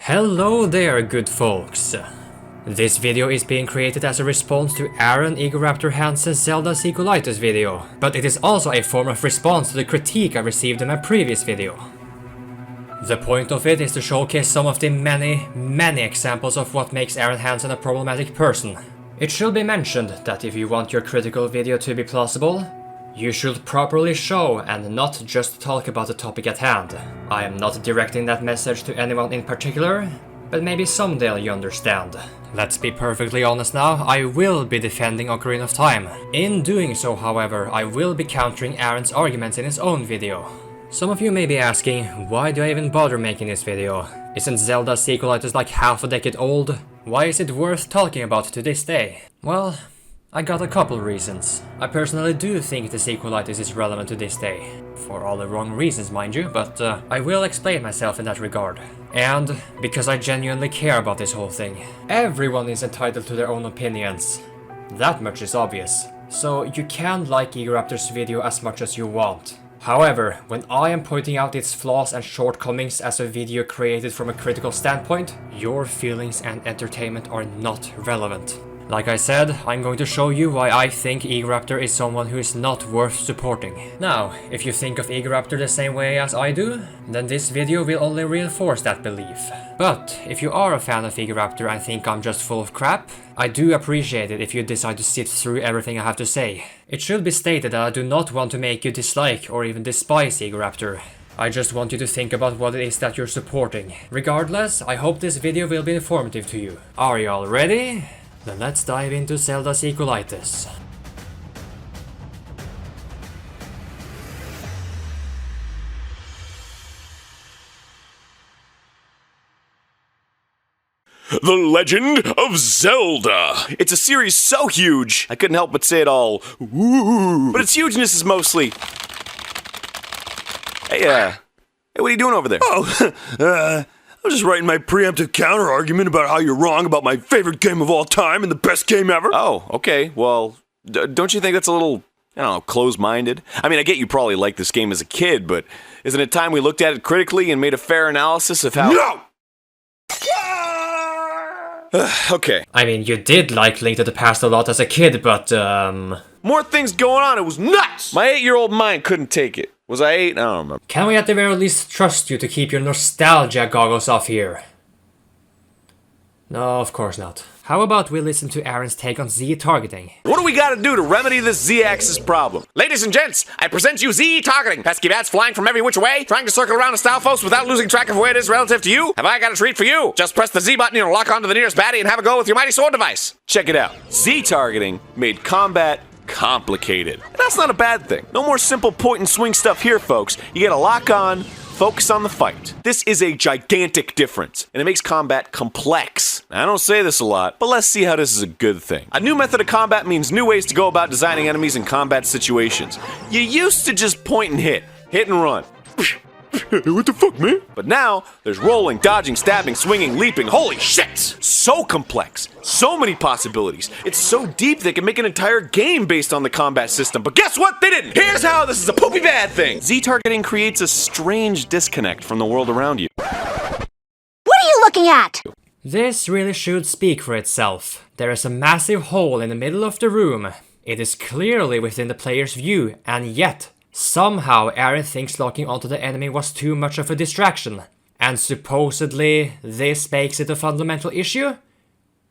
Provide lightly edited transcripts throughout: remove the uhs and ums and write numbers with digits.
Hello there, good folks. This video is being created as a response to Arin Hanson's Zelda Sequelitis video, but it is also a form of response to the critique I received in my previous video. The point of it is to showcase some of the many examples of what makes Arin Hanson a problematic person. It should be mentioned that if you want your critical video to be plausible, you should properly show and not just talk about the topic at hand. I am not directing that message to anyone in particular, but maybe someday you understand. Let's be perfectly honest now, I will be defending Ocarina of Time. In doing so, however, I will be countering Arin's arguments in his own video. Some of you may be asking, why do I even bother making this video? Isn't Zelda Sequelitis like half a decade old? Why is it worth talking about to this day? Well, I got a couple reasons. I personally do think the Sequelitis is relevant to this day. For all the wrong reasons, mind you, but I will explain myself in that regard. And because I genuinely care about this whole thing. Everyone is entitled to their own opinions. That much is obvious. So you can like Egoraptor's video as much as you want. However, when I am pointing out its flaws and shortcomings as a video created from a critical standpoint, your feelings and entertainment are not relevant. Like I said, I'm going to show you why I think Egoraptor is someone who is not worth supporting. Now, if you think of Egoraptor the same way as I do, then this video will only reinforce that belief. But if you are a fan of Egoraptor and think I'm just full of crap, I do appreciate it if you decide to sit through everything I have to say. It should be stated that I do not want to make you dislike or even despise Egoraptor. I just want you to think about what it is that you're supporting. Regardless, I hope this video will be informative to you. Are you all ready? Then let's dive into Zelda Sequelitis. The Legend of Zelda! It's a series so huge, I couldn't help but say it all. Ooh. But its hugeness is mostly... Hey, what are you doing over there? I was just writing my preemptive counter-argument about how you're wrong about my favorite game of all time and the best game ever. Oh, okay, well, don't you think that's a little, I don't know, closed-minded? I mean, I get you probably liked this game as a kid, but isn't it time we looked at it critically and made a fair analysis of how— No! Okay. I mean, you did like Link to the Past a lot as a kid, but, More things going on, it was nuts! My 8-year-old mind couldn't take it. Was I 8? I don't remember. Can we at the very least trust you to keep your nostalgia goggles off here? No, of course not. How about we listen to Arin's take on Z-targeting? What do we gotta do to remedy this Z-axis problem? Ladies and gents, I present you Z-targeting. Pesky bats flying from every which way, trying to circle around a Stalfos without losing track of where it is relative to you? Have I got a treat for you? Just press the Z button and lock onto the nearest baddie and have a go with your mighty sword device. Check it out. Z-targeting made combat complicated. And that's not a bad thing. No more simple point and swing stuff here, folks. You gotta lock on, focus on the fight. This is a gigantic difference, and it makes combat complex. I don't say this a lot, but let's see how this is a good thing. A new method of combat means new ways to go about designing enemies in combat situations. You used to just point and hit and run. What the fuck, man? But now, there's rolling, dodging, stabbing, swinging, leaping. Holy shit! So complex. So many possibilities. It's so deep they can make an entire game based on the combat system. But guess what? They didn't! Here's how this is a poopy bad thing! Z-targeting creates a strange disconnect from the world around you. What are you looking at? This really should speak for itself. There is a massive hole in the middle of the room. It is clearly within the player's view, and yet somehow Arin thinks locking onto the enemy was too much of a distraction. And supposedly this makes it a fundamental issue?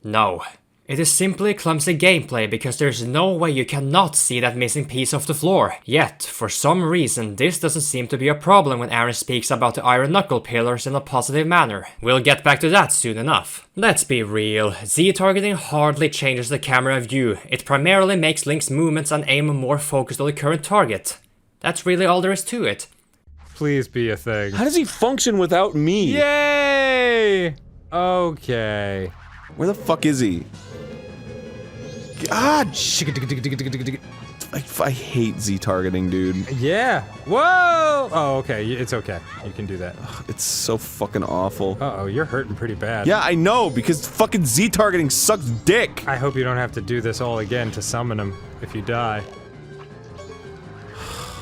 No. It is simply clumsy gameplay because there's no way you cannot see that missing piece of the floor. Yet, for some reason, this doesn't seem to be a problem when Arin speaks about the iron knuckle pillars in a positive manner. We'll get back to that soon enough. Let's be real, Z-targeting hardly changes the camera view. It primarily makes Link's movements and aim more focused on the current target. That's really all there is to it. Please be a thing. How does he function without me? Yay! Okay. Where the fuck is he? Ah, I hate Z-targeting, dude. Yeah. Whoa! Oh, okay. It's okay. You can do that. It's so fucking awful. Uh-oh, you're hurting pretty bad. Yeah, I know, because fucking Z-targeting sucks dick. I hope you don't have to do this all again to summon him if you die.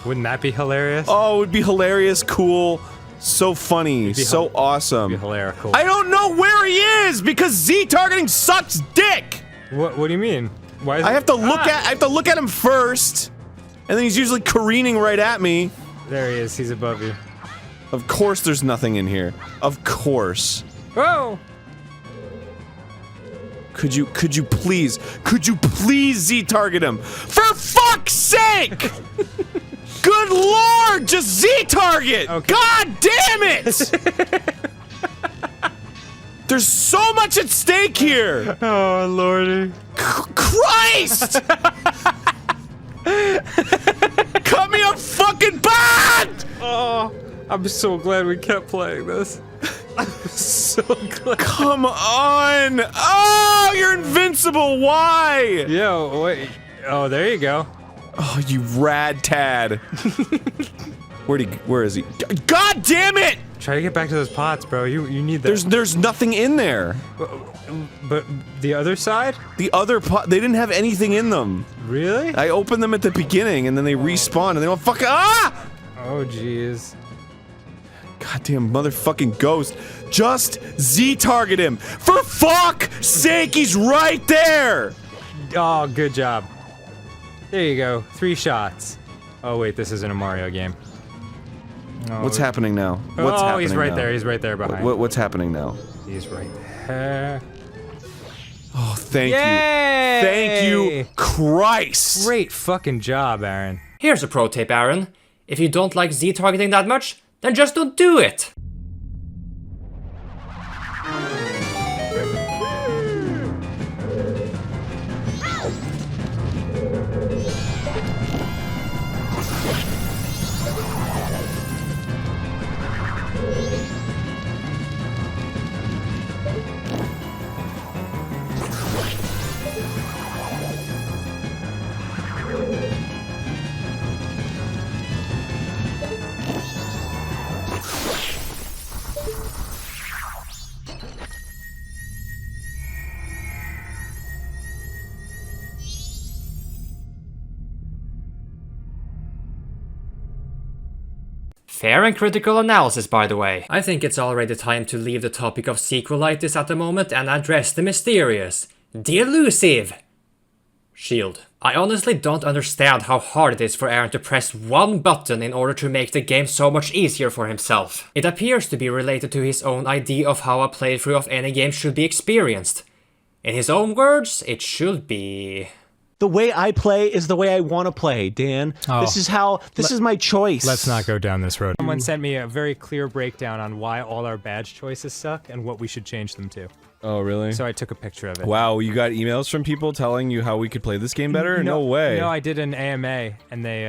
Wouldn't that be hilarious? Oh, it would be hilarious, cool, So funny, so Be awesome. hilarious. I don't know where he is because Z targeting sucks dick. What do you mean? Why is I have to look at him first, and then he's usually careening right at me. There he is. He's above you. Of course, there's nothing in here. Of course. Whoa! Could you please Z target him? For fuck's sake! Good lord, just Z target! Okay. God damn it! There's so much at stake here! Oh, lordy. Christ! Cut me a fucking bond! Oh, I'm so glad we kept playing this. I'm so glad. Come on! Oh, you're invincible, why? Yo, wait. Oh, there you go. Oh, you rad tad. Where is he? God damn it! Try to get back to those pots, bro. You need that. There's nothing in there. But the other side? The other pot, they didn't have anything in them. Really? I opened them at the beginning and then they respawn and they don't fucking Oh jeez. Goddamn motherfucking ghost. Just Z-target him. For fuck's sake, he's right there! Oh, good job. There you go. 3 shots. Oh wait, this isn't a Mario game. Oh, What's happening now? What's happening he's right now? there. He's right there behind. What's happening now? He's right there. Oh, thank Yay! you. Thank you, Christ! Great fucking job, Arin. Here's a pro tip, Arin. If you don't like Z-targeting that much, then just don't do it! Fair and critical analysis, by the way. I think it's already time to leave the topic of sequelitis at the moment and address the mysterious, the elusive shield. I honestly don't understand how hard it is for Arin to press one button in order to make the game so much easier for himself. It appears to be related to his own idea of how a playthrough of any game should be experienced. In his own words, it should be... The way I play is the way I want to play, Dan. Oh. This is my choice. Let's not go down this road. Someone sent me a very clear breakdown on why all our badge choices suck and what we should change them to. Oh, really? So I took a picture of it. Wow, you got emails from people telling you how we could play this game better? No way. No, I did an AMA, and they,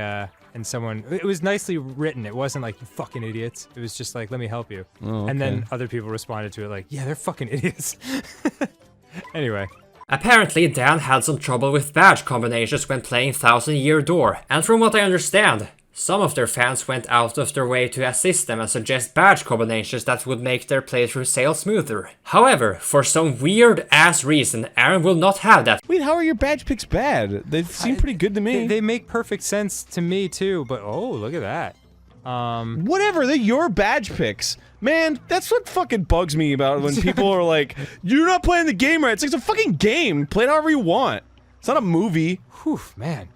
and someone, it was nicely written. It wasn't like, you fucking idiots. It was just like, let me help you. Oh, And then okay. other people responded to it like, yeah, they're fucking idiots. Anyway. Apparently, Dan had some trouble with badge combinations when playing Thousand Year Door, and from what I understand, some of their fans went out of their way to assist them and suggest badge combinations that would make their playthrough sail smoother. However, for some weird-ass reason, Arin will not have that. Wait, how are your badge picks bad? They seem pretty good to me. They make perfect sense to me too, but oh, look at that. Whatever, they're your badge picks. Man, that's what fucking bugs me about when people are like, you're not playing the game right. It's like, it's a fucking game. Play it however you want. It's not a movie. Whew, man.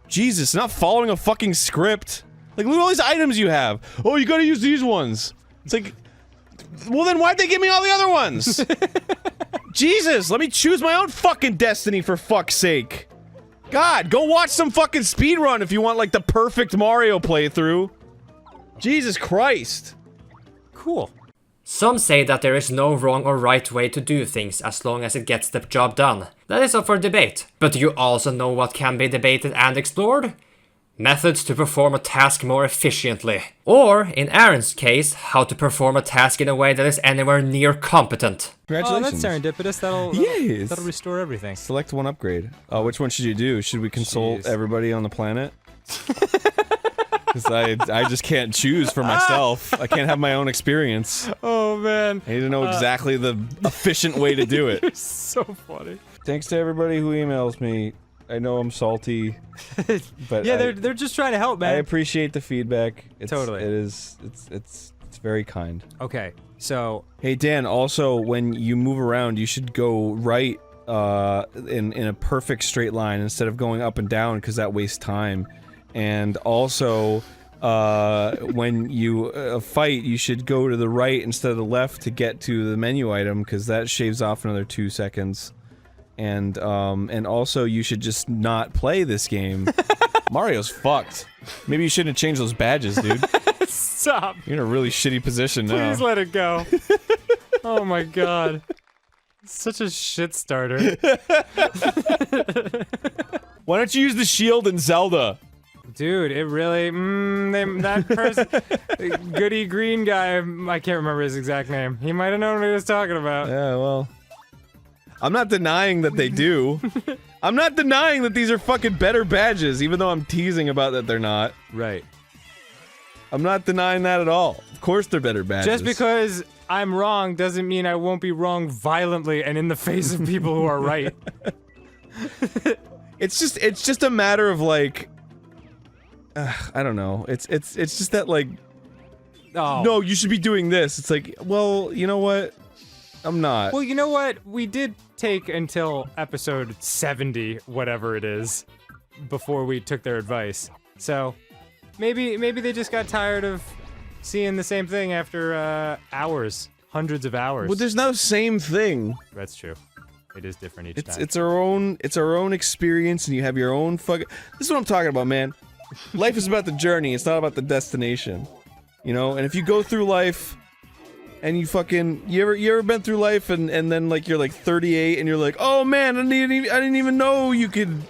Jesus, not following a fucking script. Like, look at all these items you have. Oh, you gotta use these ones. It's like, well then why'd they give me all the other ones? Jesus, let me choose my own fucking destiny for fuck's sake. God, go watch some fucking speedrun if you want like the perfect Mario playthrough. Jesus Christ. Cool. Some say that there is no wrong or right way to do things as long as it gets the job done. That is up for debate. But do you also know what can be debated and explored? Methods to perform a task more efficiently. Or, in Arin's case, how to perform a task in a way that is anywhere near competent. Oh, Congratulations. that's serendipitous. Yes. That'll restore everything. Select one upgrade. Which one should you do? Should we consult Jeez. everybody on the planet? Because I just can't choose for myself. I can't have my own experience. Oh man. I need to know exactly the efficient way to do it. You're so funny. Thanks to everybody who emails me. I know I'm salty, but Yeah, they're just trying to help, I man. appreciate the feedback. Totally. It's Very kind. Okay, so Hey Dan, also when you move around, you should go right in a perfect straight line instead of going up and down because that wastes time. And also when you fight, you should go to the right instead of the left to get to the menu item because that shaves off another 2 seconds. And also you should just not play this game. Mario's fucked. Maybe you shouldn't have changed those badges, dude. stop. You're in a really shitty position now. Please let it go. Oh my god. Such a shit starter. Why don't you use the shield in Zelda? Dude, it really, that person, goody green guy, I can't remember his exact name. He might have known what he was talking about. Yeah, well. I'm not denying that they do. I'm not denying that these are fucking better badges, even though I'm teasing about that they're not. Right. I'm not denying that at all. Of course they're better badges. Just because I'm wrong doesn't mean I won't be wrong violently and in the face of people who are right. It's just a matter of like, I don't know. It's just that like, Oh. no, you should be doing this. It's like, well, you know what? I'm not. Well, you know what? We did take until episode 70, whatever it is, before we took their advice. So, maybe they just got tired of seeing the same thing after hours, hundreds of hours. Well, there's no same thing. That's true. It is different each time. It's our own experience, and you have your own fucking. This is what I'm talking about, man. Life is about the journey. It's not about the destination. You know, and if you go through life. And you fucking, you ever been through life and then like you're like 38 and you're like, oh man, I didn't even know you could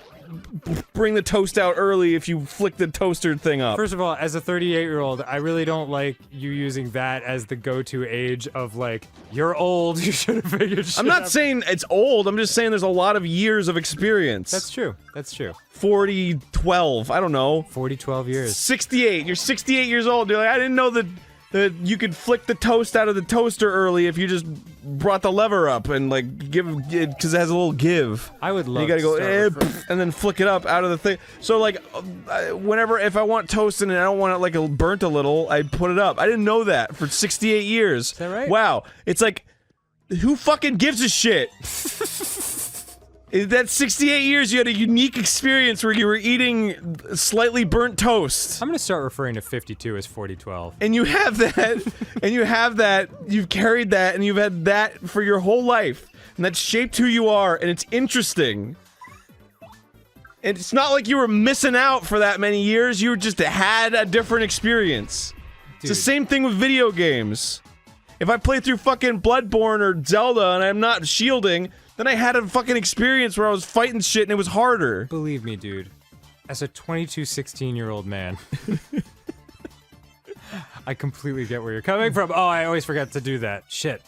bring the toast out early if you flick the toaster thing up. First of all, as a 38-year-old, I really don't like you using that as the go-to age of like, you're old, you should have figured shit I'm not out. saying it's old, I'm just saying there's a lot of years of experience. That's true, that's true. 40, 12, I don't know. 40, 12 years. 68, you're 68 years old, you're like, I didn't know that you could flick the toast out of the toaster early if you just brought the lever up and like give it because it has a little give. I would love. And you gotta to go and then flick it up out of the thing. So like, whenever if I want toast and I don't want it like burnt a little, I put it up. I didn't know that for 68 years. Is that right? Wow, it's like, who fucking gives a shit? That 68 years, you had a unique experience where you were eating slightly burnt toast. I'm gonna start referring to 52 as 4012. And you have that, you've carried that, and you've had that for your whole life. And that's shaped who you are, and it's interesting. And it's not like you were missing out for that many years, you just had a different experience. It's the same thing with video games. If I play through fucking Bloodborne or Zelda and I'm not shielding, then I had a fucking experience where I was fighting shit and it was harder. Believe me, dude. As a 16-year-old man, I completely get where you're coming from. Oh, I always forget to do that. Shit.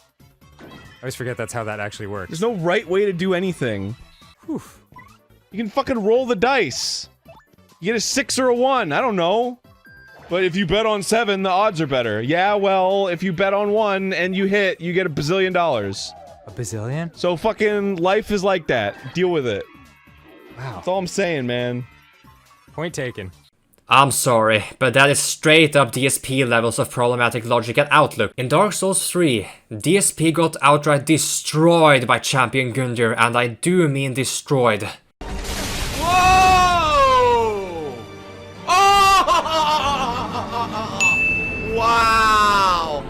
I always forget that's how that actually works. There's no right way to do anything. Whew. You can fucking roll the dice. You get a 6 or a 1, I don't know. But if you bet on 7, the odds are better. Yeah, well, if you bet on 1 and you hit, you get $1 bazillion. A bazillion? So fucking life is like that. Deal with it. Wow. That's all I'm saying, man. Point taken. I'm sorry, but that is straight up DSP levels of problematic logic and outlook. In Dark Souls 3, DSP got outright destroyed by Champion Gundyr, and I do mean destroyed. Whoa! Oh! Wow!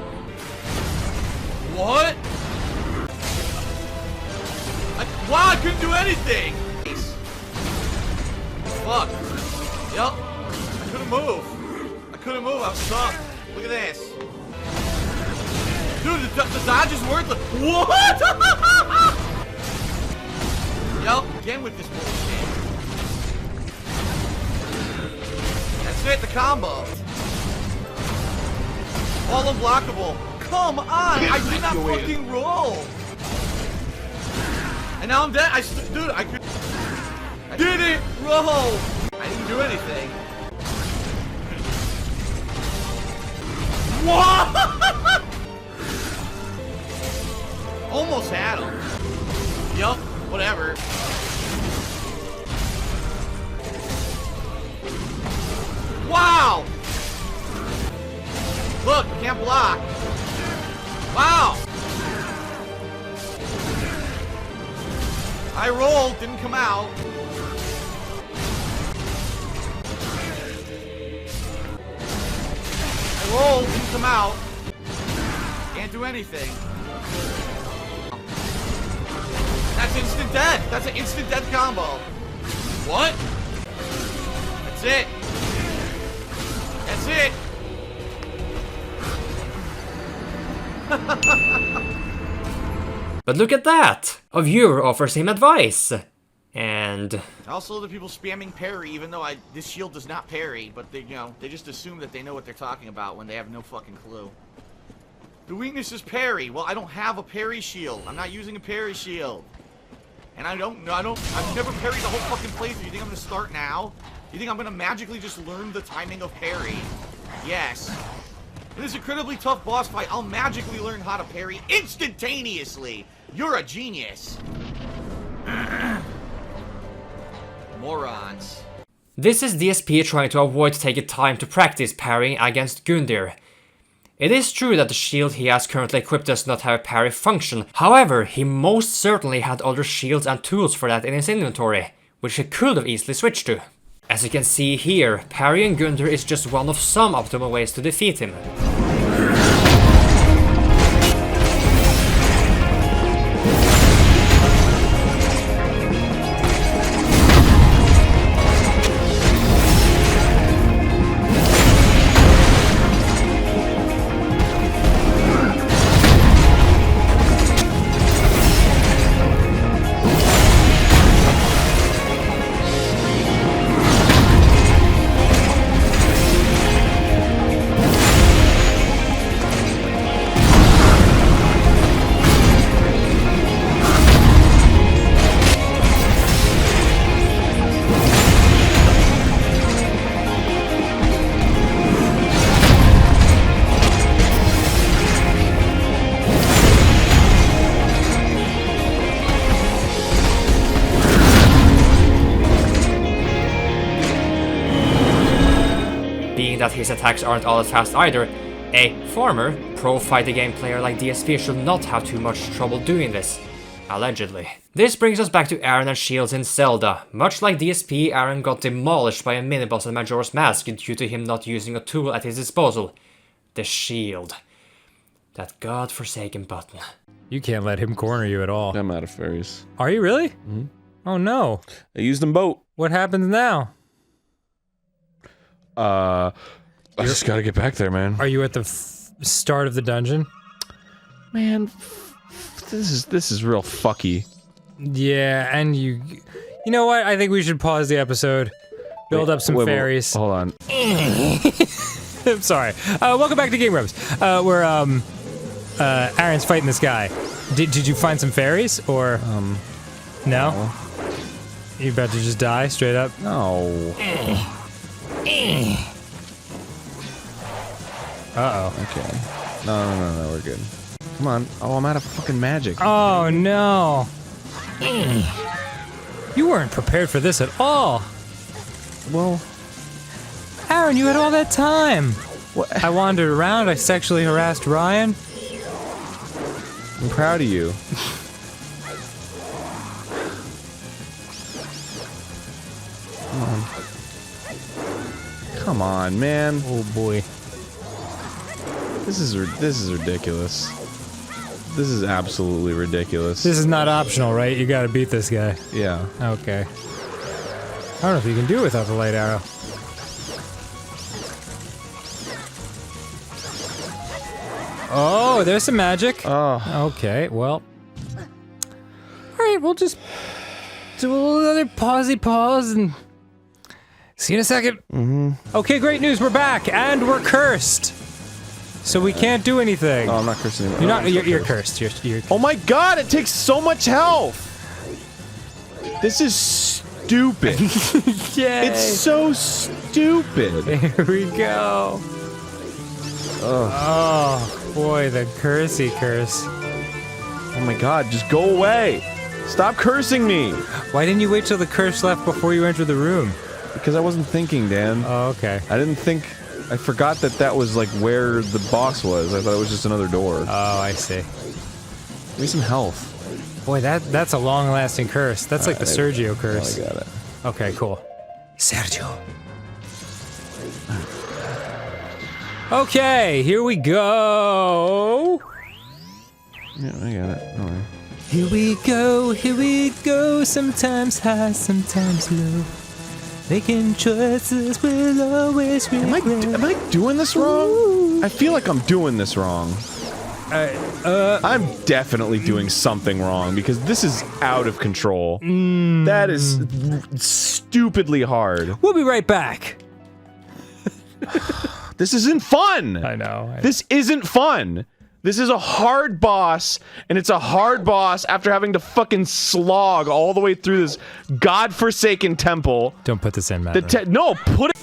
What? Wow, I couldn't do anything! Fuck. Yup. I couldn't move. I was stuck. Look at this. Dude, the dodge is worthless. What? Yup. Again with this bullshit. That's it, the combo. All unblockable. Come on! I did not fucking roll! And now I'm dead. Dude, I didn't roll. I didn't do anything. What? Almost had him. Yup. Whatever. Wow. Look, you can't block. Wow. I rolled, didn't come out. I rolled, didn't come out. Can't do anything. That's instant death. That's an instant death combo. What? That's it. That's it. But look at that! A viewer offers him advice. And... Also, the people spamming parry, even though this shield does not parry, but they, they just assume that they know what they're talking about when they have no fucking clue. The weakness is parry. Well, I don't have a parry shield. I'm not using a parry shield. And I've never parried the whole fucking playthrough. You think I'm gonna start now? You think I'm gonna magically just learn the timing of parry? Yes. In this incredibly tough boss fight, I'll magically learn how to parry instantaneously. You're a genius. Morons. this is DSP trying to avoid taking time to practice parrying against Gundyr. It is true that the shield he has currently equipped does not have a parry function, however, he most certainly had other shields and tools for that in his inventory, which he could have easily switched to. As you can see here, parrying Gundyr is just one of some optimal ways to defeat him. That his attacks aren't all that fast either, a former pro fighting game player like DSP should not have too much trouble doing this. Allegedly. This brings us back to Arin and shields in Zelda. Much like DSP, Arin got demolished by a mini-boss in Majora's Mask due to him not using a tool at his disposal. The shield. That god-forsaken button. You can't let him corner you at all. I'm out of fairies. Are you really? Mm-hmm. Oh no. I used them both. What happens now? I just gotta get back there, man. Are you at the start of the dungeon? Man, this is real fucky. Yeah, and you know what? I think we should pause the episode, build up some fairies. Hold on. I'm sorry. Welcome back to Game Grumps, where Arin's fighting this guy. Did you find some fairies or no? You about to just die straight up? No. Uh-oh. Okay. No, we're good. Come on. Oh, I'm out of fucking magic. Oh, no. You weren't prepared for this at all. Well... Arin, you had all that time. What? I wandered around, I sexually harassed Ryan. I'm proud of you. Come on. Come on, man. Oh boy. This is ridiculous. This is absolutely ridiculous. This is not optional, right? You gotta beat this guy. Yeah. Okay. I don't know if you can do it without the light arrow. Oh, there's some magic. Oh. Okay, well. Alright, we'll just do a little other pause and see you in a second. Mm-hmm. Okay, great news, we're back, and we're cursed. So we can't do anything. Oh, I'm not cursed anymore. You're cursed. You're Oh my god, it takes so much health! This is stupid. Yay. It's so stupid. Here we go. Oh, boy, the cursey curse. Oh my god, just go away. Stop cursing me. Why didn't you wait till the curse left before you entered the room? Because I wasn't thinking, Dan. Oh, okay. I didn't think I forgot that was like where the boss was. I thought it was just another door. Oh, I see. Give me some health. Boy, that's a long-lasting curse. That's like the Sergio curse. I got it. Okay, cool. Sergio. Okay, here we go. Yeah, I got it. All right. Here we go. Sometimes high, sometimes low. Making choices will always regret. Am I doing this wrong? I feel like I'm doing this wrong. I'm definitely doing something wrong because this is out of control. That is stupidly hard. We'll be right back. This isn't fun. I know. This isn't fun. This is a hard boss, and it's a hard boss after having to fucking slog all the way through this godforsaken temple. Don't put this in, Matt. No, put it.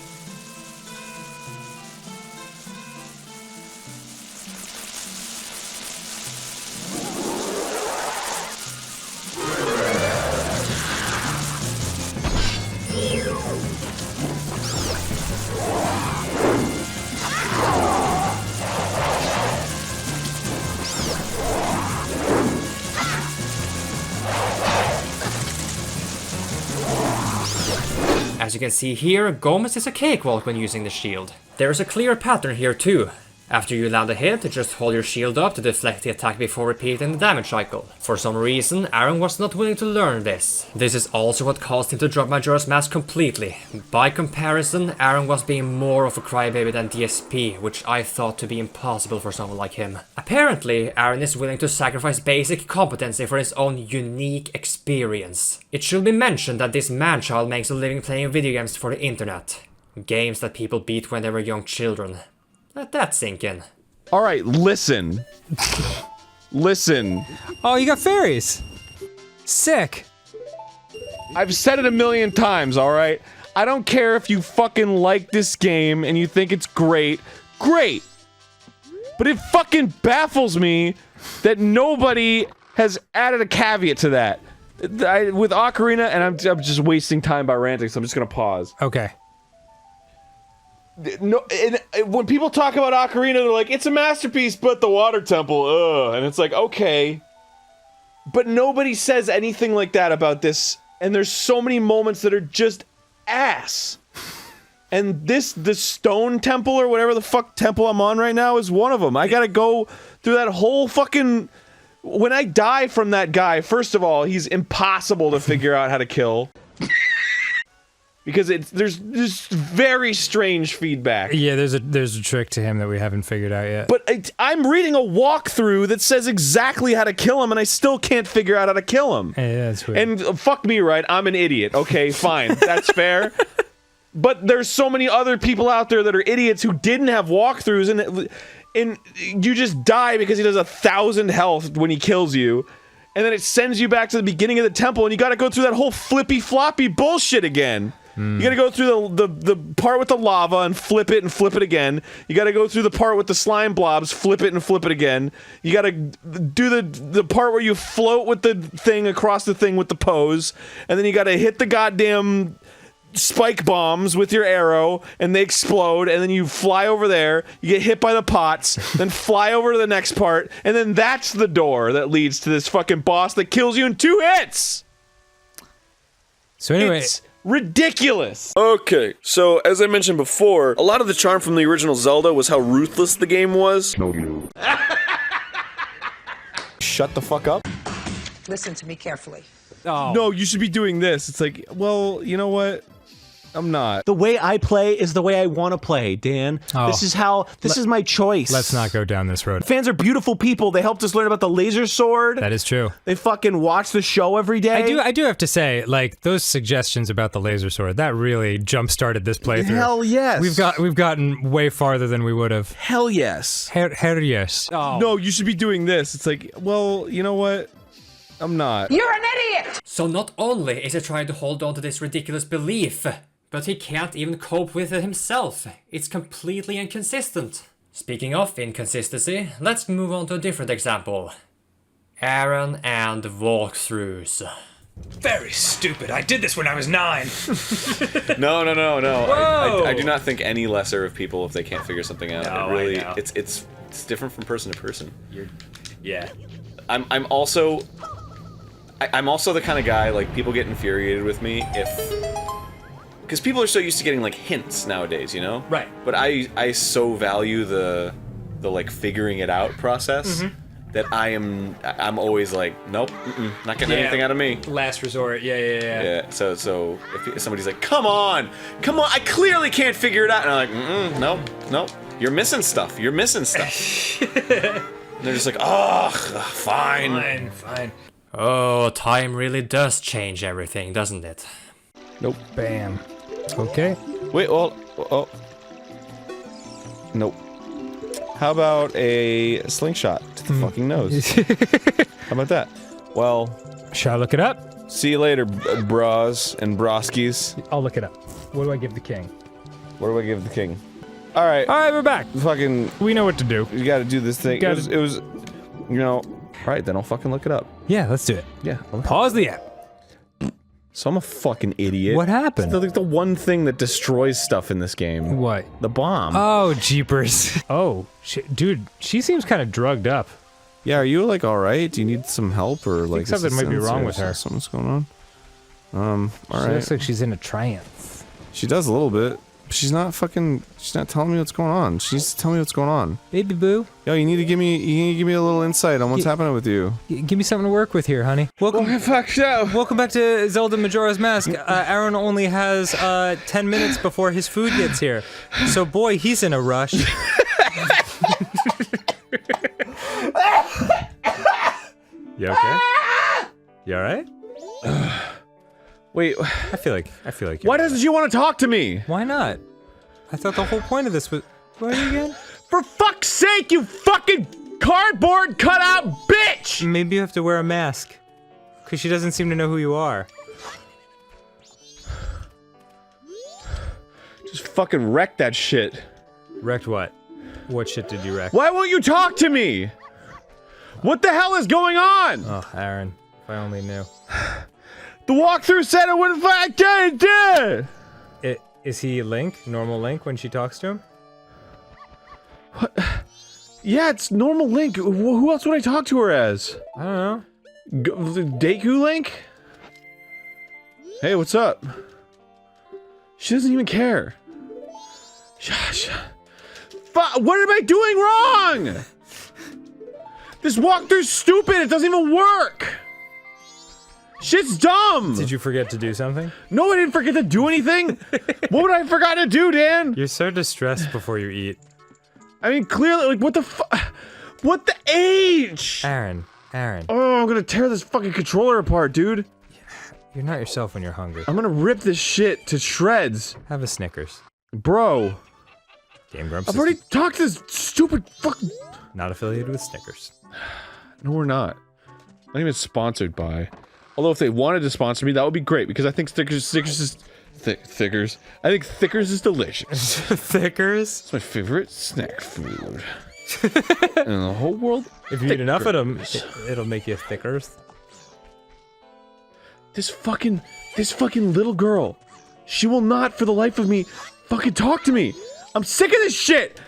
As you can see here, Gomez is a cakewalk when using the shield. There is a clear pattern here too. After you land a hit, just hold your shield up to deflect the attack before repeating the damage cycle. For some reason, Arin was not willing to learn this. This is also what caused him to drop Majora's Mask completely. By comparison, Arin was being more of a crybaby than DSP, which I thought to be impossible for someone like him. Apparently, Arin is willing to sacrifice basic competency for his own unique experience. It should be mentioned that this man-child makes a living playing video games for the internet. Games that people beat when they were young children. Let that sink in. Alright, listen. Listen. Oh, you got fairies. Sick. I've said it a million times, alright? I don't care if you fucking like this game and you think it's great. Great! But it fucking baffles me that nobody has added a caveat to that. With Ocarina, and I'm just wasting time by ranting, so I'm just gonna pause. Okay. No, and when people talk about Ocarina, they're like, it's a masterpiece, but the water temple, ugh. And it's like, okay. But nobody says anything like that about this, and there's so many moments that are just ass. And the stone temple, or whatever the fuck temple I'm on right now, is one of them. I gotta go through that whole fucking... When I die from that guy, first of all, he's impossible to figure out how to kill. Because there's very strange feedback. Yeah, there's a trick to him that we haven't figured out yet. But I'm reading a walkthrough that says exactly how to kill him, and I still can't figure out how to kill him. Yeah, that's weird. And fuck me, right? I'm an idiot. Okay, fine, that's fair. But there's so many other people out there that are idiots who didn't have walkthroughs, and you just die because he does 1,000 health when he kills you. And then it sends you back to the beginning of the temple, and you gotta go through that whole flippy-floppy bullshit again. You gotta go through the part with the lava and flip it again. You gotta go through the part with the slime blobs, flip it again. You gotta do the part where you float with the thing across the thing with the pose, and then you gotta hit the goddamn spike bombs with your arrow, and they explode, and then you fly over there, you get hit by the pots, then fly over to the next part, and then that's the door that leads to this fucking boss that kills you in 2 hits! So anyway... It's ridiculous! Okay, so as I mentioned before, a lot of the charm from the original Zelda was how ruthless the game was. Shut the fuck up. Listen to me carefully. Oh. No, you should be doing this. It's like, well, you know what? I'm not. The way I play is the way I want to play, Dan. Oh. This is my choice. Let's not go down this road. Fans are beautiful people. They helped us learn about the laser sword. That is true. They fucking watch the show every day. I do have to say, like, those suggestions about the laser sword, that really jump-started this playthrough. Hell yes. We've gotten way farther than we would have. Hell yes. Hell yes. Oh. No, you should be doing this. It's like, well, you know what? I'm not. You're an idiot! So not only is he trying to hold on to this ridiculous belief, but he can't even cope with it himself. It's completely inconsistent. Speaking of inconsistency, let's move on to a different example. Arin and Walkthroughs. Very stupid. I did this when I was 9. No. Whoa! I do not think any lesser of people if they can't figure something out. No, it really, I know. it's different from person to person. Yeah. I'm also the kind of guy, like, people get infuriated with me because people are so used to getting, like, hints nowadays, you know? Right. But I so value the like, figuring it out process that I'm always like, nope, not getting anything out of me. Last resort. Yeah. Yeah, so if somebody's like, come on, I clearly can't figure it out, and I'm like, nope, you're missing stuff. And they're just like, ugh, fine. Oh, time really does change everything, doesn't it? Nope. Bam. Okay. Wait, oh. Nope. How about a slingshot to the fucking nose? How about that? Well, Shall I look it up? see you later, bras and broskies. I'll look it up. What do I give the king? What do I give the king? All right, Alright, we're back. fucking, We know what to do. you gotta do this thing. Gotta- It was, you know, all right, then I'll fucking look it up. Yeah, let's do it. Yeah. Pause the app. So I'm a fucking idiot. What happened? It's the one thing that destroys stuff in this game. What? The bomb. Oh, jeepers. Oh, dude, she seems kind of drugged up. Yeah, are you like all right? Do you need some help or like something might be assistance wrong or with her. Something's going on. All She right. looks like she's in a trance. She does a little bit. She's not telling me what's going on. She needs to tell me what's going on. Baby boo, Yo, you need to give me a little insight on what's happening with you. give me something to work with here, honey. Welcome back to Zelda Majora's Mask. Arin only has 10 minutes before his food gets here. So boy, he's in a rush. You okay? You alright? Wait, I feel like you're why doesn't she want to talk to me? Why not? I thought the whole point of this was. What are you again? For fuck's sake, you fucking cardboard cutout bitch! Maybe you have to wear a mask. Because she doesn't seem to know who you are. Just fucking wreck that shit. Wrecked what? What shit did you wreck? Why won't you talk to me? What the hell is going on? Oh, Arin. If I only knew. The walkthrough said it wouldn't find dead. Is he Link? Normal Link when she talks to him? Yeah, it's normal Link. Who else would I talk to her as? I don't know. Deku Link? Hey, what's up? She doesn't even care. What am I doing wrong? This walkthrough's stupid. It doesn't even work. Shit's dumb. Did you forget to do something? No, I didn't forget to do anything. What would I forgot to do, Dan? You're so distressed before you eat. I mean, clearly, like, what the what the age? Arin. Oh, I'm gonna tear this fucking controller apart, dude. You're not yourself when you're hungry. I'm gonna rip this shit to shreds. Have a Snickers. Bro. Game Grumps. I've already talked to this stupid fucking... Not affiliated with Snickers. No, we're not. Not even sponsored by. Although if they wanted to sponsor me, that would be great, because I think Snickers is... Thickers. I think Thickers is delicious. Thickers? It's my favorite snack food. In the whole world. If you eat enough of them, it'll make you thickers. This fucking little girl. She will not, for the life of me, fucking talk to me. I'm sick of this shit.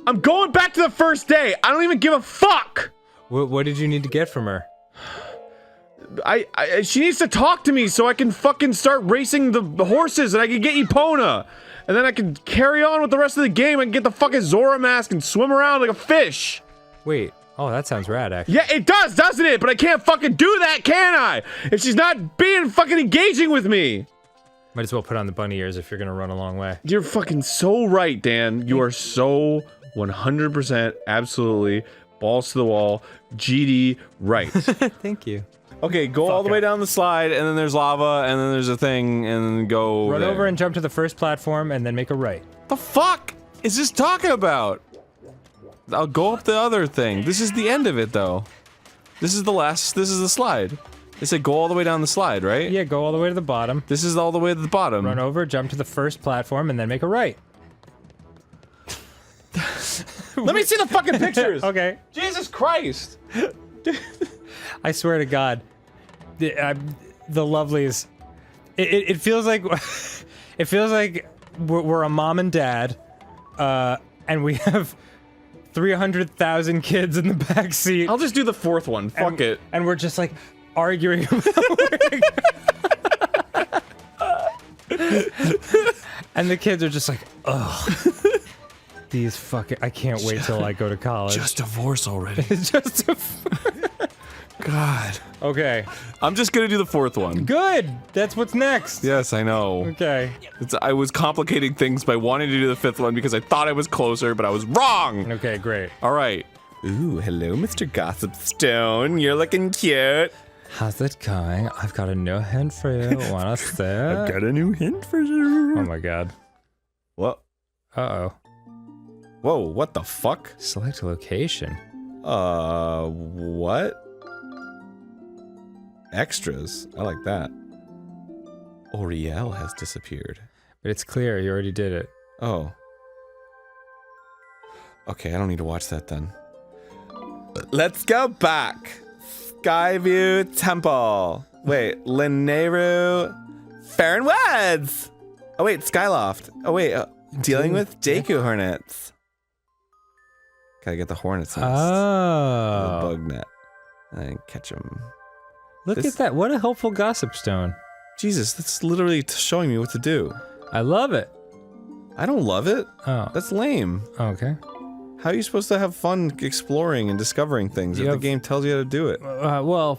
I'm going back to the first day. I don't even give a fuck. What did you need to get from her? She needs to talk to me so I can fucking start racing the horses and I can get Epona. And then I can carry on with the rest of the game. I can get the fucking Zora mask and swim around like a fish. Wait. Oh, that sounds rad, actually. Yeah, it does, doesn't it? But I can't fucking do that, can I? If she's not being fucking engaging with me. Might as well put on the bunny ears if you're gonna run a long way. You're fucking so right, Dan. You are so 100% absolutely balls to the wall, GD right. Thank you. Okay, go all the way down the slide, and then there's lava, and then there's a thing, and then go Run there. over and jump to the first platform, and then make a right. The fuck is this talking about? I'll go up the other thing. This is the end of it, though. This is the slide. They said go all the way down the slide, right? Yeah, go all the way to the bottom. This is all the way to the bottom. Run over, jump to the first platform, and then make a right. Let me see the fucking pictures! Okay. Jesus Christ! I swear to God. the lovelies. It feels like it feels like we're a mom and dad, and we have 300,000 kids in the back seat. I'll just do the fourth one. Fuck it. And we're just like arguing about and the kids are just like, ugh. These fucking. I can't wait till I go to college. Just divorce already. Just God. Okay. I'm just gonna do the fourth one. Good. That's what's next. Yes, I know. Okay. I was complicating things by wanting to do the fifth one because I thought I was closer, but I was wrong. Okay, great. All right. Ooh, hello, Mr. Gossip Stone. You're looking cute. How's it going? I've got a new hint for you. Wanna say? I've got a new hint for you. Oh my god. What? Uh-oh. Whoa, what the fuck? Select location. What? Extras. I like that. Oriel has disappeared. But it's clear, you already did it. Oh. Okay, I don't need to watch that then. Let's go back. Skyview Temple. Wait, Lineru. Farron Woods! Oh wait, Skyloft. Oh wait, dealing with Deku Hornets. Gotta get the Hornets nest. Oh. The bug net. And catch them. Look at that. What a helpful gossip stone. Jesus, that's literally showing me what to do. I love it. I don't love it. Oh. That's lame. Okay. How are you supposed to have fun exploring and discovering things if the game tells you how to do it? Well...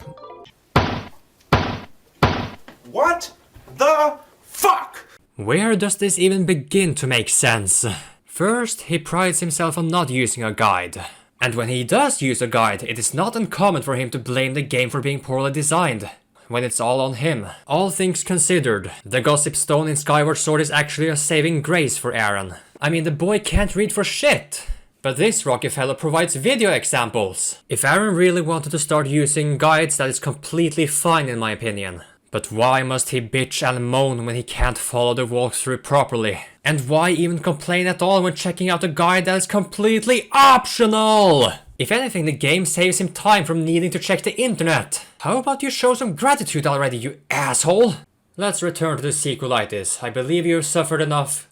What the fuck? Where does this even begin to make sense? First, he prides himself on not using a guide. And when he does use a guide, it is not uncommon for him to blame the game for being poorly designed, when it's all on him. All things considered, the Gossip Stone in Skyward Sword is actually a saving grace for Arin. I mean, the boy can't read for shit. But this Rockefeller provides video examples. If Arin really wanted to start using guides, that is completely fine in my opinion. But why must he bitch and moan when he can't follow the walkthrough properly? And why even complain at all when checking out a guide that is completely optional? If anything, the game saves him time from needing to check the internet. How about you show some gratitude already, you asshole? Let's return to the Sequelitis. I believe you've suffered enough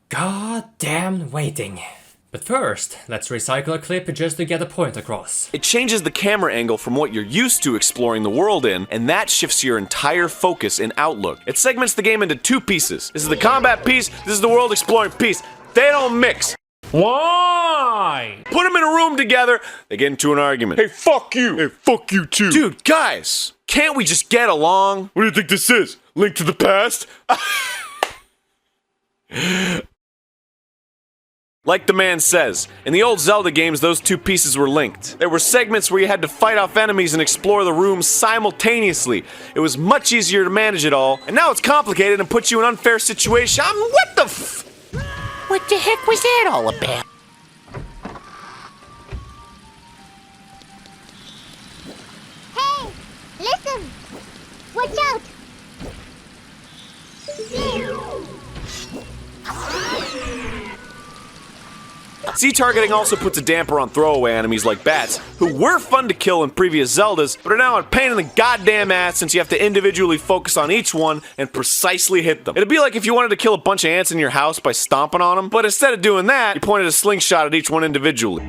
goddamn waiting. But first, let's recycle a clip just to get a point across. It changes the camera angle from what you're used to exploring the world in, and that shifts your entire focus and outlook. It segments the game into two pieces. This is the combat piece, this is the world exploring piece. They don't mix. Why? Put them in a room together, they get into an argument. Hey, fuck you! Hey, fuck you too! Dude, guys, can't we just get along? What do you think this is? Link to the past? Like the man says, in the old Zelda games those two pieces were linked. There were segments where you had to fight off enemies and explore the rooms simultaneously. It was much easier to manage it all, and now it's complicated and puts you in an unfair situation. What the What the heck was that all about? Hey! Listen! Watch out! Z-targeting also puts a damper on throwaway enemies like bats, who were fun to kill in previous Zeldas, but are now a pain in the goddamn ass since you have to individually focus on each one and precisely hit them. It'd be like if you wanted to kill a bunch of ants in your house by stomping on them, but instead of doing that, you pointed a slingshot at each one individually.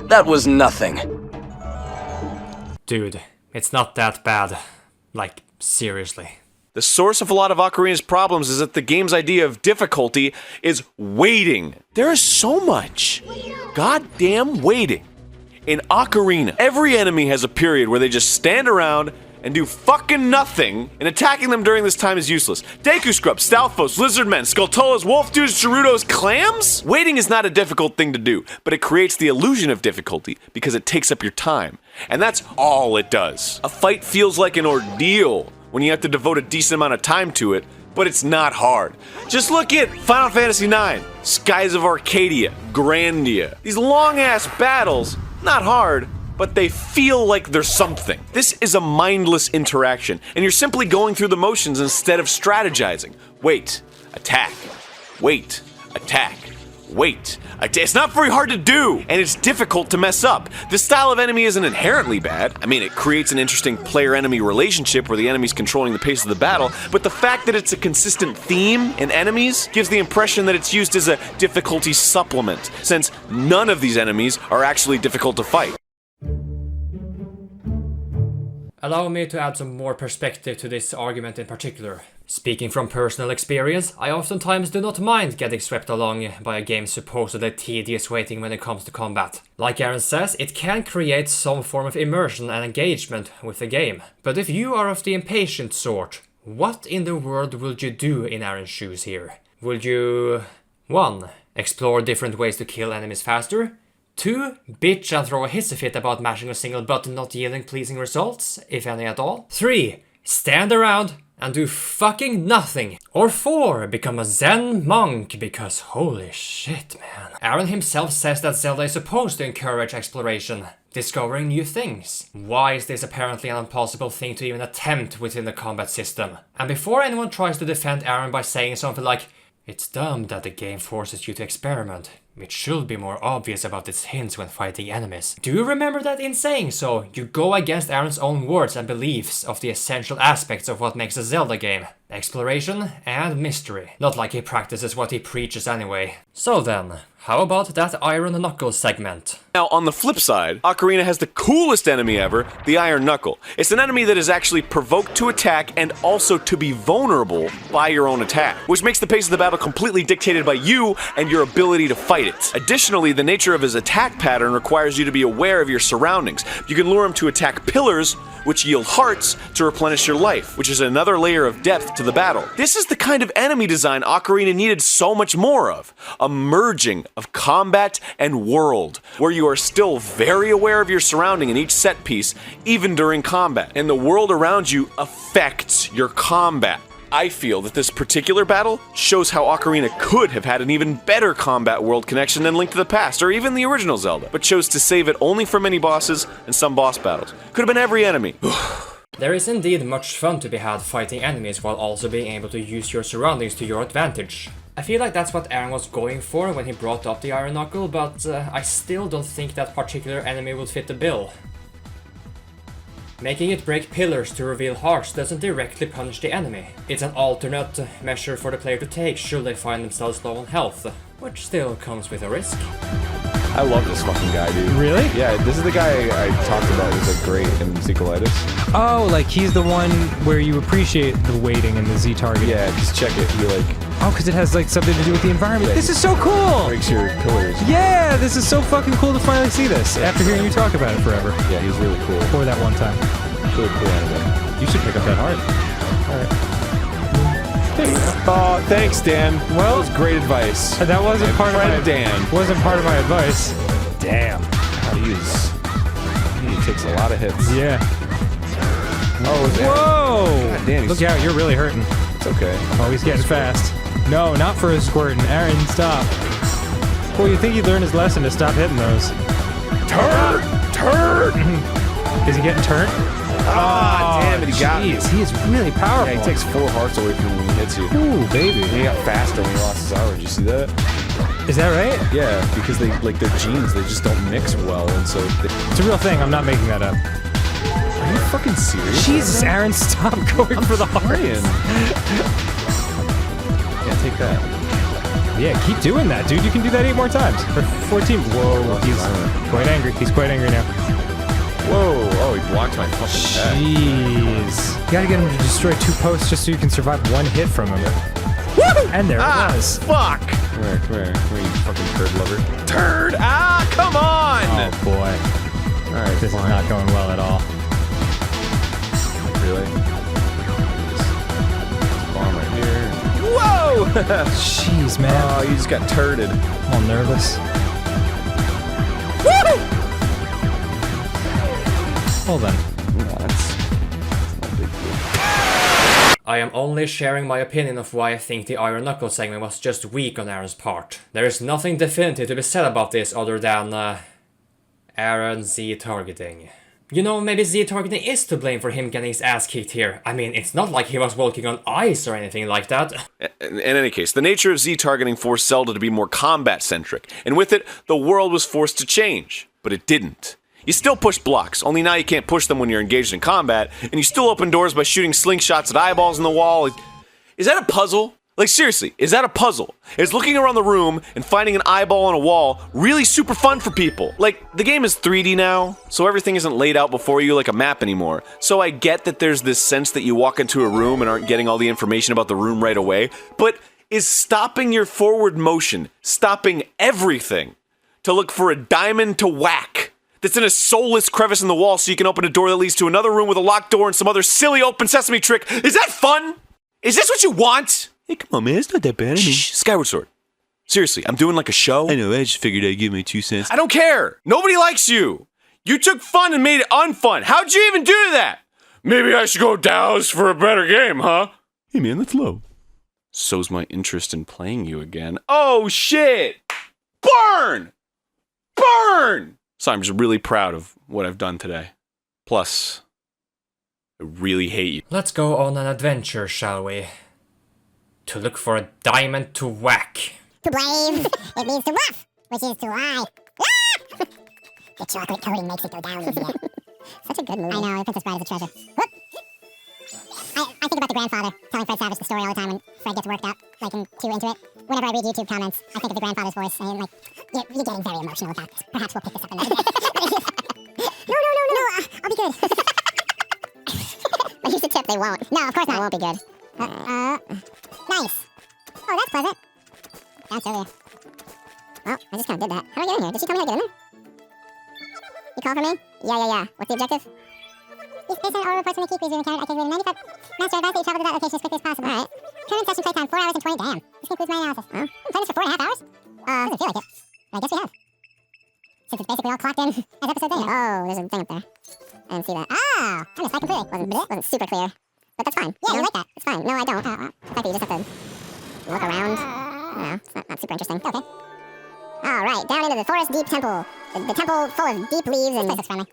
That was nothing. Dude, it's not that bad. Like, seriously. The source of a lot of Ocarina's problems is that the game's idea of difficulty is waiting. There is so much goddamn waiting. In Ocarina, every enemy has a period where they just stand around and do fucking nothing, and attacking them during this time is useless. Deku Scrubs, Stalfos, Lizardmen, Skulltulas, Walkthroughs, Gerudos, Clams? Waiting is not a difficult thing to do, but it creates the illusion of difficulty because it takes up your time. And that's all it does. A fight feels like an ordeal when you have to devote a decent amount of time to it, but it's not hard. Just look at Final Fantasy IX, Skies of Arcadia, Grandia. These long-ass battles, not hard, but they feel like there's something. This is a mindless interaction, and you're simply going through the motions instead of strategizing. Wait, attack. Wait, attack. Wait. It's not very hard to do, and it's difficult to mess up. This style of enemy isn't inherently bad. I mean, it creates an interesting player-enemy relationship where the enemy's controlling the pace of the battle, but the fact that it's a consistent theme in enemies gives the impression that it's used as a difficulty supplement, since none of these enemies are actually difficult to fight. Allow me to add some more perspective to this argument in particular. Speaking from personal experience, I oftentimes do not mind getting swept along by a game's supposedly tedious waiting when it comes to combat. Like Arin says, it can create some form of immersion and engagement with the game. But if you are of the impatient sort, what in the world would you do in Arin's shoes here? Would you 1. Explore different ways to kill enemies faster? 2. Bitch and throw a hissy fit about mashing a single button not yielding pleasing results, if any at all? 3. Stand around and do fucking nothing. Or 4. Become a Zen monk, because holy shit, man. Arin himself says that Zelda is supposed to encourage exploration, discovering new things. Why is this apparently an impossible thing to even attempt within the combat system? And before anyone tries to defend Arin by saying something like, "It's dumb that the game forces you to experiment. It should be more obvious about its hints when fighting enemies." Do you remember that in saying so, you go against Arin's own words and beliefs of the essential aspects of what makes a Zelda game? Exploration and mystery. Not like he practices what he preaches anyway. So then, how about that Iron Knuckle segment? Now, on the flip side, Ocarina has the coolest enemy ever, the Iron Knuckle. It's an enemy that is actually provoked to attack and also to be vulnerable by your own attack, which makes the pace of the battle completely dictated by you and your ability to fight it. Additionally, the nature of his attack pattern requires you to be aware of your surroundings. You can lure him to attack pillars, which yield hearts to replenish your life, which is another layer of depth to the battle. This is the kind of enemy design Ocarina needed so much more of. A merging of combat and world, where you are still very aware of your surrounding in each set piece, even during combat, and the world around you affects your combat. I feel that this particular battle shows how Ocarina could have had an even better combat world connection than Link to the Past, or even the original Zelda, but chose to save it only for many bosses and some boss battles. Could have been every enemy. There is indeed much fun to be had fighting enemies while also being able to use your surroundings to your advantage. I feel like that's what Arin was going for when he brought up the Iron Knuckle, but I still don't think that particular enemy would fit the bill. Making it break pillars to reveal hearts doesn't directly punish the enemy. It's an alternate measure for the player to take should they find themselves low on health, which still comes with a risk. I love this fucking guy, dude. Really? Yeah, this is the guy I talked about who's like great in Sequelitis. Oh, like he's the one where you appreciate the weighting and the Z target. Yeah, just check it. You like... Oh, because it has like something to do with the environment. Yeah, this is so cool! Breaks your pillars. Yeah, this is so fucking cool to finally see this after hearing you talk about it forever. Yeah, he's really cool. For that one time. Really cool anime. You should pick up that heart. Oh, thanks, Dan. Well, that was great advice. That wasn't part of my Dan. Wasn't part of my advice. Damn. He takes a lot of hits. Yeah. Oh, whoa! God damn, look out! You're really hurting. It's okay. Oh, he's getting fast. No, not for his squirting. Arin, stop. Well, you'd think he'd learn his lesson to stop hitting those. Turd! Turd! Is he getting turned? Ah, damn it, he got me. He is really powerful. Yeah, he takes 4 hearts away from you when he hits you. Ooh, baby. And he got faster when he lost his hour. Did you see that? Is that right? Yeah, because they like their genes, they just don't mix well, and so it's a real thing. I'm not making that up. Are you fucking serious? Jesus, Arin, stop going for the heart. Yeah, take that. Yeah, keep doing that, dude. You can do that 8 more times. Or 14. Whoa, he's quite angry. He's quite angry now. Whoa, oh, he blocked my fucking head. Jeez. You gotta get him to destroy 2 posts just so you can survive 1 hit from him. Woo! And there it was. Fuck! Come here, you fucking turd lover. Turd! Ah, come on! Oh, boy. Alright, this is not going well at all. Really? This bomb right here. Whoa! Jeez, man. Oh, you just got turded. I'm all nervous. Woo! Hold on. That's not a big deal. I am only sharing my opinion of why I think the Iron Knuckle segment was just weak on Arin's part. There is nothing definitive to be said about this other than, Arin Z-targeting. You know, maybe Z-targeting is to blame for him getting his ass kicked here. I mean, it's not like he was walking on ice or anything like that. In any case, the nature of Z-targeting forced Zelda to be more combat-centric, and with it, the world was forced to change. But it didn't. You still push blocks, only now you can't push them when you're engaged in combat, and you still open doors by shooting slingshots at eyeballs in the wall. Is that a puzzle? Like, seriously, is that a puzzle? Is looking around the room and finding an eyeball on a wall really super fun for people? Like, the game is 3D now, so everything isn't laid out before you like a map anymore. So I get that there's this sense that you walk into a room and aren't getting all the information about the room right away, but is stopping your forward motion, stopping everything, to look for a diamond to whack that's in a soulless crevice in the wall so you can open a door that leads to another room with a locked door and some other silly open sesame trick? Is that fun? Is this what you want? Hey, come on, man. It's not that bad. Shh, Skyward Sword. Seriously, I'm doing like a show. I know. I just figured I'd give my 2 cents. I don't care. Nobody likes you. You took fun and made it unfun. How'd you even do that? Maybe I should go douse for a better game, huh? Hey, man, let's low. So's my interest in playing you again. Oh, shit. Burn! Burn! So I'm just really proud of what I've done today. Plus, I really hate you. Let's go on an adventure, shall we? To look for a diamond to whack. To blaze, it means to rough, which is to lie. Ah! The chocolate coating makes it go down easier. Such a good movie. I know, Princess Bride is a treasure. Whoop! I think about the grandfather telling Fred Savage the story all the time when Fred gets worked up, like, and too into it. Whenever I read YouTube comments, I think of the grandfather's voice, and like, you're getting very emotional about this. Perhaps we'll pick this up another day. No, I'll be good. But here's the tip, they won't. No, of course not. It won't be good. Nice. Oh, that's pleasant. That's over there. Well, I just kind of did that. How do I get in here? Did she tell me how to get in there? You call for me? Yeah. What's the objective? Based on all reports from the key freezer encountered, I calculated 95. Master, advise that you travel to that location as quickly as possible. Alright. Current session playtime, 4 hours and 20. Damn. This concludes my analysis. Huh? I'm playing this for 4.5 hours? Doesn't feel like it. But I guess we have. Since it's basically all clocked in as episode day. Oh, there's a thing up there. I didn't see that. Ah! I missed that completely. Wasn't super clear. But that's fine. Yeah, you like that. It's fine. No, I don't. The fact that you just have to look around. I don't know. It's not super interesting. Okay. Alright, down into the forest deep temple. The temple full of deep leaves and... This place looks friendly.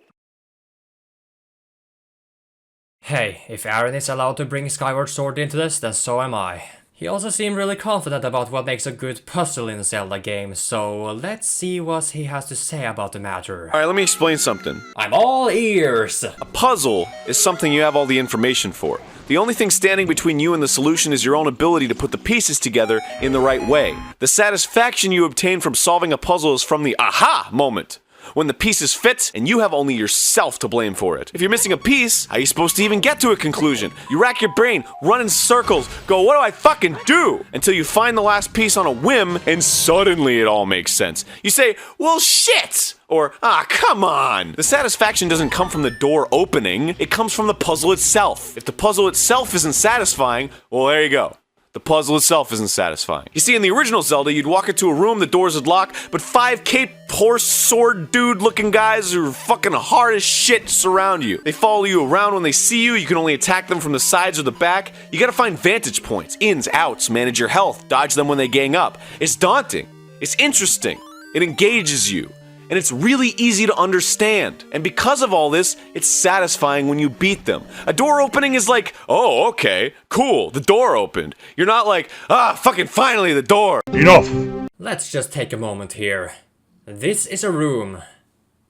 Hey, if Arin is allowed to bring Skyward Sword into this, then so am I. He also seemed really confident about what makes a good puzzle in a Zelda game, so let's see what he has to say about the matter. Alright, let me explain something. I'm all ears! A puzzle is something you have all the information for. The only thing standing between you and the solution is your own ability to put the pieces together in the right way. The satisfaction you obtain from solving a puzzle is from the aha moment, when the pieces fit and you have only yourself to blame for it. If you're missing a piece, how are you supposed to even get to a conclusion? You rack your brain, run in circles, go, what do I fucking do? Until you find the last piece on a whim and suddenly it all makes sense. You say, well shit! Or, come on! The satisfaction doesn't come from the door opening, it comes from the puzzle itself. If the puzzle itself isn't satisfying, well there you go. The puzzle itself isn't satisfying. You see, in the original Zelda, you'd walk into a room, the doors would lock, but 5 cape horse sword dude looking guys who are fucking hard as shit surround you. They follow you around. When they see you, you can only attack them from the sides or the back. You gotta find vantage points, ins, outs, manage your health, dodge them when they gang up. It's daunting. It's interesting. It engages you. And it's really easy to understand. And because of all this, it's satisfying when you beat them. A door opening is like, oh, okay, cool, the door opened. You're not like, fucking finally the door. Enough! Let's just take a moment here. This is a room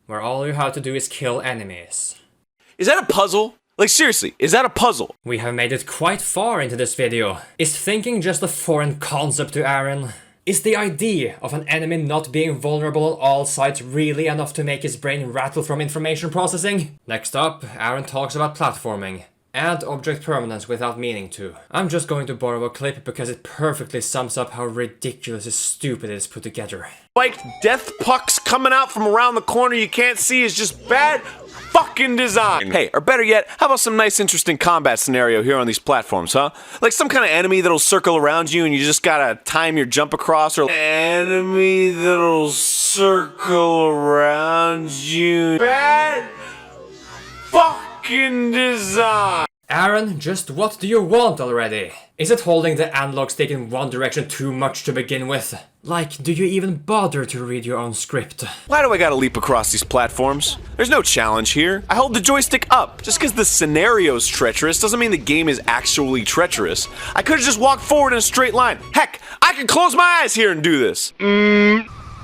where all you have to do is kill enemies. Is that a puzzle? Like seriously, is that a puzzle? We have made it quite far into this video. Is thinking just a foreign concept to Arin? Is the idea of an enemy not being vulnerable on all sides really enough to make his brain rattle from information processing? Next up, Arin talks about platforming and object permanence without meaning to. I'm just going to borrow a clip because it perfectly sums up how ridiculously stupid it is put together. Like death pucks coming out from around the corner you can't see is just bad fucking design. Hey, or better yet, how about some nice interesting combat scenario here on these platforms, huh? Like some kind of enemy that'll circle around you and you just gotta time your jump across, or enemy that'll circle around you. Bad fucking design. Arin, just what do you want already? Is it holding the analog stick in one direction too much to begin with? Like, do you even bother to read your own script? Why do I gotta leap across these platforms? There's no challenge here. I hold the joystick up. Just because the scenario's treacherous doesn't mean the game is actually treacherous. I could've just walked forward in a straight line. Heck, I can close my eyes here and do this.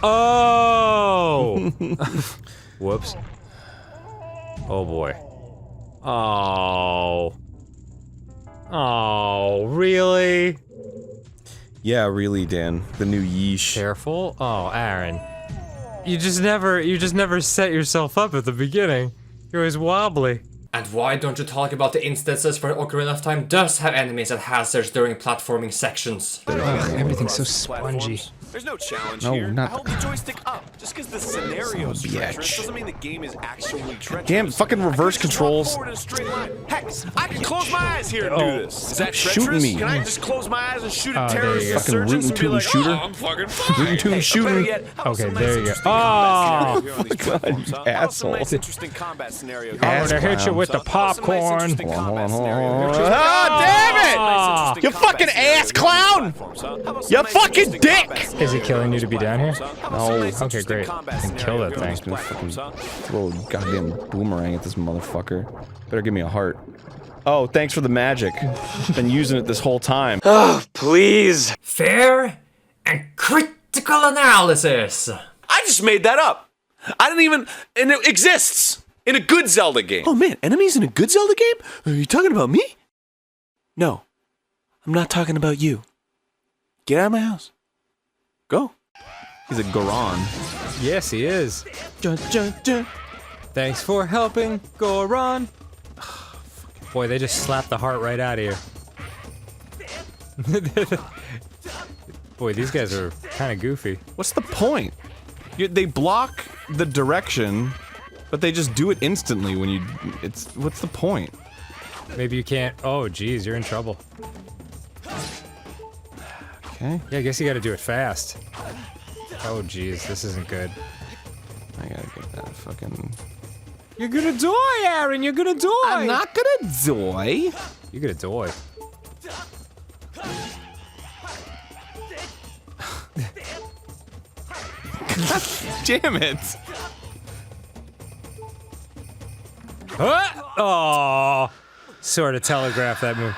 Oh! Whoops. Oh boy. Oh. Oh, really? Yeah, really, Dan. The new yeesh. Careful. Oh, Arin. You just never set yourself up at the beginning. You're always wobbly. And why don't you talk about the instances where Ocarina of Time does have enemies and hazards during platforming sections? Ugh, everything's so spongy. There's no challenge No, here. not- I hold the joystick up. Just because the scenario's Son of a treacherous bitch. doesn't mean the game is actually treacherous. Damn, fucking reverse controls. Heck, I can close my eyes here and do this. Is that shooting treacherous? me. Can I just close my eyes and shoot at Oh, there terrorist you go. Fucking insurgents and be rootin' like, tootin' shooter. oh, I'm fucking fine. Rootin' tootin' shooter. Better yet, how about Okay, some there nice you go. interesting Oh! combat scenarios here on these platforms, huh? How about some asshole. nice interesting combat scenarios? I'm gonna hit you with the popcorn. Hold on, hold on, hold on. Ah, damn it! You fucking ass clown! You fucking dick! Is it killing you to be down here? No. Okay, great. Then kill that thing. Gonna fucking throw a goddamn boomerang at this motherfucker. Better give me a heart. Oh, thanks for the magic. Been using it this whole time. Oh, please. Fair and critical analysis! I just made that up. I didn't even, and it exists in a good Zelda game. Oh man, enemies in a good Zelda game? Are you talking about me? No, I'm not talking about you. Get out of my house. Go. He's a Goron. Yes, he is. Dun, dun, dun. Thanks for helping, Goron. Boy, they just slapped the heart right out of you. Boy, these guys are kind of goofy. What's the point? They block the direction, but they just do it instantly when you. What's the point? Maybe you can't. Oh, geez, you're in trouble. Okay. Yeah, I guess you gotta do it fast. Oh, geez, this isn't good. I gotta get that fucking. You're gonna die, Arin! You're gonna die! I'm not gonna die. You're gonna die. Damn it! Oh, sort of telegraph that move.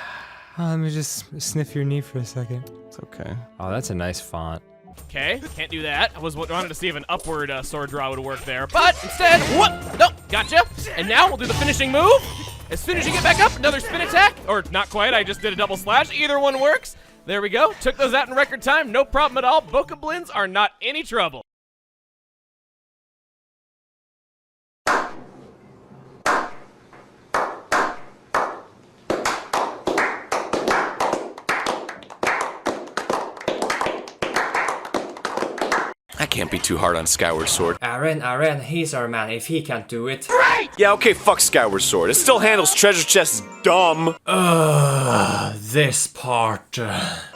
Oh, let me just sniff your knee for a second. It's okay. Oh, that's a nice font. Okay, can't do that. I wanted to see if an upward sword draw would work there, but instead, whoop! Nope, gotcha. And now we'll do the finishing move. As soon as you get back up, another spin attack, or not quite. I just did a double slash. Either one works. There we go. Took those out in record time. No problem at all. Bokoblins are not any trouble. I can't be too hard on Skyward Sword. Arin, he's our man if he can't do it. Yeah, okay, fuck Skyward Sword. It still handles treasure chests dumb. This part.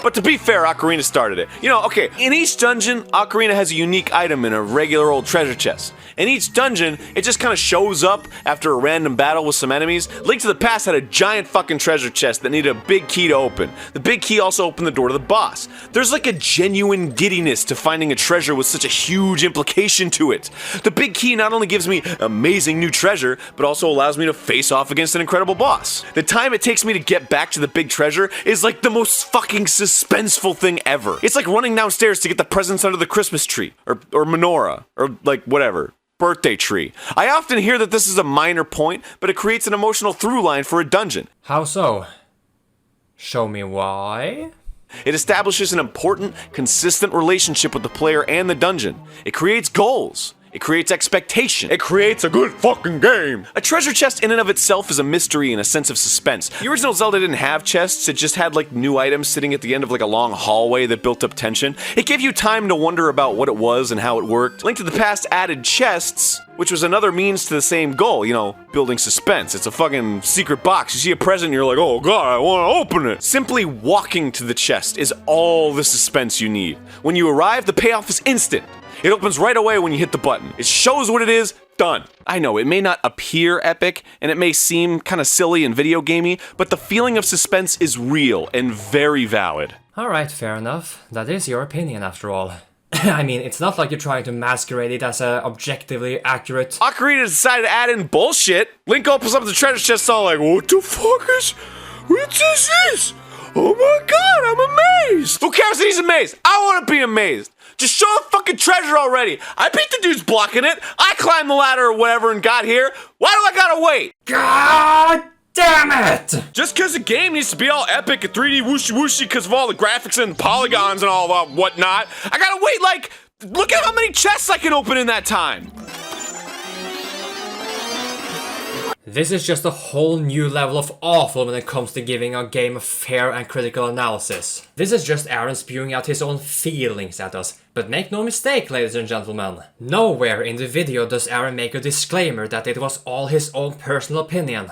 But to be fair, Ocarina started it. You know, okay, in each dungeon, Ocarina has a unique item in a regular old treasure chest. In each dungeon, it just kind of shows up after a random battle with some enemies. Link to the Past had a giant fucking treasure chest that needed a big key to open. The big key also opened the door to the boss. There's like a genuine giddiness to finding a treasure with such a huge implication to it. The big key not only gives me amazing new treasure, but also allows me to face off against an incredible boss. The time it takes me to get back to the big treasure is like the most fucking suspenseful thing ever. It's like running downstairs to get the presents under the Christmas tree, or menorah, or like whatever. Birthday tree. I often hear that this is a minor point, but it creates an emotional through line for a dungeon. How so? Show me why? It establishes an important, consistent relationship with the player and the dungeon. It creates goals. It creates expectation. It creates a good fucking game. A treasure chest in and of itself is a mystery and a sense of suspense. The original Zelda didn't have chests, it just had like new items sitting at the end of like a long hallway that built up tension. It gave you time to wonder about what it was and how it worked. Link to the Past added chests, which was another means to the same goal, you know, building suspense. It's a fucking secret box. You see a present and you're like, oh god, I want to open it. Simply walking to the chest is all the suspense you need. When you arrive, the payoff is instant. It opens right away when you hit the button. It shows what it is, done. I know, it may not appear epic, and it may seem kind of silly and video gamey, but the feeling of suspense is real and very valid. Alright, fair enough. That is your opinion after all. I mean, it's not like you're trying to masquerade it as a objectively accurate. Ocarina decided to add in bullshit. Link opens up the treasure chest all like, what the fuck is this? Oh my god, I'm amazed! Who cares that he's amazed? I want to be amazed! Just show the fucking treasure already! I beat the dudes blocking it! I climbed the ladder or whatever and got here! Why do I gotta wait? God damn it! Just cause the game needs to be all epic and 3D whooshy whooshy cause of all the graphics and polygons and all that whatnot, I gotta wait like, look at how many chests I can open in that time! This is just a whole new level of awful when it comes to giving a game a fair and critical analysis. This is just Arin spewing out his own feelings at us. But make no mistake, ladies and gentlemen, nowhere in the video does Arin make a disclaimer that it was all his own personal opinion.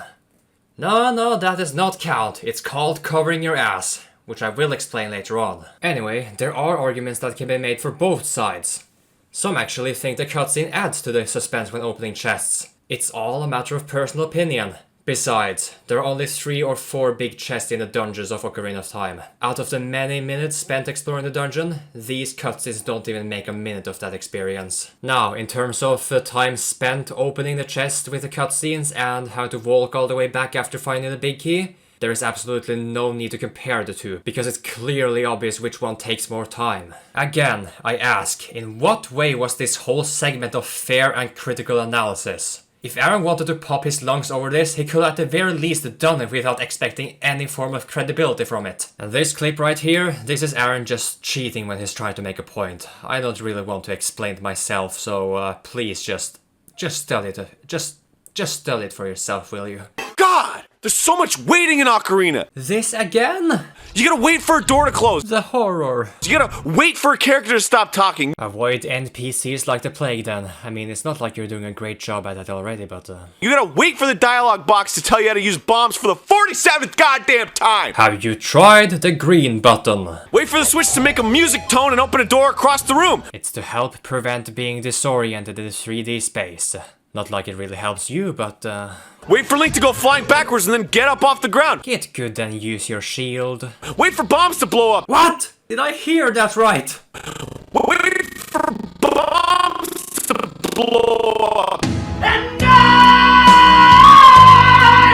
No, that does not count. It's called covering your ass, which I will explain later on. Anyway, there are arguments that can be made for both sides. Some actually think the cutscene adds to the suspense when opening chests. It's all a matter of personal opinion. Besides, there are only 3 or 4 big chests in the dungeons of Ocarina of Time. Out of the many minutes spent exploring the dungeon, these cutscenes don't even make a minute of that experience. Now, in terms of time spent opening the chest with the cutscenes and how to walk all the way back after finding the big key, there is absolutely no need to compare the two, because it's clearly obvious which one takes more time. Again, I ask, in what way was this whole segment of fair and critical analysis? If Arin wanted to pop his lungs over this, he could at the very least done it without expecting any form of credibility from it. And this clip right here, this is Arin just cheating when he's trying to make a point. I don't really want to explain it myself, so please just study it. Just study it for yourself, will you? God! There's so much waiting in Ocarina! This again? You gotta wait for a door to close. The horror. You gotta wait for a character to stop talking. Avoid NPCs like the plague then. I mean, it's not like you're doing a great job at that already, but You gotta wait for the dialogue box to tell you how to use bombs for the 47th goddamn time! Have you tried the green button? Wait for the switch to make a music tone and open a door across the room! It's to help prevent being disoriented in the 3D space. Not like it really helps you, but Wait for Link to go flying backwards and then get up off the ground! Get good and use your shield. Wait for bombs to blow up! What? Did I hear that right? Wait for bombs to blow up! And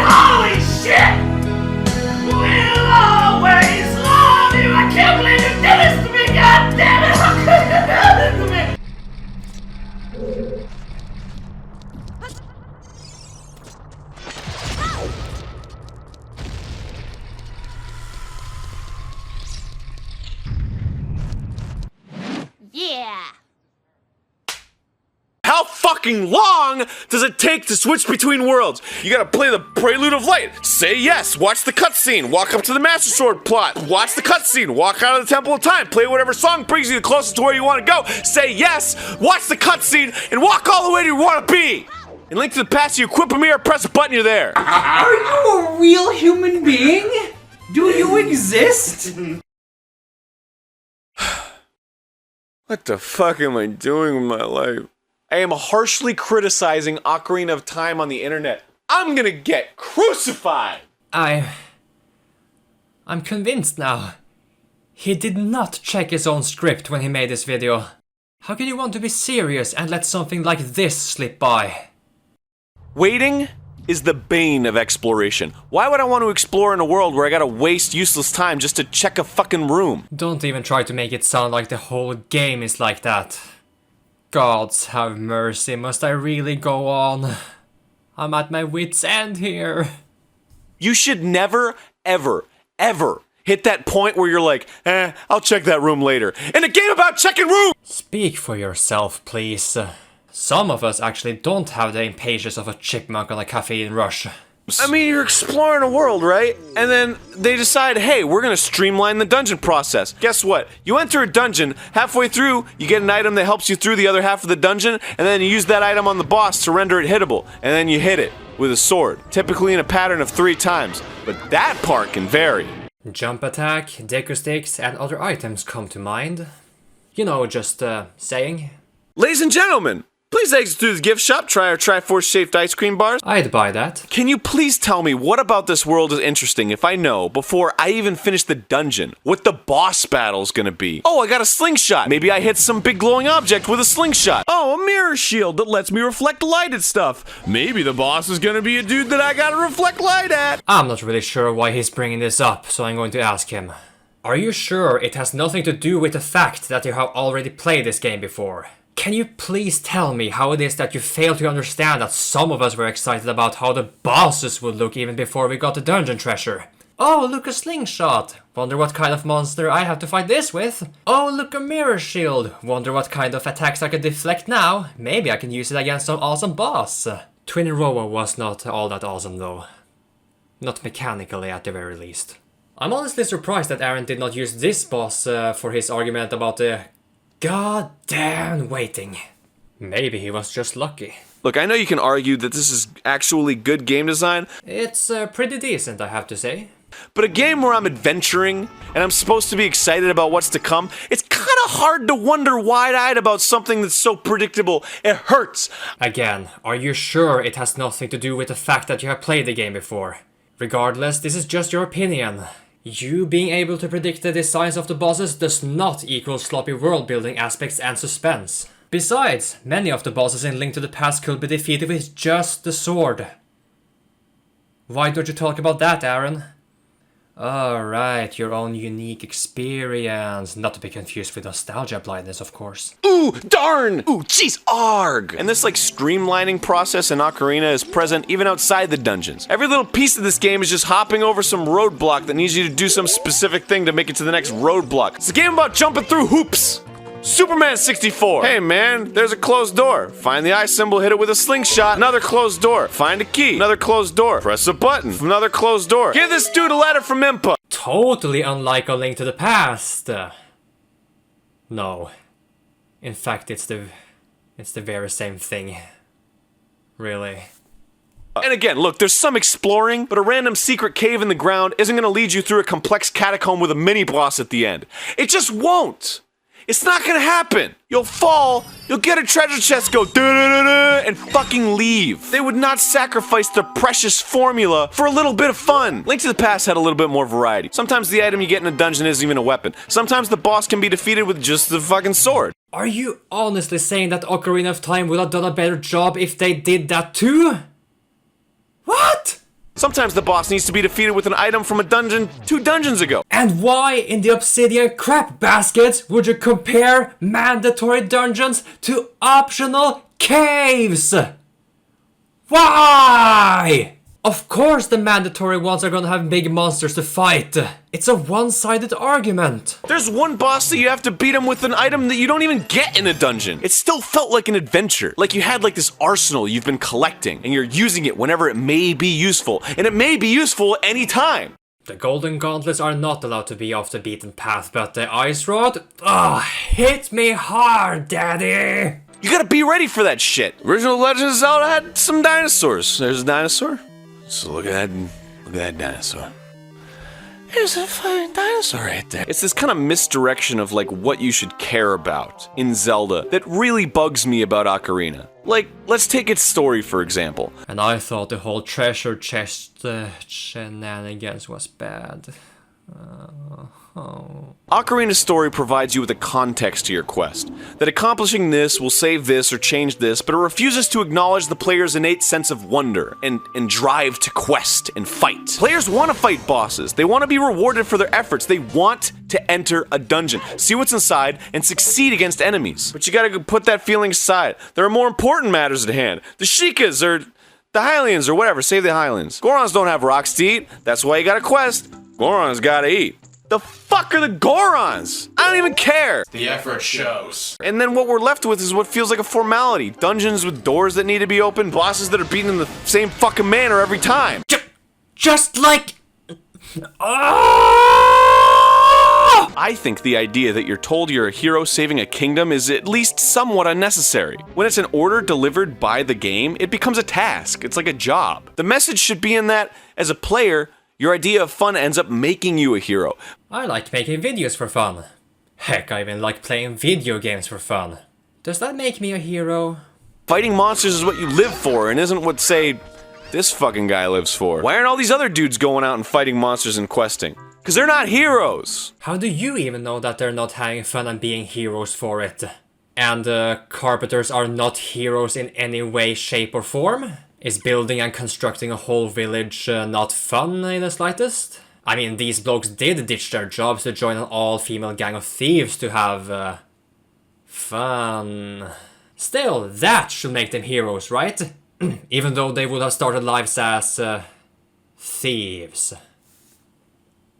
holy shit! We'll always love you! I can't believe you did this to me! God damn it! How could you do this to me? Yeah! How fucking long does it take to switch between worlds? You gotta play the Prelude of Light, say yes, watch the cutscene, walk up to the Master Sword plot, watch the cutscene, walk out of the Temple of Time, play whatever song brings you the closest to where you want to go, say yes, watch the cutscene, and walk all the way to where you want to be! In Link to the Past, you equip a mirror, press a button, you're there. Are you a real human being? Do you exist? What the fuck am I doing with my life? I am harshly criticizing Ocarina of Time on the internet. I'm gonna get crucified! I'm convinced now. He did not check his own script when he made this video. How can you want to be serious and let something like this slip by? Waiting is the bane of exploration. Why would I want to explore in a world where I gotta waste useless time just to check a fucking room? Don't even try to make it sound like the whole game is like that. Gods have mercy, must I really go on? I'm at my wit's end here. You should never, ever, ever hit that point where you're like, I'll check that room later. In a game about checking rooms! Speak for yourself, please. Some of us actually don't have the impatience of a chipmunk on a caffeine rush. I mean, you're exploring a world, right? And then they decide, hey, we're gonna streamline the dungeon process. Guess what? You enter a dungeon, halfway through, you get an item that helps you through the other half of the dungeon, and then you use that item on the boss to render it hittable, and then you hit it with a sword, typically in a pattern of 3 times. But that part can vary. Jump attack, deku sticks, and other items come to mind. You know, just saying. Ladies and gentlemen, Please exit through the gift shop, try our Triforce-shaped ice cream bars. I'd buy that. Can you please tell me what about this world is interesting if I know, before I even finish the dungeon, what the boss battle's gonna be? Oh, I got a slingshot. Maybe I hit some big glowing object with a slingshot. Oh, a mirror shield that lets me reflect light at stuff. Maybe the boss is gonna be a dude that I gotta reflect light at. I'm not really sure why he's bringing this up, so I'm going to ask him. Are you sure it has nothing to do with the fact that you have already played this game before? Can you please tell me how it is that you fail to understand that some of us were excited about how the bosses would look even before we got the dungeon treasure? Oh, look, a slingshot. Wonder what kind of monster I have to fight this with. Oh, look, a mirror shield. Wonder what kind of attacks I can deflect now. Maybe I can use it against some awesome boss. Twin Rowa was not all that awesome though. Not mechanically at the very least. I'm honestly surprised that Arin did not use this boss for his argument about the goddamn waiting. Maybe he was just lucky. Look, I know you can argue that this is actually good game design. It's pretty decent, I have to say. But a game where I'm adventuring, and I'm supposed to be excited about what's to come, it's kinda hard to wonder wide-eyed about something that's so predictable. It hurts. Again, are you sure it has nothing to do with the fact that you have played the game before? Regardless, this is just your opinion. You being able to predict the designs of the bosses does not equal sloppy world-building aspects and suspense. Besides, many of the bosses in Link to the Past could be defeated with just the sword. Why don't you talk about that, Arin? Alright, your own unique experience. Not to be confused with nostalgia blindness, of course. Ooh, darn! Ooh, jeez, arg! And this, like, streamlining process in Ocarina is present even outside the dungeons. Every little piece of this game is just hopping over some roadblock that needs you to do some specific thing to make it to the next roadblock. It's a game about jumping through hoops! Superman 64. Hey man, there's a closed door. Find the eye symbol, hit it with a slingshot. Another closed door. Find a key. Another closed door. Press a button. Another closed door. Give this dude a letter from Impa. Totally unlike A Link to the Past. No. In fact, it's the very same thing. Really. And again, look, there's some exploring, but a random secret cave in the ground isn't gonna lead you through a complex catacomb with a mini-boss at the end. It just won't! It's not gonna happen! You'll fall, you'll get a treasure chest, go da-da-da-da, and fucking leave. They would not sacrifice the precious formula for a little bit of fun. Link to the Past had a little bit more variety. Sometimes the item you get in a dungeon isn't even a weapon. Sometimes the boss can be defeated with just the fucking sword. Are you honestly saying that Ocarina of Time would have done a better job if they did that too? What? Sometimes the boss needs to be defeated with an item from a dungeon 2 dungeons ago. And why in the obsidian crap basket would you compare mandatory dungeons to optional caves? Why? Of course the mandatory ones are gonna have big monsters to fight. It's a one-sided argument. There's one boss that you have to beat him with an item that you don't even get in a dungeon. It still felt like an adventure. Like you had like this arsenal you've been collecting, and you're using it whenever it may be useful. And it may be useful anytime. The golden gauntlets are not allowed to be off the beaten path, but the ice rod? Hit me hard, daddy! You gotta be ready for that shit. Original Legend of Zelda had some dinosaurs. There's a dinosaur. So look at that dinosaur. There's a fucking dinosaur right there. It's this kind of misdirection of like what you should care about in Zelda that really bugs me about Ocarina. Like, let's take its story for example. And I thought the whole treasure chest shenanigans was bad. Ocarina's story provides you with a context to your quest. That accomplishing this will save this or change this, but it refuses to acknowledge the player's innate sense of wonder and drive to quest and fight. Players want to fight bosses. They want to be rewarded for their efforts. They want to enter a dungeon, see what's inside, and succeed against enemies. But you gotta put that feeling aside. There are more important matters at hand. The Sheikahs or the Hylians or whatever. Save the Hylians. Gorons don't have rocks to eat. That's why you gotta quest. Gorons gotta eat. The fuck are the Gorons? I don't even care. The effort shows. And then what we're left with is what feels like a formality. Dungeons with doors that need to be opened, bosses that are beaten in the same fucking manner every time. Just like... I think the idea that you're told you're a hero saving a kingdom is at least somewhat unnecessary. When it's an order delivered by the game, it becomes a task. It's like a job. The message should be in that, as a player, your idea of fun ends up making you a hero. I like making videos for fun. Heck, I even like playing video games for fun. Does that make me a hero? Fighting monsters is what you live for and isn't what, say, this fucking guy lives for. Why aren't all these other dudes going out and fighting monsters and questing? Because they're not heroes. How do you even know that they're not having fun and being heroes for it? And carpenters are not heroes in any way, shape or form? Is building and constructing a whole village not fun in the slightest? I mean, these blokes did ditch their jobs to join an all-female gang of thieves to have fun. Still, that should make them heroes, right? Even though they would have started lives as thieves.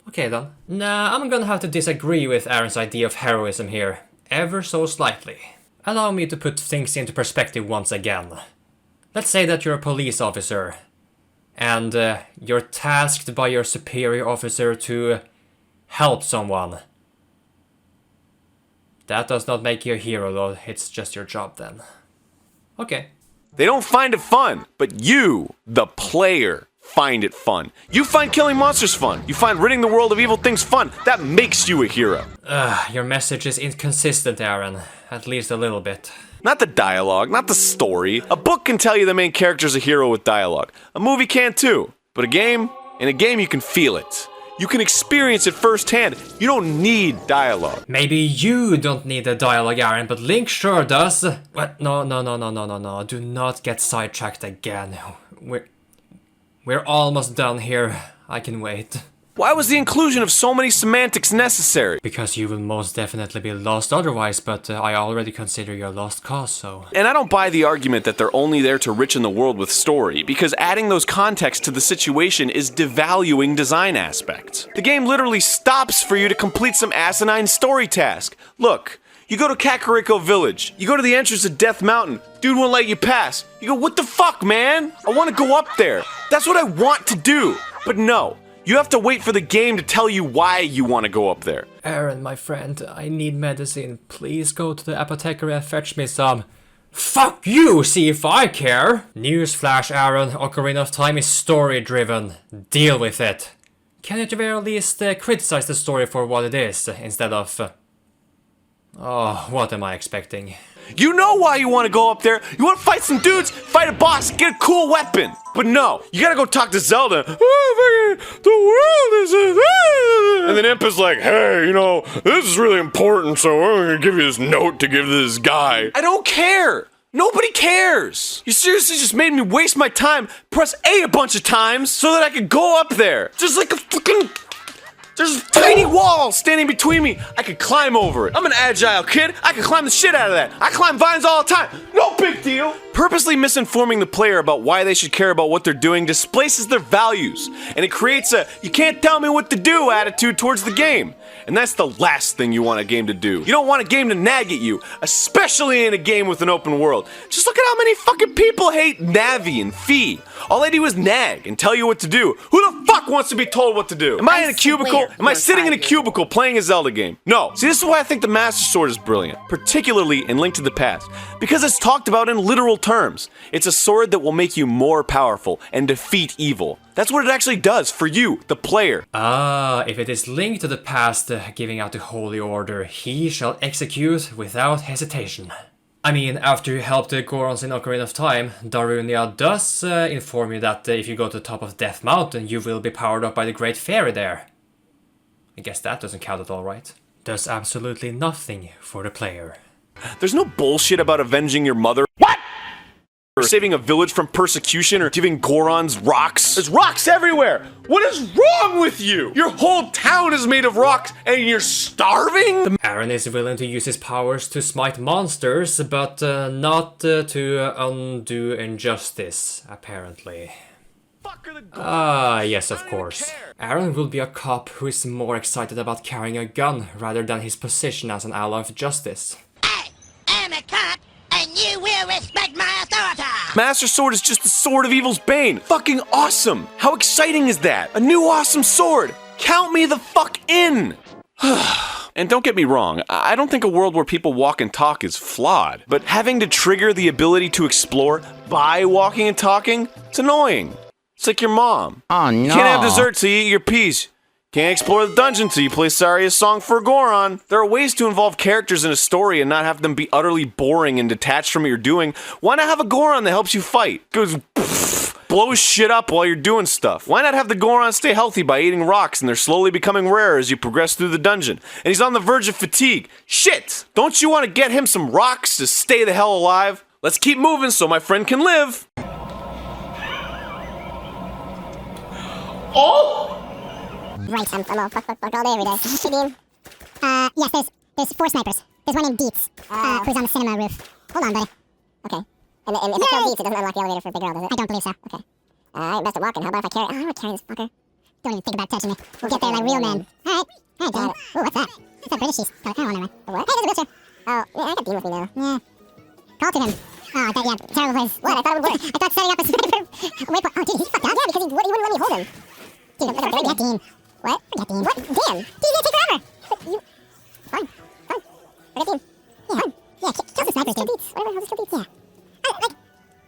Okay then. Nah, I'm gonna have to disagree with Arin's idea of heroism here, ever so slightly. Allow me to put things into perspective once again. Let's say that you're a police officer, and you're tasked by your superior officer to help someone. That does not make you a hero though, it's just your job then. Okay. They don't find it fun, but you, the player, find it fun. You find killing monsters fun. You find ridding the world of evil things fun. That makes you a hero. Your message is inconsistent, Arin. At least a little bit. Not the dialogue, not the story. A book can tell you the main character's a hero with dialogue. A movie can too. But in a game you can feel it. You can experience it firsthand. You don't need dialogue. Maybe you don't need the dialogue, Arin, but Link sure does. What? No. Do not get sidetracked again. We're almost done here. I can wait. Why was the inclusion of so many semantics necessary? Because you will most definitely be lost otherwise, but I already consider you a lost cause, so... And I don't buy the argument that they're only there to richen the world with story, because adding those contexts to the situation is devaluing design aspects. The game literally stops for you to complete some asinine story task. Look, you go to Kakariko Village, you go to the entrance of Death Mountain, dude won't let you pass. You go, what the fuck, man? I want to go up there. That's what I want to do. But no. You have to wait for the game to tell you why you want to go up there. Arin, my friend, I need medicine. Please go to the apothecary and fetch me some. Fuck you, see if I care! Newsflash, Arin, Ocarina of Time is story-driven. Deal with it. Can you at the very least criticize the story for what it is, instead of... Oh, what am I expecting? You know why you want to go up there. You want to fight some dudes, fight a boss, get a cool weapon. But no, you gotta go talk to Zelda. Oh, the world is... And then Impa's like, hey, you know, this is really important, so I'm gonna give you this note to give to this guy. I don't care. Nobody cares. You seriously just made me waste my time, press A a bunch of times, so that I could go up there. Just like a fucking... There's a tiny wall standing between me. I could climb over it. I'm an agile kid. I can climb the shit out of that. I climb vines all the time. No big deal. Purposely misinforming the player about why they should care about what they're doing displaces their values. And it creates a you can't tell me what to do attitude towards the game. And that's the last thing you want a game to do. You don't want a game to nag at you, especially in a game with an open world. Just look at how many fucking people hate Navi and Fee. All they do is nag and tell you what to do. Who the fuck wants to be told what to do? Am I in a cubicle? Am I sitting in a cubicle playing a Zelda game? No. See, this is why I think the Master Sword is brilliant, particularly in Link to the Past, because it's talked about in literal terms. It's a sword that will make you more powerful and defeat evil. That's what it actually does for you, the player. Ah, if it is Link to the Past giving out the Holy Order, he shall execute without hesitation. I mean, after you help the Gorons in Ocarina of Time, Darunia does inform you that if you go to the top of Death Mountain, you will be powered up by the Great Fairy there. I guess that doesn't count at all, right? Does absolutely nothing for the player. There's no bullshit about avenging your mother. What? Or saving a village from persecution or giving Gorons rocks. There's rocks everywhere! What is wrong with you? Your whole town is made of rocks and you're starving? Arin is willing to use his powers to smite monsters, but not to undo injustice, apparently. Ah, yes, of course. Arin will be a cop who is more excited about carrying a gun rather than his position as an ally of justice. I'm a cop, and you will respect my authority! Master Sword is just the sword of evil's bane. Fucking awesome! How exciting is that? A new awesome sword! Count me the fuck in! And don't get me wrong, I don't think a world where people walk and talk is flawed. But having to trigger the ability to explore by walking and talking, it's annoying. It's like your mom. Oh no. You can't have dessert, so you eat your peas. Can't explore the dungeon till you play Saria's Song for Goron. There are ways to involve characters in a story and not have them be utterly boring and detached from what you're doing. Why not have a Goron that helps you fight? Goes blows shit up while you're doing stuff. Why not have the Goron stay healthy by eating rocks and they're slowly becoming rarer as you progress through the dungeon? And he's on the verge of fatigue. Shit! Don't you want to get him some rocks to stay the hell alive? Let's keep moving so my friend can live. Oh! Right, I'm all fuck all day every day. Hey, Dean. Yes, there's 4 snipers. There's one named Dietz, who's on the cinema roof. Hold on, buddy. Okay. And if I kill Dietz, it doesn't unlock the elevator for Big Girl, does it? I don't believe so. Okay. Alright, best of walking. How about if I carry... I don't want to carry this fucker. Don't even think about touching me. We'll get there like real men. Alright. Alright, Dean. Ooh, what's that? What's that British cheese? Oh, I don't want to run. What? Hey, there's a wheelchair. Oh, yeah, I got Dean with me now. Yeah. Call to him. Oh, yeah, terrible place. What? I thought it would work. I thought setting up a sniper... Wait, oh, dude, he's fucked out? Yeah, because he wouldn't let me hold him. Dude, forget Dean. What? Forget Dean. What? Damn. He's gonna take forever. You... Fine. Forget Dean. Yeah. Fine. Yeah, kill the snipers, dude. Whatever, I'll just kill Deetz. Yeah.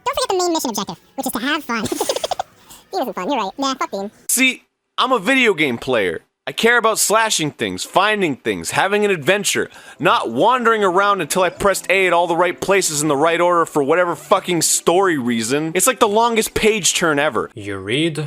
Don't forget the main mission objective, which is to have fun. Dean isn't fun, you're right. Nah, fuck Dean. See, I'm a video game player. I care about slashing things, finding things, having an adventure, not wandering around until I pressed A at all the right places in the right order for whatever fucking story reason. It's like the longest page turn ever. You read?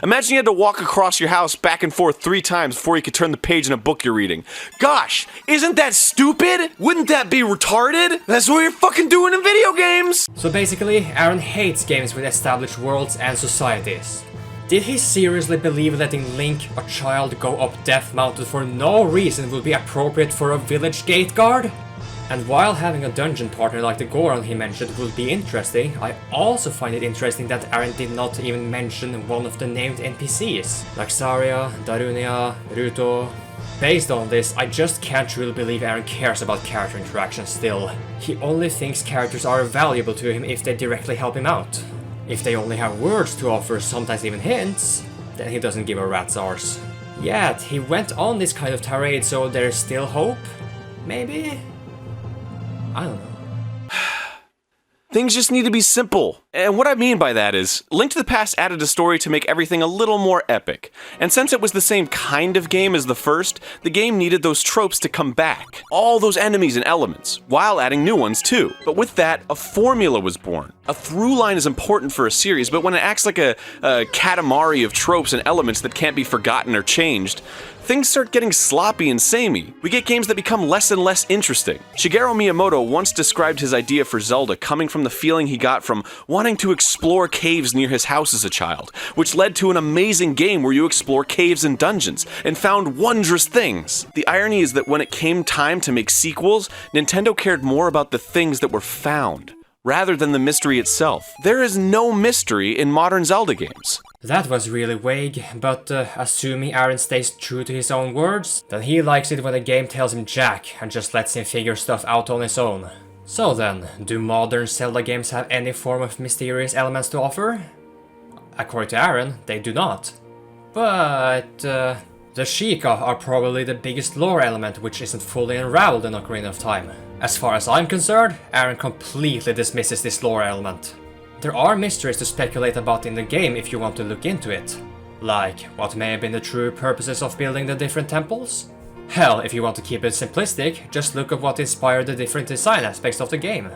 Imagine you had to walk across your house back and forth 3 times before you could turn the page in a book you're reading. Gosh, isn't that stupid? Wouldn't that be retarded? That's what you're fucking doing in video games! So basically, Arin hates games with established worlds and societies. Did he seriously believe letting Link, a child, go up Death Mountain for no reason would be appropriate for a village gate guard? And while having a dungeon partner like the Goron he mentioned would be interesting, I also find it interesting that Arin did not even mention one of the named NPCs, like Saria, Darunia, Ruto. Based on this, I just can't really believe Arin cares about character interaction still. He only thinks characters are valuable to him if they directly help him out. If they only have words to offer, sometimes even hints, then he doesn't give a rat's arse. Yet, he went on this kind of tirade, so there's still hope? Maybe? I don't know. Things just need to be simple. And what I mean by that is, Link to the Past added a story to make everything a little more epic. And since it was the same kind of game as the first, the game needed those tropes to come back. All those enemies and elements, while adding new ones too. But with that, a formula was born. A through line is important for a series, but when it acts like a katamari of tropes and elements that can't be forgotten or changed, things start getting sloppy and samey. We get games that become less and less interesting. Shigeru Miyamoto once described his idea for Zelda coming from the feeling he got from wanting to explore caves near his house as a child, which led to an amazing game where you explore caves and dungeons, and found wondrous things. The irony is that when it came time to make sequels, Nintendo cared more about the things that were found, rather than the mystery itself. There is no mystery in modern Zelda games. That was really vague, but assuming Arin stays true to his own words, then he likes it when a game tells him jack and just lets him figure stuff out on his own. So then, do modern Zelda games have any form of mysterious elements to offer? According to Arin, they do not. But the Sheikah are probably the biggest lore element which isn't fully unraveled in Ocarina of Time. As far as I'm concerned, Arin completely dismisses this lore element. There are mysteries to speculate about in the game if you want to look into it. Like, what may have been the true purposes of building the different temples? Hell, if you want to keep it simplistic, just look at what inspired the different design aspects of the game.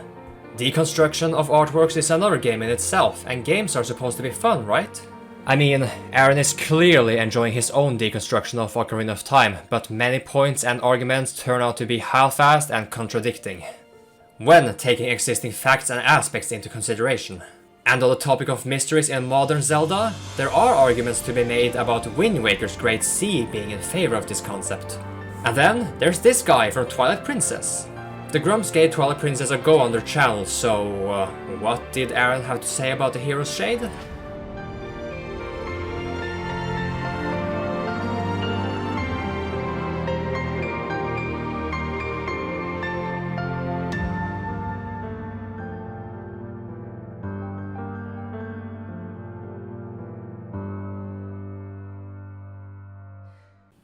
Deconstruction of artworks is another game in itself, and games are supposed to be fun, right? I mean, Arin is clearly enjoying his own deconstruction of Ocarina of Time, but many points and arguments turn out to be half-assed and contradicting, when taking existing facts and aspects into consideration. And on the topic of mysteries in modern Zelda, there are arguments to be made about Wind Waker's Grade C being in favor of this concept. And then, there's this guy from Twilight Princess. The Grumps gave Twilight Princess a go on their channel, so what did Arin have to say about the Hero's Shade?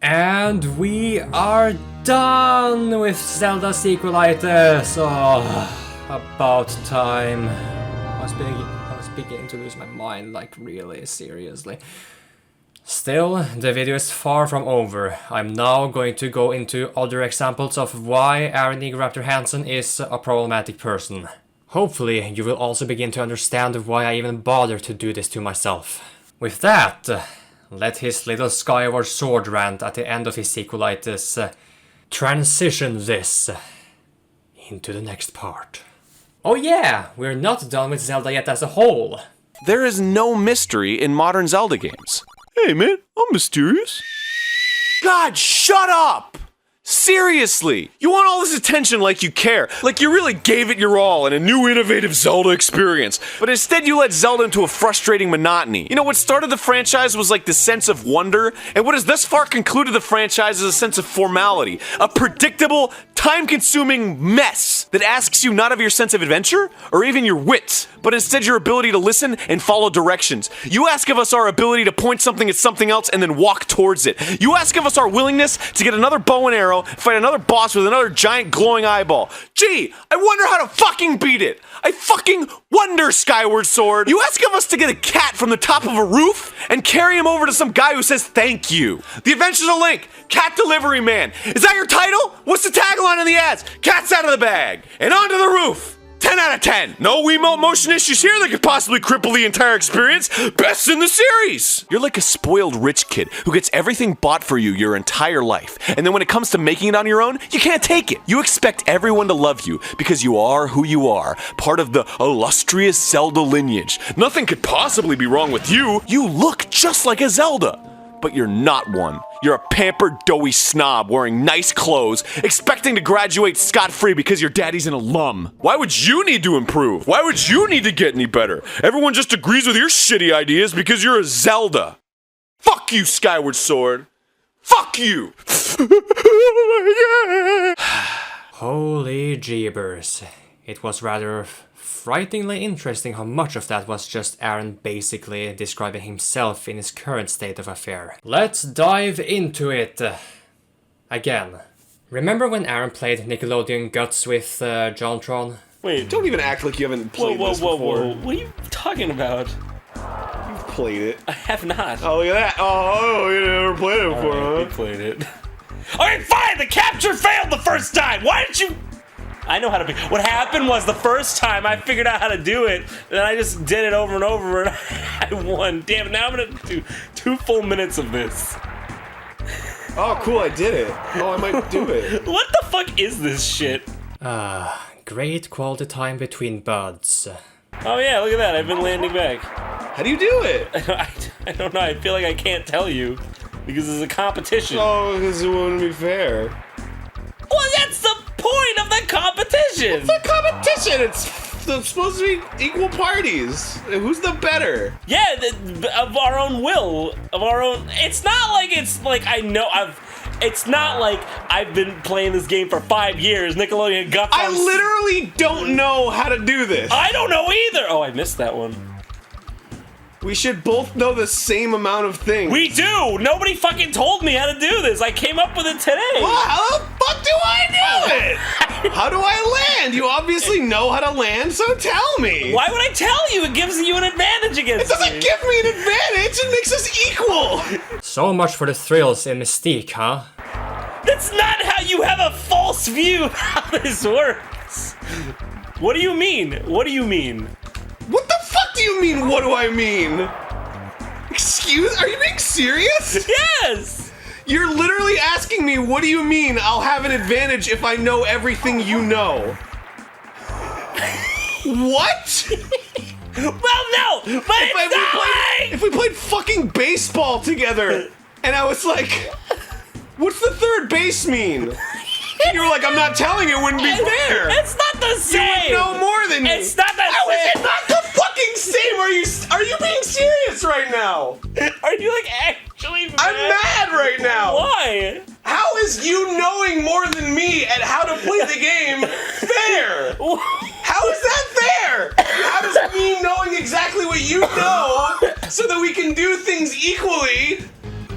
And we are done with Zelda Sequelitis. Oh, about time. I was beginning to lose my mind, like really, seriously. Still, the video is far from over. I'm now going to go into other examples of why Arin Raptor Hanson is a problematic person. Hopefully, you will also begin to understand why I even bother to do this to myself. With that, let his little Skyward Sword rant at the end of his Sequelitis transition this into the next part. Oh yeah, we're not done with Zelda yet as a whole. There is no mystery in modern Zelda games. Hey man, I'm mysterious. God, shut up! Seriously! You want all this attention like you care, like you really gave it your all in a new innovative Zelda experience, but instead you led Zelda into a frustrating monotony. You know, what started the franchise was like the sense of wonder, and what has thus far concluded the franchise is a sense of formality. A predictable, time-consuming mess that asks you not of your sense of adventure, or even your wits, but instead your ability to listen and follow directions. You ask of us our ability to point something at something else and then walk towards it. You ask of us our willingness to get another bow and arrow, fight another boss with another giant glowing eyeball. Gee, I wonder how to fucking beat it. I fucking wonder, Skyward Sword. You ask of us to get a cat from the top of a roof and carry him over to some guy who says thank you. The Adventures of Link, Cat Delivery Man. Is that your title? What's the tagline in the ads? Cat's out of the bag and onto the roof. 10 out of 10. No Wiimote motion issues here that could possibly cripple the entire experience. Best in the series. You're like a spoiled rich kid who gets everything bought for you your entire life. And then when it comes to making it on your own, you can't take it. You expect everyone to love you because you are who you are, part of the illustrious Zelda lineage. Nothing could possibly be wrong with you. You look just like a Zelda. But you're not one. You're a pampered, doughy snob wearing nice clothes, expecting to graduate scot-free because your daddy's an alum. Why would you need to improve? Why would you need to get any better? Everyone just agrees with your shitty ideas because you're a Zelda. Fuck you, Skyward Sword. Fuck you! Oh my god! Holy jeebers. It was rather frighteningly interesting how much of that was just Arin basically describing himself in his current state of affair. Let's dive into it. Again. Remember when Arin played Nickelodeon Guts with Jontron? Wait, don't even act like you haven't played this before. Whoa. What are you talking about? You've played it. I have not. Oh, look at that. Oh, you never played it before, Right, huh? you played it. Alright, fine! The capture failed the first time! Why didn't you... I know how to be. What happened was the first time I figured out how to do it, and I just did it over and over, and I won. Damn it, now I'm gonna do 2 full minutes of this. Oh, cool, I did it. Oh, I might do it. What the fuck is this shit? Great quality time between buds. Oh yeah, look at that, I've been landing back. How do you do it? I don't know, I feel like I can't tell you, because it's a competition. Oh, because it wouldn't be fair. Well, that's the point of the competition! It's a competition! It's supposed to be equal parties. Who's the better? Yeah, of our own will. Of our own... It's not like I know It's not like I've been playing this game for 5 years. Nickelodeon got... I literally don't know how to do this. I don't know either! Oh, I missed that one. We should both know the same amount of things. We do! Nobody fucking told me how to do this. I came up with it today. Well, how the fuck do I do it? How do I land? You obviously know how to land, so tell me. Why would I tell you? It gives you an advantage against me. It doesn't give me an advantage. It makes us equal. So much for the thrills and mystique, huh? That's not how you have a false view of how this works. What do you mean? What do you mean? What the fuck do you mean, what do I mean? Excuse? Are you being serious? Yes! You're literally asking me, what do you mean I'll have an advantage if I know everything you know? What? Well, no! But if we played fucking baseball together, and I was like, what's the third base mean? And you were like, I'm not telling you, it wouldn't be fair. It's not the same. You would know more than me. It's not the same. How is it not the fucking same? Are you being serious right now? Are you like actually mad? I'm mad right now. Why? How is you knowing more than me at how to play the game fair? How is that fair? How does me knowing exactly what you know so that we can do things equally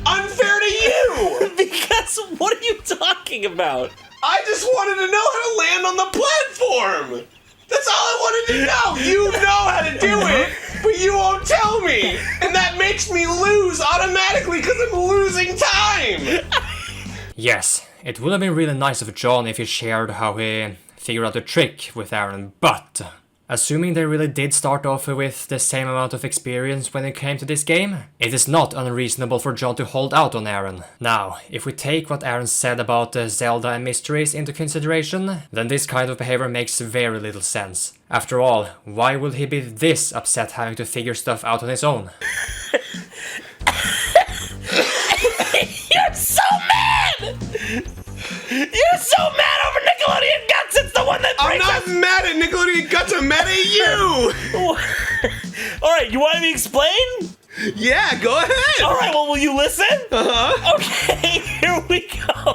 unfair to you? Because what are you talking about? I just wanted to know how to land on the platform. That's all I wanted to know! You know how to do it, but you won't tell me! And that makes me lose automatically because I'm losing time! Yes, it would have been really nice of John if he shared how he figured out the trick with Arin, but assuming they really did start off with the same amount of experience when it came to this game, it is not unreasonable for John to hold out on Arin. Now, if we take what Arin said about Zelda and mysteries into consideration, then this kind of behavior makes very little sense. After all, why will he be this upset having to figure stuff out on his own? You're so mad! You're so mad over Nickelodeon Guts! It's the one that I'm breaks not us! mad at Nickelodeon Guts, I'm mad at you! Alright, you want me to explain? Yeah, go ahead! Alright, well, will you listen? Uh-huh. Okay, here we go.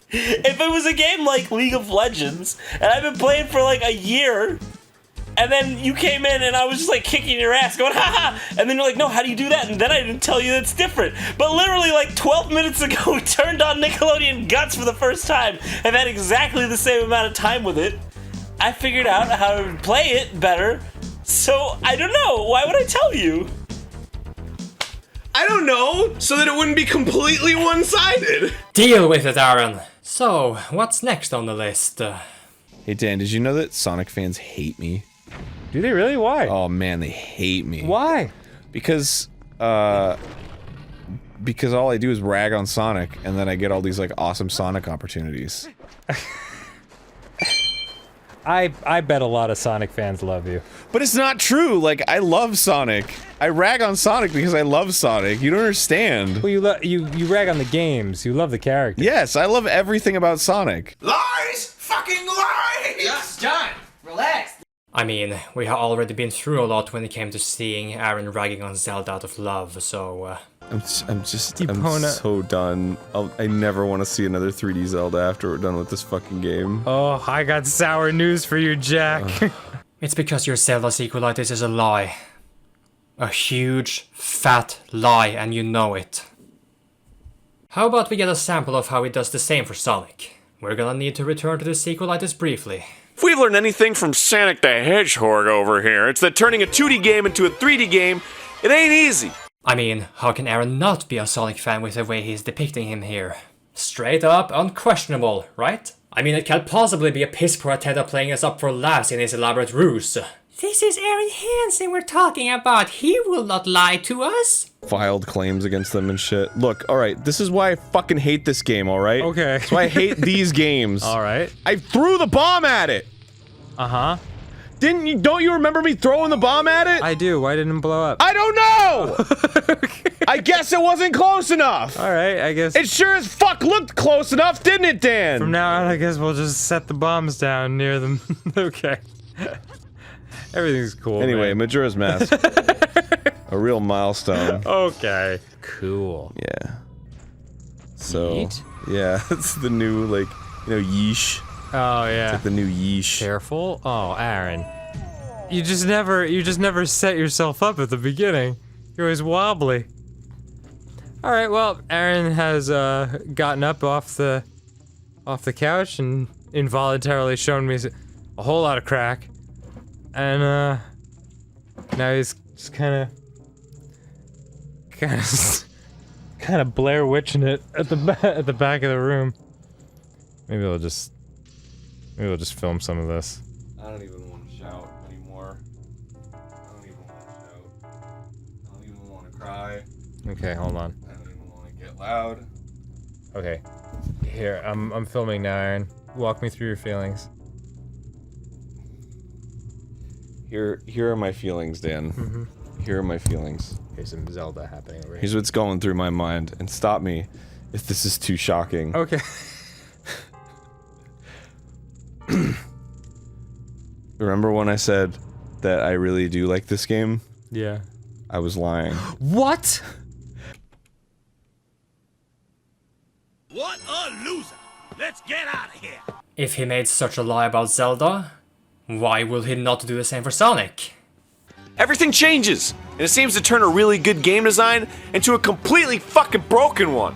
If it was a game like League of Legends, and I've been playing for like a year, and then you came in and I was just like kicking your ass going, haha, and then you're like, no, how do you do that? And then I didn't tell you that's different. But literally like 12 minutes ago, we turned on Nickelodeon Guts for the first time and had exactly the same amount of time with it. I figured out how to play it better, so I don't know, why would I tell you? I don't know, so that it wouldn't be completely one-sided. Deal with it, Arin. So, what's next on the list? Hey Dan, did you know that Sonic fans hate me? Do they really? Why? Oh man, they hate me. Why? Because all I do is rag on Sonic, and then I get all these like awesome Sonic opportunities. I bet a lot of Sonic fans love you. But it's not true. Like, I love Sonic. I rag on Sonic because I love Sonic. You don't understand. Well, you rag on the games. You love the character. Yes, I love everything about Sonic. Lies! Fucking lies! Just done. Relax. I mean, we have already been through a lot when it came to seeing Arin ragging on Zelda out of love, so I'm so done. I never want to see another 3D Zelda after we're done with this fucking game. Oh, I got sour news for you, Jack. It's because your Zelda Sequelitis is a lie. A huge, fat lie, and you know it. How about we get a sample of how it does the same for Sonic? We're gonna need to return to the Sequelitis briefly. If we've learned anything from Sonic the Hedgehog over here, it's that turning a 2D game into a 3D game, it ain't easy. I mean, how can Arin not be a Sonic fan with the way he's depicting him here? Straight up unquestionable, right? I mean, it can't possibly be a piss-poor attempt playing us up for laughs in his elaborate ruse. This is Arin Hanson we're talking about. He will not lie to us. Filed claims against them and shit. Look, alright, this is why I fucking hate this game, alright? Okay. That's why I hate these games. Alright. I threw the bomb at it! Uh-huh. Don't you remember me throwing the bomb at it? I do. Why didn't it blow up? I don't know! I guess it wasn't close enough! Alright, I guess. It sure as fuck looked close enough, didn't it, Dan? From now on, I guess we'll just set the bombs down near them. Okay. Everything's cool. Anyway, man. Majora's Mask. A real milestone. Okay. Cool. Yeah. So, Yeet? yeah, it's the new, like, you know, yeesh. Oh, yeah. It's like the new yeesh. Careful. Oh, Arin. You just never set yourself up at the beginning. You're always wobbly. Alright, well, Arin has, gotten up off the couch and involuntarily shown me a whole lot of crack. And, now he's just kinda Blair Witching it at the back of the room. Maybe we'll just film some of this. I don't even want to shout anymore. I don't even want to shout. I don't even want to cry. Okay, hold on. I don't even want to get loud. Okay. Here, I'm filming now, Arin. Walk me through your feelings. Here are my feelings, Dan. Mm-hmm. Here are my feelings. Here's some Zelda happening over here. Here's what's going through my mind, and stop me if this is too shocking. Okay. Remember when I said that I really do like this game? Yeah. I was lying. What? What a loser! Let's get out of here! If he made such a lie about Zelda, why will he not do the same for Sonic? Everything changes, and it seems to turn a really good game design into a completely fucking broken one.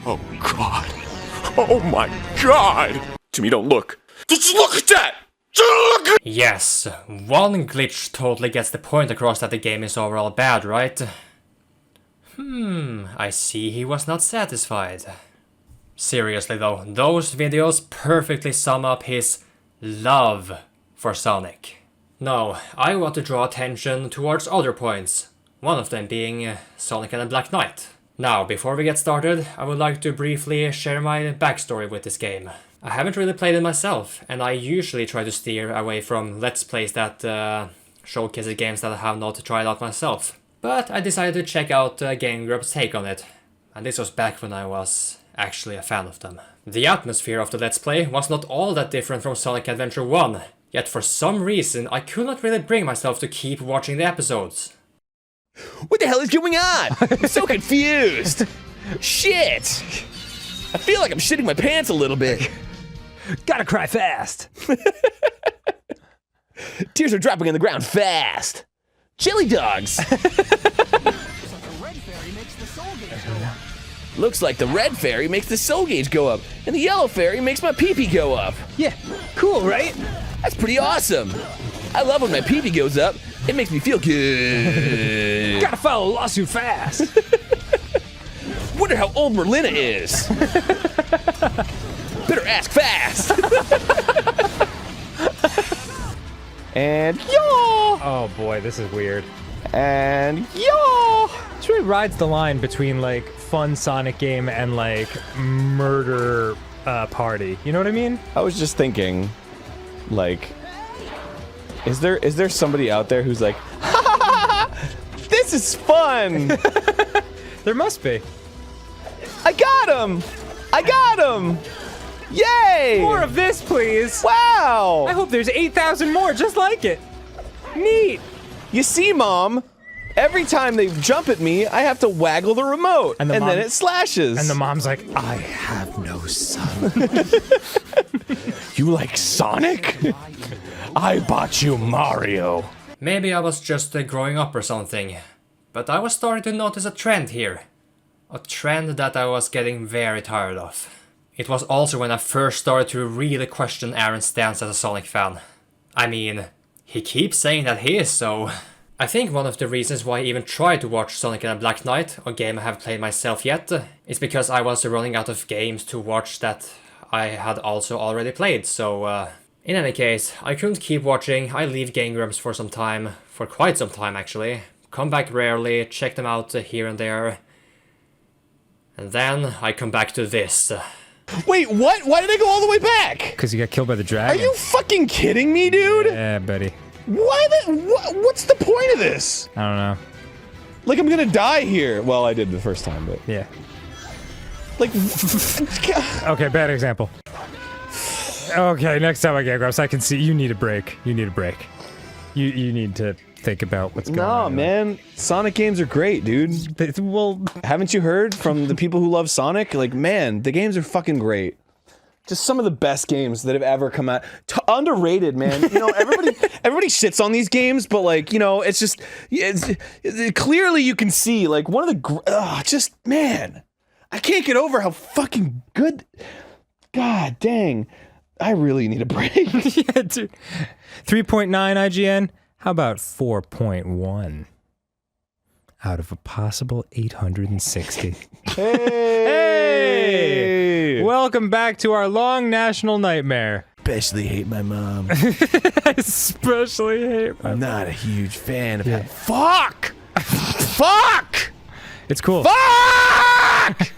Oh god. Oh my god! Timmy, don't look. Just look at that! Yes, one glitch totally gets the point across that the game is overall bad, right? I see he was not satisfied. Seriously though, those videos perfectly sum up his love for Sonic. Now, I want to draw attention towards other points, one of them being Sonic and the Black Knight. Now, before we get started, I would like to briefly share my backstory with this game. I haven't really played it myself, and I usually try to steer away from Let's Plays that showcase games that I have not tried out myself. But I decided to check out Game Grumps' take on it, and this was back when I was actually a fan of them. The atmosphere of the Let's Play was not all that different from Sonic Adventure 1, yet for some reason I could not really bring myself to keep watching the episodes. What the hell is going on? I'm so confused. Shit. I feel like I'm shitting my pants a little bit. Gotta cry fast. Tears are dropping on the ground fast. Chili dogs. Looks like the red fairy makes the soul gauge go up, and the yellow fairy makes my pee-pee go up. Yeah, cool, right? That's pretty awesome. I love when my pee-pee goes up. It makes me feel good. Gotta file a lawsuit fast. Wonder how old Merlina is. Better ask fast. And yo! Oh boy, this is weird. And yo! This really rides the line between like fun Sonic game and like murder party. You know what I mean? I was just thinking, like, is there somebody out there who's like, ha ha ha ha, this is fun? There must be. I got him! I got him! Yay! More of this, please. Wow! I hope there's 8,000 more just like it. Neat. You see, Mom, every time they jump at me, I have to waggle the remote, and then it slashes. And the mom's like, I have no son. You like Sonic? I bought you Mario. Maybe I was just growing up or something, but I was starting to notice a trend here. A trend that I was getting very tired of. It was also when I first started to really question Arin's stance as a Sonic fan. I mean, he keeps saying that he is so. I think one of the reasons why I even tried to watch Sonic and the Black Knight, a game I haven't played myself yet, is because I was running out of games to watch that I had also already played, so in any case, I couldn't keep watching. I leave Game Grumps for some time, for quite some time actually, come back rarely, check them out here and there, and then I come back to this. Wait, what? Why did I go all the way back? Because you got killed by the dragon. Are you fucking kidding me, dude? Yeah, buddy. Why what's the point of this? I don't know. Like, I'm gonna die here. Well, I did the first time, but... Yeah. Like... Okay, bad example. Okay, next time I get Grumps, I can see you need a break. You need a break. You need to think about what's going on. No, man. Sonic games are great, dude. Well, haven't you heard from the people who love Sonic? Like, man, the games are fucking great. Just some of the best games that have ever come out. Underrated, man. You know, everybody shits on these games, but like, you know, it's just, clearly you can see, like, one of the, just, man, I can't get over how fucking good, god dang, I really need a break. Yeah, dude. 3.9 IGN, how about 4.1? Out of a possible 860. Hey! Welcome back to our long national nightmare. Especially hate my mom. Especially hate my I'm not a huge fan of that. Fuck! Fuck! It's cool. Fuck!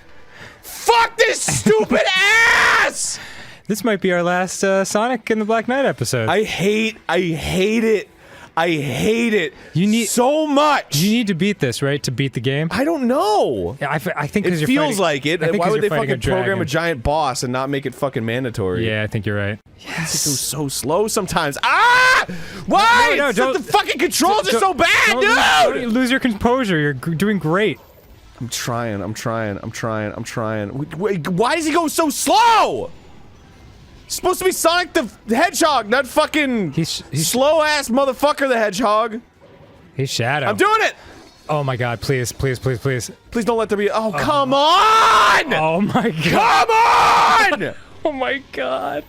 Fuck this stupid ass! This might be our last Sonic and the Black Knight episode. I hate it. I hate it. You need so much. You need to beat this, right? To beat the game. I don't know. Yeah, I think it feels like it. Why would they fucking program a dragon. giant boss and not make it fucking mandatory? Yeah, I think you're right. Yes. It goes so slow sometimes. Ah! Why? No, the fucking controls are so bad, dude! Don't lose your composure. You're doing great. I'm trying. Wait, why does he go so slow? It's supposed to be Sonic the Hedgehog, not fucking he's slow-ass motherfucker the Hedgehog. He's Shadow. I'm doing it! Oh my god, please. Please don't let there be- Oh, come on! Oh my god. Come on! Oh my god.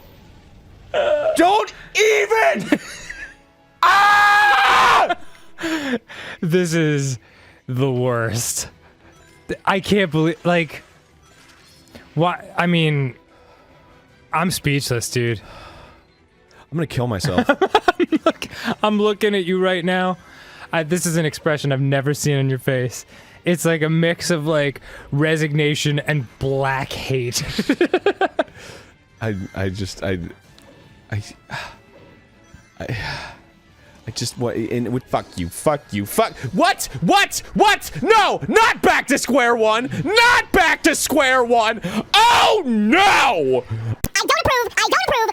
Don't even! Ah! This is the worst. I can't believe, like, why? I mean, I'm speechless, dude. I'm gonna kill myself. I'm looking at you right now. This is an expression I've never seen on your face. It's like a mix of like resignation and black hate. I just what and would fuck you, what? No, not back to square one, not back to square one. Oh no! I don't approve!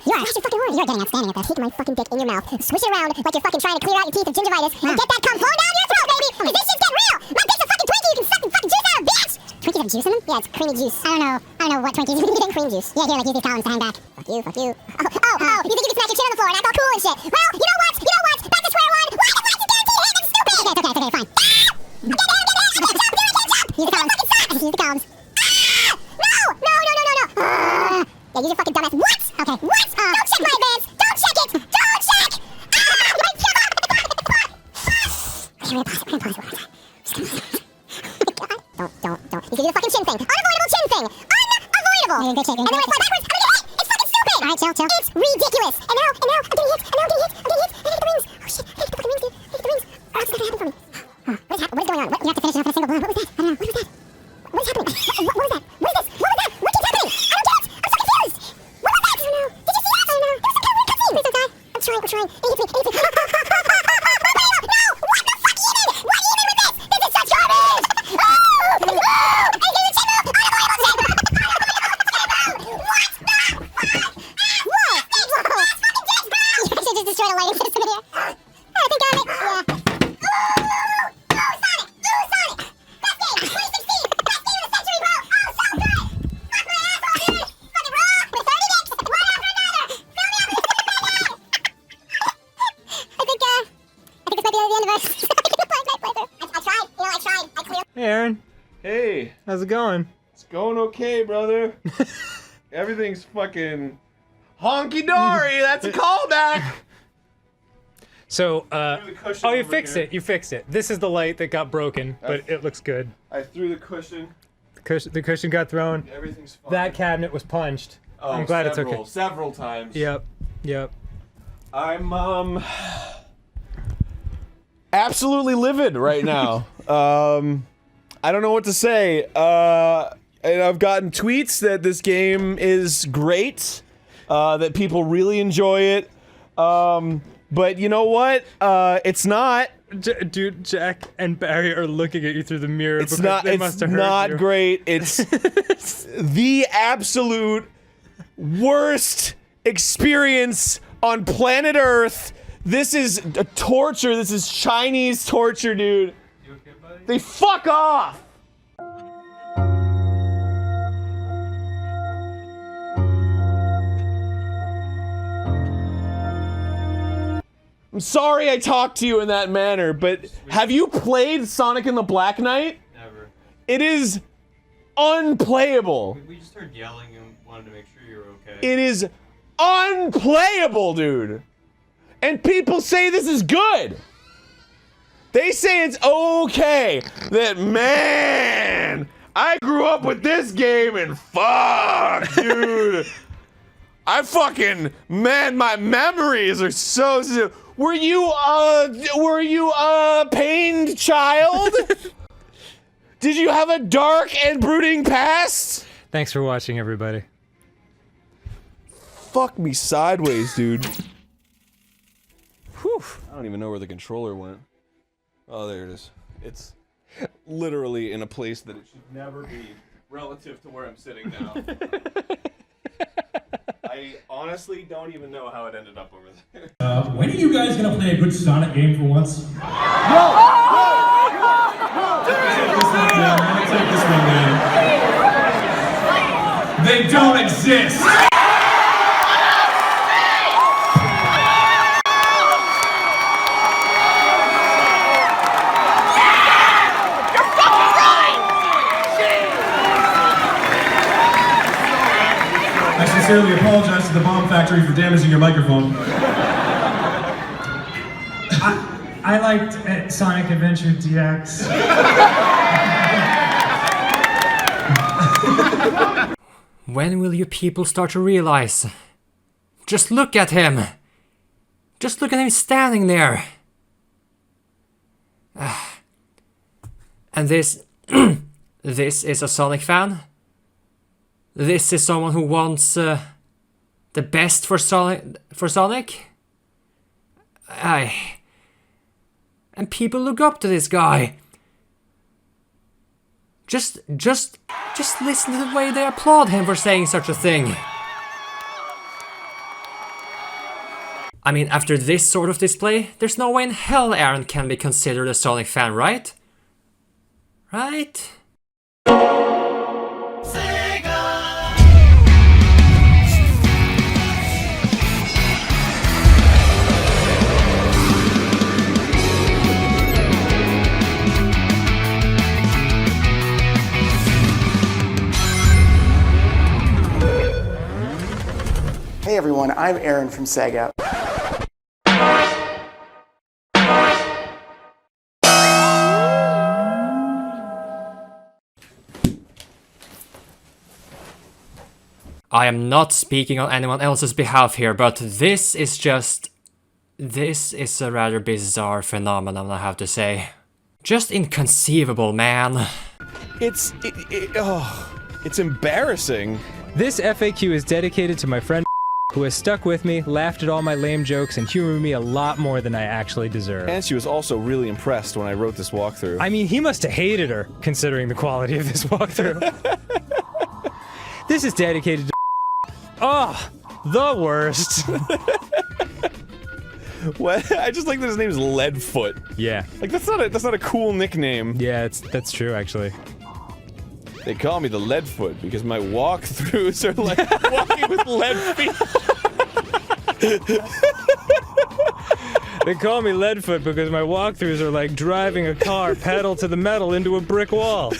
You're your fucking word. You're getting outstanding at that. Take my fucking dick in your mouth, swish it around like you're fucking trying to clear out your teeth of gingivitis, and get that cum flowing down your throat, baby! Cause this shit's getting real! My dick's a fucking Twinkie, you can suck the fucking juice out of, bitch! Twinkies have juice in them? Yeah, it's creamy juice. I don't know what Twinkies, you can cream juice. Yeah, here, like use these columns to hang back. Fuck you. Oh, you think you can smack your chin on the floor and act all cool and shit? Well, you know what? Back to square one! Why the fuck is guaranteed hit? That's stupid! Okay, it's okay, fine. Get the use the columns. Use the columns. No! Yeah, use your fucking dumbass. What? Okay, what? Don't check my advance! Don't check it! Don't check! My God! Okay, we're gonna pause it. Don't. You can do the fucking chin thing. Unavoidable chin thing! Unavoidable! And then when I fly backwards, I'm gonna get hit! It's fucking stupid! Alright, chill. It's ridiculous! And now, I'm getting hit! I gotta get the rings! Oh shit, I gotta get the fucking rings, dude! I gotta get the rings! Or else it's not gonna happen for me. What is going on? You have to finish it off with a single blow. What was that? I don't know. What was that? What is happening? What was that? What is this? What was that? What keeps happening? I don't get it! I'm so confused! What was that? I don't know. Did you see that? I don't know. It was some kind of weird cutscene. Please don't die. I'm trying. It hits me. No! What the fuck even? What even with this? This is such garbage! Oh! I didn't get the chin move! Unavoidable chin move! What the fuck? Whoa! Fucking dicks, bro! You should just destroy the lighting system in here. I think I have it. Yeah. Sonic! Best game! 2016! Best game of the century, bro! Oh, so good! Fuck my asshole, dude! Fucking raw! With 30 dicks! One after another! Fill me up with I think this might be the end of us. I tried. I cleared. Hey, Aaron. Hey, How's it going? it's going okay, brother. Everything's fucking honky dory. That's a callback. So, the cushion oh, you over fixed here. it. You fixed it. This is the light that got broken, but it looks good. I threw the cushion. The cushion got thrown. Everything's fine. That cabinet was punched. Oh, I'm glad it's okay. Several times. Yep. I'm absolutely livid right now. I don't know what to say. And I've gotten tweets that this game is great, that people really enjoy it. But you know what? It's not. Dude, Jack and Barry are looking at you through the mirror. It's because not. They It's must have heard not you. great. It's the absolute worst experience on planet Earth. This is a torture. This is Chinese torture, dude. You okay, buddy? They fuck off. I'm sorry I talked to you in that manner, but have you played Sonic and the Black Knight? Never. It is unplayable. We just heard yelling and wanted to make sure you were okay. It is unplayable, dude. And people say this is good. They say it's okay. That, man, I grew up with this game and fuck, dude. I fucking, man, my memories are so. Were you a pained child? Did you have a dark and brooding past? Thanks for watching, everybody. Fuck me sideways, dude. Whew. I don't even know where the controller went. Oh, there it is. It's literally in a place that it should never be relative to where I'm sitting now. I honestly don't even know how it ended up over there. When are you guys gonna play a good Sonic game for once? Take this one, man. They don't exist! sincerely apologize to the bomb factory for damaging your microphone. I liked Sonic Adventure DX. When will you people start to realize? Just look at him! Just look at him standing there! And this... this is a Sonic fan? This is someone who wants the best for Sonic? And people look up to this guy. Just listen to the way they applaud him for saying such a thing. I mean, after this sort of display, there's no way in hell Arin can be considered a Sonic fan, right? Right? Hey everyone, I'm Arin from Sega. I am not speaking on anyone else's behalf here, but this is a rather bizarre phenomenon, I have to say. Just inconceivable, man. It's embarrassing. This FAQ is dedicated to my friend who has stuck with me, laughed at all my lame jokes, and humored me a lot more than I actually deserve. And she was also really impressed when I wrote this walkthrough. I mean, he must have hated her, considering the quality of this walkthrough. This is dedicated to oh, the worst. What? I just like that his name is Leadfoot. Yeah. Like that's not a cool nickname. Yeah, that's true actually. They call me the Leadfoot because my walkthroughs are like walking with lead feet. They call me Leadfoot because my walkthroughs are like driving a car pedal to the metal into a brick wall.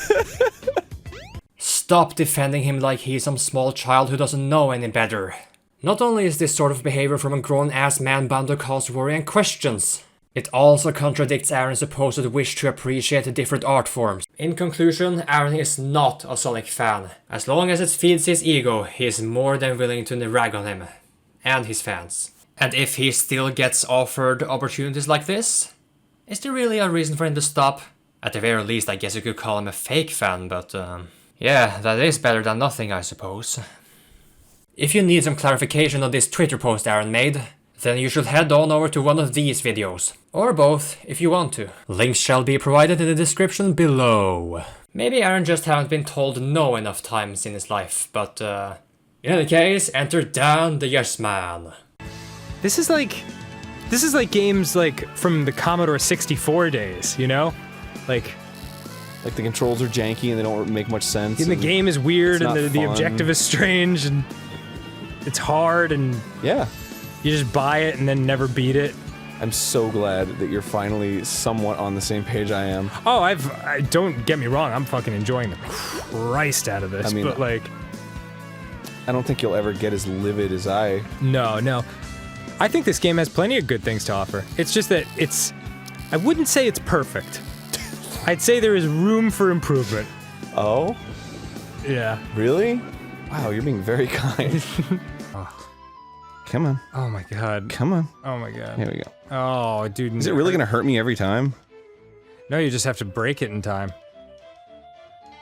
Stop defending him like he's some small child who doesn't know any better. Not only is this sort of behavior from a grown-ass man bound to cause worry and questions, it also contradicts Arin's supposed wish to appreciate the different art forms. In conclusion, Arin is not a Sonic fan. As long as it feeds his ego, he is more than willing to rag on him. And his fans. And if he still gets offered opportunities like this, is there really a reason for him to stop? At the very least, I guess you could call him a fake fan, but yeah, that is better than nothing, I suppose. If you need some clarification on this Twitter post Arin made, then you should head on over to one of these videos. Or both, if you want to. Links shall be provided in the description below. Maybe Arin just haven't been told no enough times in his life, but in any case, enter Dan the Yes Man. This is like games like from the Commodore 64 days, you know? Like the controls are janky and they don't make much sense. And the game is weird and the fun. objective is strange and it's hard and yeah. You just buy it and then never beat it. I'm so glad that you're finally somewhat on the same page I am. Oh, don't get me wrong, I'm fucking enjoying the Christ out of this, I mean, but like... I don't think you'll ever get as livid as I. No. I think this game has plenty of good things to offer. It's just that I wouldn't say it's perfect. I'd say there is room for improvement. Oh? Yeah. Really? Wow, you're being very kind. Come on. Oh my god. Come on. Oh my god. Here we go. Oh, dude. Is it really gonna hurt me every time? No, you just have to break it in time.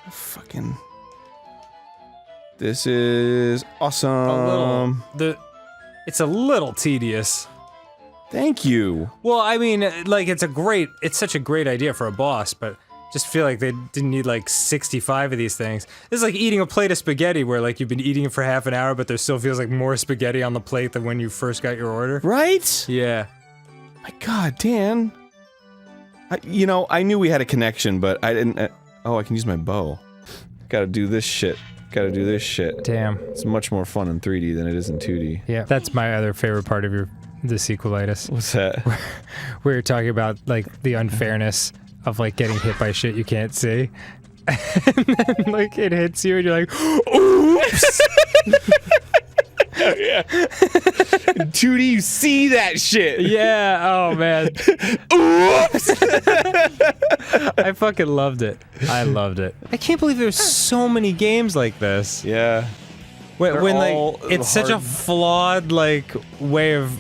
Fucking... This is awesome. It's a little tedious. Thank you. Well, I mean, like, it's such a great idea for a boss, but just feel like they didn't need like 65 of these things. This is like eating a plate of spaghetti where like you've been eating it for half an hour, but there still feels like more spaghetti on the plate than when you first got your order. Right? Yeah. My god, Dan. I knew we had a connection, but I didn't... oh, I can use my bow. Gotta do this shit. Damn. It's much more fun in 3D than it is in 2D. Yeah, that's my other favorite part of the Sequelitis. What's that? Where you're talking about, like, the unfairness of, like, getting hit by shit you can't see. And then, like, it hits you and you're like, oops! 2D, you see that shit. Yeah. Oh man. Oops. I fucking loved it. I loved it. I can't believe there's so many games like this. Yeah. When like it's such a flawed like way of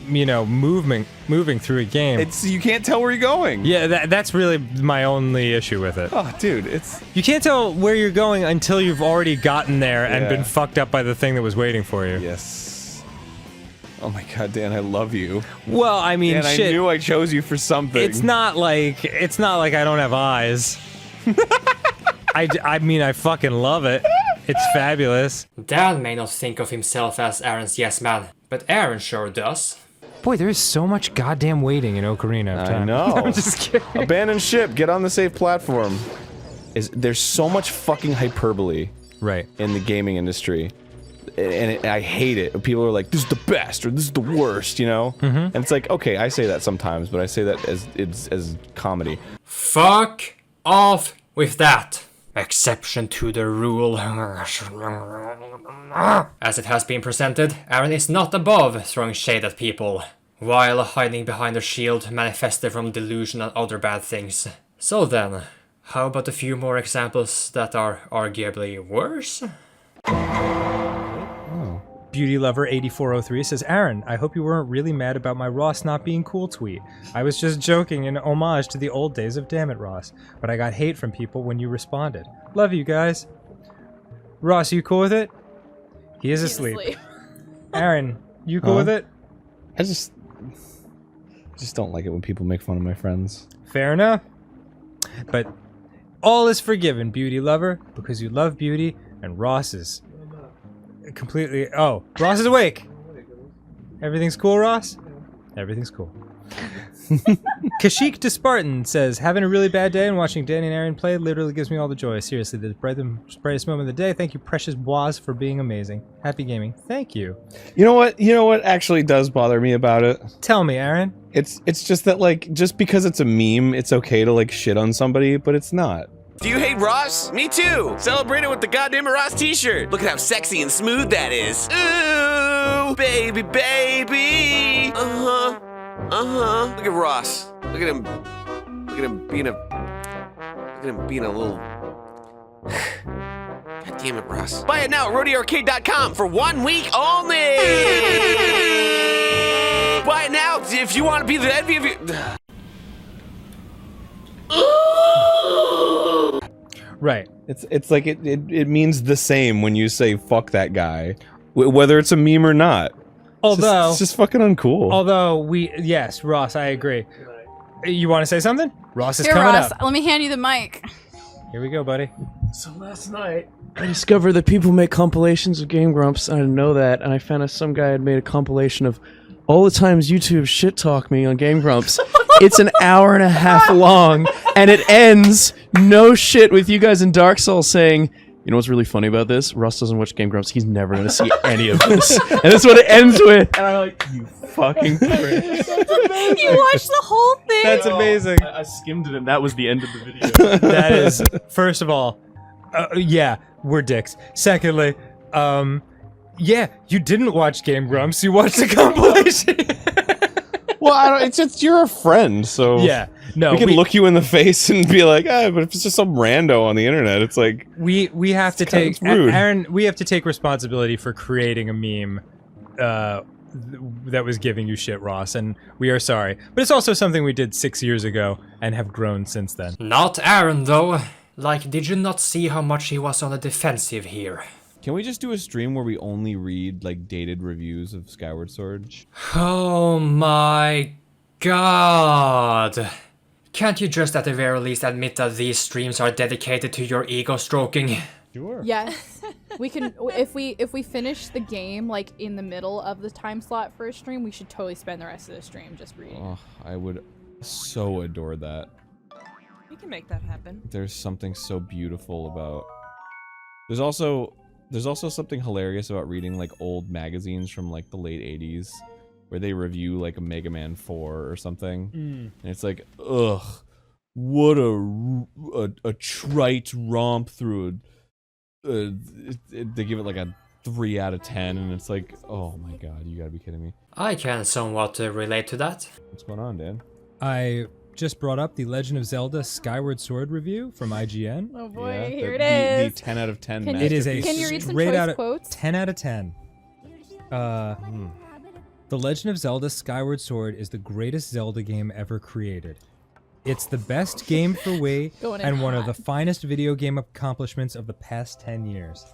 moving through a game. You can't tell where you're going. Yeah, that's really my only issue with it. Oh, dude, you can't tell where you're going until you've already gotten there and been fucked up by the thing that was waiting for you. Yes. Oh my god, Dan, I love you. Well, I mean, Dan, shit. I knew I chose you for something. It's not like I don't have eyes. I mean, I fucking love it. It's fabulous. Dan may not think of himself as Arin's yes man, but Arin sure does. Boy, there is so much goddamn waiting in Ocarina of Time. I know. I'm just kidding. Abandon ship, get on the safe platform. There's so much fucking hyperbole in the gaming industry. And I hate it. People are like, this is the best, or this is the worst, you know? And it's like, okay, I say that sometimes, but I say that as comedy. Fuck off with that. Exception to the rule. As it has been presented, Arin is not above throwing shade at people, while hiding behind a shield manifested from delusion and other bad things. So then, how about a few more examples that are arguably worse? Beauty Lover 8403 says, Arin, I hope you weren't really mad about my Ross not being cool tweet. I was just joking in homage to the old days of Damn It Ross, but I got hate from people when you responded. Love you guys. Ross, you cool with it? He is asleep. Arin, you cool with it? I just don't like it when people make fun of my friends. Fair enough. But all is forgiven, Beauty Lover, because you love beauty, and Ross is completely... Oh, Ross is awake! Everything's cool, Ross? Everything's cool. Kashik to Spartan says, having a really bad day and watching Danny and Arin play literally gives me all the joy. Seriously, the brightest moment of the day. Thank you, precious Boaz, for being amazing. Happy gaming. Thank you. You know what actually does bother me about it? Tell me, Arin. It's just that, like, just because it's a meme, it's okay to, like, shit on somebody, but it's not. Do you hate Ross? Me too! Celebrate it with the goddamn Ross t-shirt! Look at how sexy and smooth that is! Ooh! Baby, baby! Uh-huh. Uh-huh. Look at Ross. Look at him being a... Look at him being a little... God damn it, Ross. Buy it now at RodeoArcade.com for 1 week only! Buy it now if you want to be the envy of your... Right. It's like it means the same when you say fuck that guy, whether it's a meme or not. Although it's just fucking uncool. Although yes, Ross, I agree. You want to say something? Ross is Here, coming Ross, up. let me hand you the mic. Here we go, buddy. So last night, I discovered that people make compilations of Game Grumps. I didn't know that, and I found out some guy had made a compilation of all the times YouTube shit talk me on Game Grumps. It's an hour and a half long, and it ends, no shit, with you guys in Dark Souls saying, you know what's really funny about this? Russ doesn't watch Game Grumps. He's never going to see any of this. And that's what it ends with. And I'm like, you fucking prick. You watched the whole thing? That's amazing. I skimmed it, and that was the end of the video. That is, first of all, yeah, we're dicks. Secondly, yeah, you didn't watch Game Grumps. You watched the compilation. Well, it's just you're a friend, so yeah, no, we can look you in the face and be like, but if it's just some rando on the internet, it's like we have to take rude. Arin. We have to take responsibility for creating a meme that was giving you shit, Ross, and we are sorry. But it's also something we did 6 years ago and have grown since then. Not Arin though. Like, did you not see how much he was on the defensive here? Can we just do a stream where we only read, like, dated reviews of Skyward Sword? Oh my god. Can't you just at the very least admit that these streams are dedicated to your ego stroking? Sure. Yes. We can, if we finish the game, like, in the middle of the time slot for a stream, we should totally spend the rest of the stream just reading. Oh, I would so adore that. We can make that happen. There's something so beautiful about... There's also something hilarious about reading, like, old magazines from, like, the late 80s, where they review, like, a Mega Man 4 or something. And it's like, ugh, what a trite romp through they give it, like, a 3 out of 10, and it's like, oh my god, you gotta be kidding me. I can somewhat relate to that. What's going on, Dan? I just brought up the Legend of Zelda Skyward Sword review from IGN. Oh boy, Yeah, here the- it is. the 10 out of 10 Can It is a Can you read some straight choice out of quotes? 10 out of 10. The Legend of Zelda Skyward Sword is the greatest Zelda game ever created. It's the best game for Wii Going in and one of hot. the finest video game accomplishments of the past 10 years.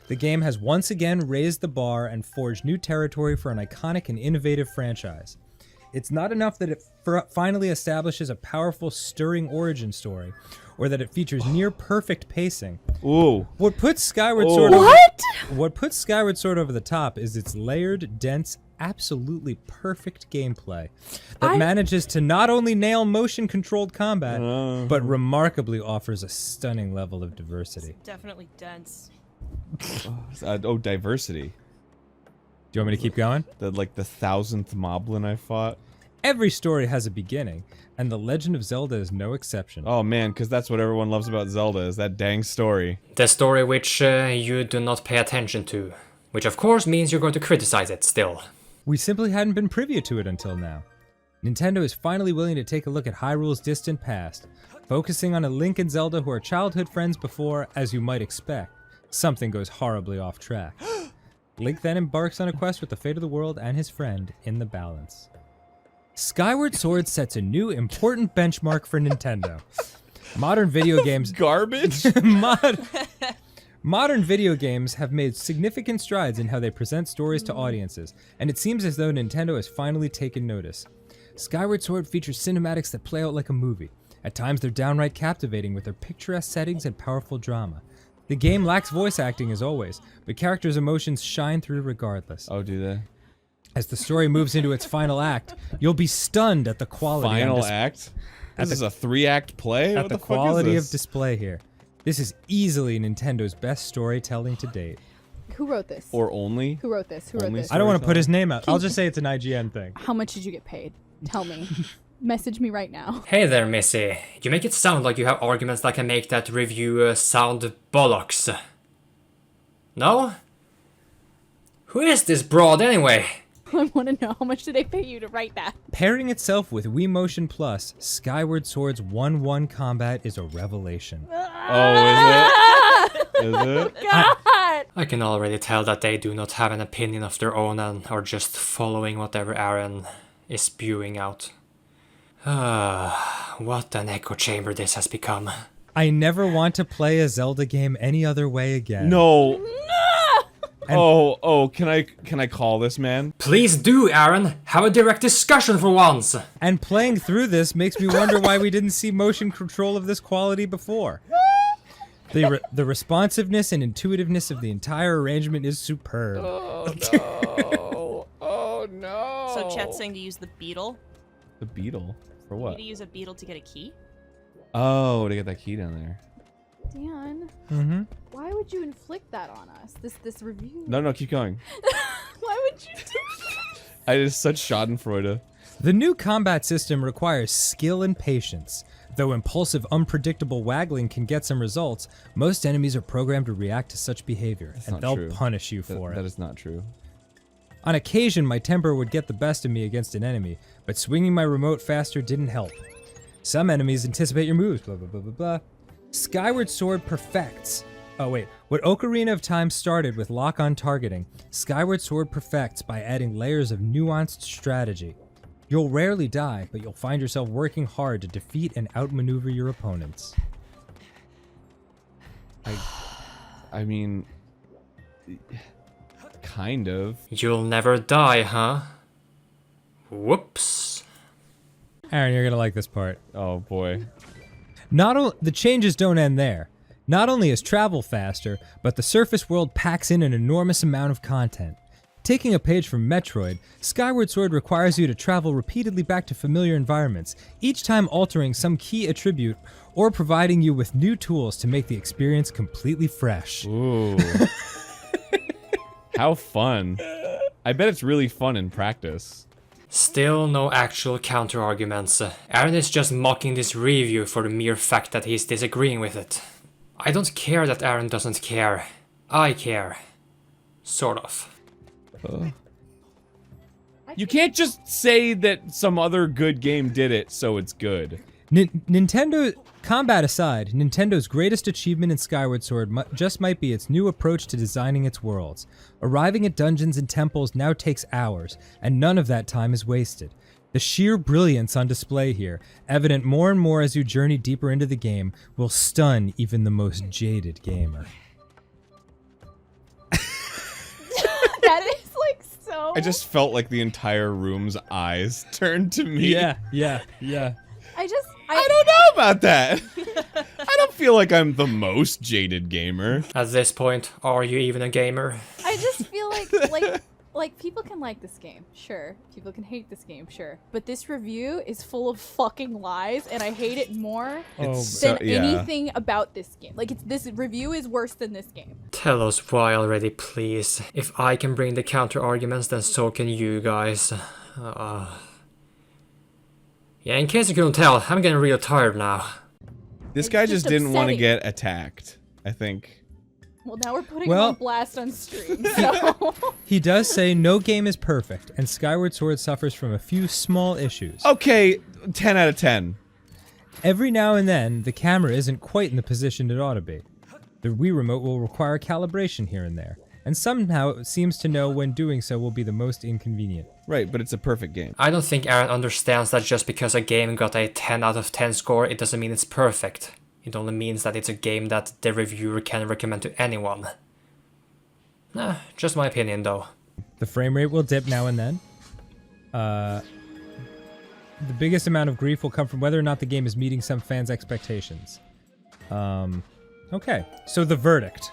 The game has once again raised the bar and forged new territory for an iconic and innovative franchise. It's not enough that it finally establishes a powerful, stirring origin story, or that it features near-perfect pacing. Ooh. What puts Skyward Ooh. Sword What puts Skyward Sword over the top is its layered, dense, absolutely perfect gameplay that manages to not only nail motion-controlled combat, but remarkably offers a stunning level of diversity. Definitely dense. Diversity. Do you want me to keep going? The 1,000th moblin I fought. Every story has a beginning, and The Legend of Zelda is no exception. Oh man, because that's what everyone loves about Zelda, is that dang story. The story which you do not pay attention to. Which of course means you're going to criticize it still. We simply hadn't been privy to it until now. Nintendo is finally willing to take a look at Hyrule's distant past, focusing on a Link and Zelda who are childhood friends before, as you might expect, something goes horribly off track. Link then embarks on a quest with the fate of the world and his friend in the balance. Skyward Sword sets a new important benchmark for Nintendo. Modern video games... Garbage? Modern video games have made significant strides in how they present stories to audiences, and it seems as though Nintendo has finally taken notice. Skyward Sword features cinematics that play out like a movie. At times they're downright captivating with their picturesque settings and powerful drama. The game lacks voice acting as always, but characters' emotions shine through regardless. Oh, do they? As the story moves into its final act, you'll be stunned at the quality. Final act? This is a 3-act play? At What the fuck quality is of this? display here. This is easily Nintendo's best storytelling to date. Who wrote this? Or only? Who wrote this? Who wrote this? I don't want to put his name out. I'll just say it's an IGN thing. How much did you get paid? Tell me. Message me right now. Hey there, Missy. You make it sound like you have arguments that can make that review sound bollocks. No? Who is this broad anyway? I want to know how much did they pay you to write that? Pairing itself with Wii Motion Plus, Skyward Sword's 1-1 combat is a revelation. Oh, is it? Is it? God! I can already tell that they do not have an opinion of their own and are just following whatever Arin is spewing out. What an echo chamber this has become. I never want to play a Zelda game any other way again. No. Can I call this, man? Please do, Arin. Have a direct discussion for once. And playing through this makes me wonder why we didn't see motion control of this quality before. The responsiveness and intuitiveness of the entire arrangement is superb. Oh no. Oh no. So chat's saying to use the beetle? The beetle? For You what? need to use a beetle to get a key? Oh, to get that key down there. Dan, why would you inflict that on us? This review? No, keep going. Why would you do that? I is such schadenfreude. The new combat system requires skill and patience. Though impulsive, unpredictable waggling can get some results, most enemies are programmed to react to such behavior, and not they'll true. punish you for it. That is not true. On occasion, my temper would get the best of me against an enemy, but swinging my remote faster didn't help. Some enemies anticipate your moves, blah blah blah blah blah. Skyward Sword perfects. What Ocarina of Time started with lock-on targeting, Skyward Sword perfects by adding layers of nuanced strategy. You'll rarely die, but you'll find yourself working hard to defeat and outmaneuver your opponents. I mean, kind of. You'll never die, huh? Whoops. Arin, you're gonna like this part. Oh boy. The changes don't end there. Not only is travel faster, but the surface world packs in an enormous amount of content. Taking a page from Metroid, Skyward Sword requires you to travel repeatedly back to familiar environments, each time altering some key attribute or providing you with new tools to make the experience completely fresh. Ooh. How fun. I bet it's really fun in practice. Still no actual counter-arguments. Arin is just mocking this review for the mere fact that he's disagreeing with it. I don't care that Arin doesn't care. I care. Sort of. You can't just say that some other good game did it, so it's good. Nintendo, combat aside, Nintendo's greatest achievement in Skyward Sword just might be its new approach to designing its worlds. Arriving at dungeons and temples now takes hours, and none of that time is wasted. The sheer brilliance on display here, evident more and more as you journey deeper into the game, will stun even the most jaded gamer. That is like so. I just felt like the entire room's eyes turned to me. Yeah. I don't know about that. I don't feel like I'm the most jaded gamer. At this point, are you even a gamer? I just feel like people can like this game, sure. People can hate this game, sure. But this review is full of fucking lies, and I hate it more than anything about this game. Like, this review is worse than this game. Tell us why already, please. If I can bring the counter arguments, then so can you guys. Yeah, in case you couldn't tell, I'm getting real tired now. This guy just didn't want to get attacked, I think. Well, now we're putting him on blast on stream, so... He does say no game is perfect, and Skyward Sword suffers from a few small issues. Okay, 10 out of 10. Every now and then, the camera isn't quite in the position it ought to be. The Wii Remote will require calibration here and there, and somehow it seems to know when doing so will be the most inconvenient. Right, but it's a perfect game. I don't think Arin understands that just because a game got a 10 out of 10 score, it doesn't mean it's perfect. It only means that it's a game that the reviewer can recommend to anyone. Nah, just my opinion though. The frame rate will dip now and then. The biggest amount of grief will come from whether or not the game is meeting some fans' expectations. Okay, so the verdict.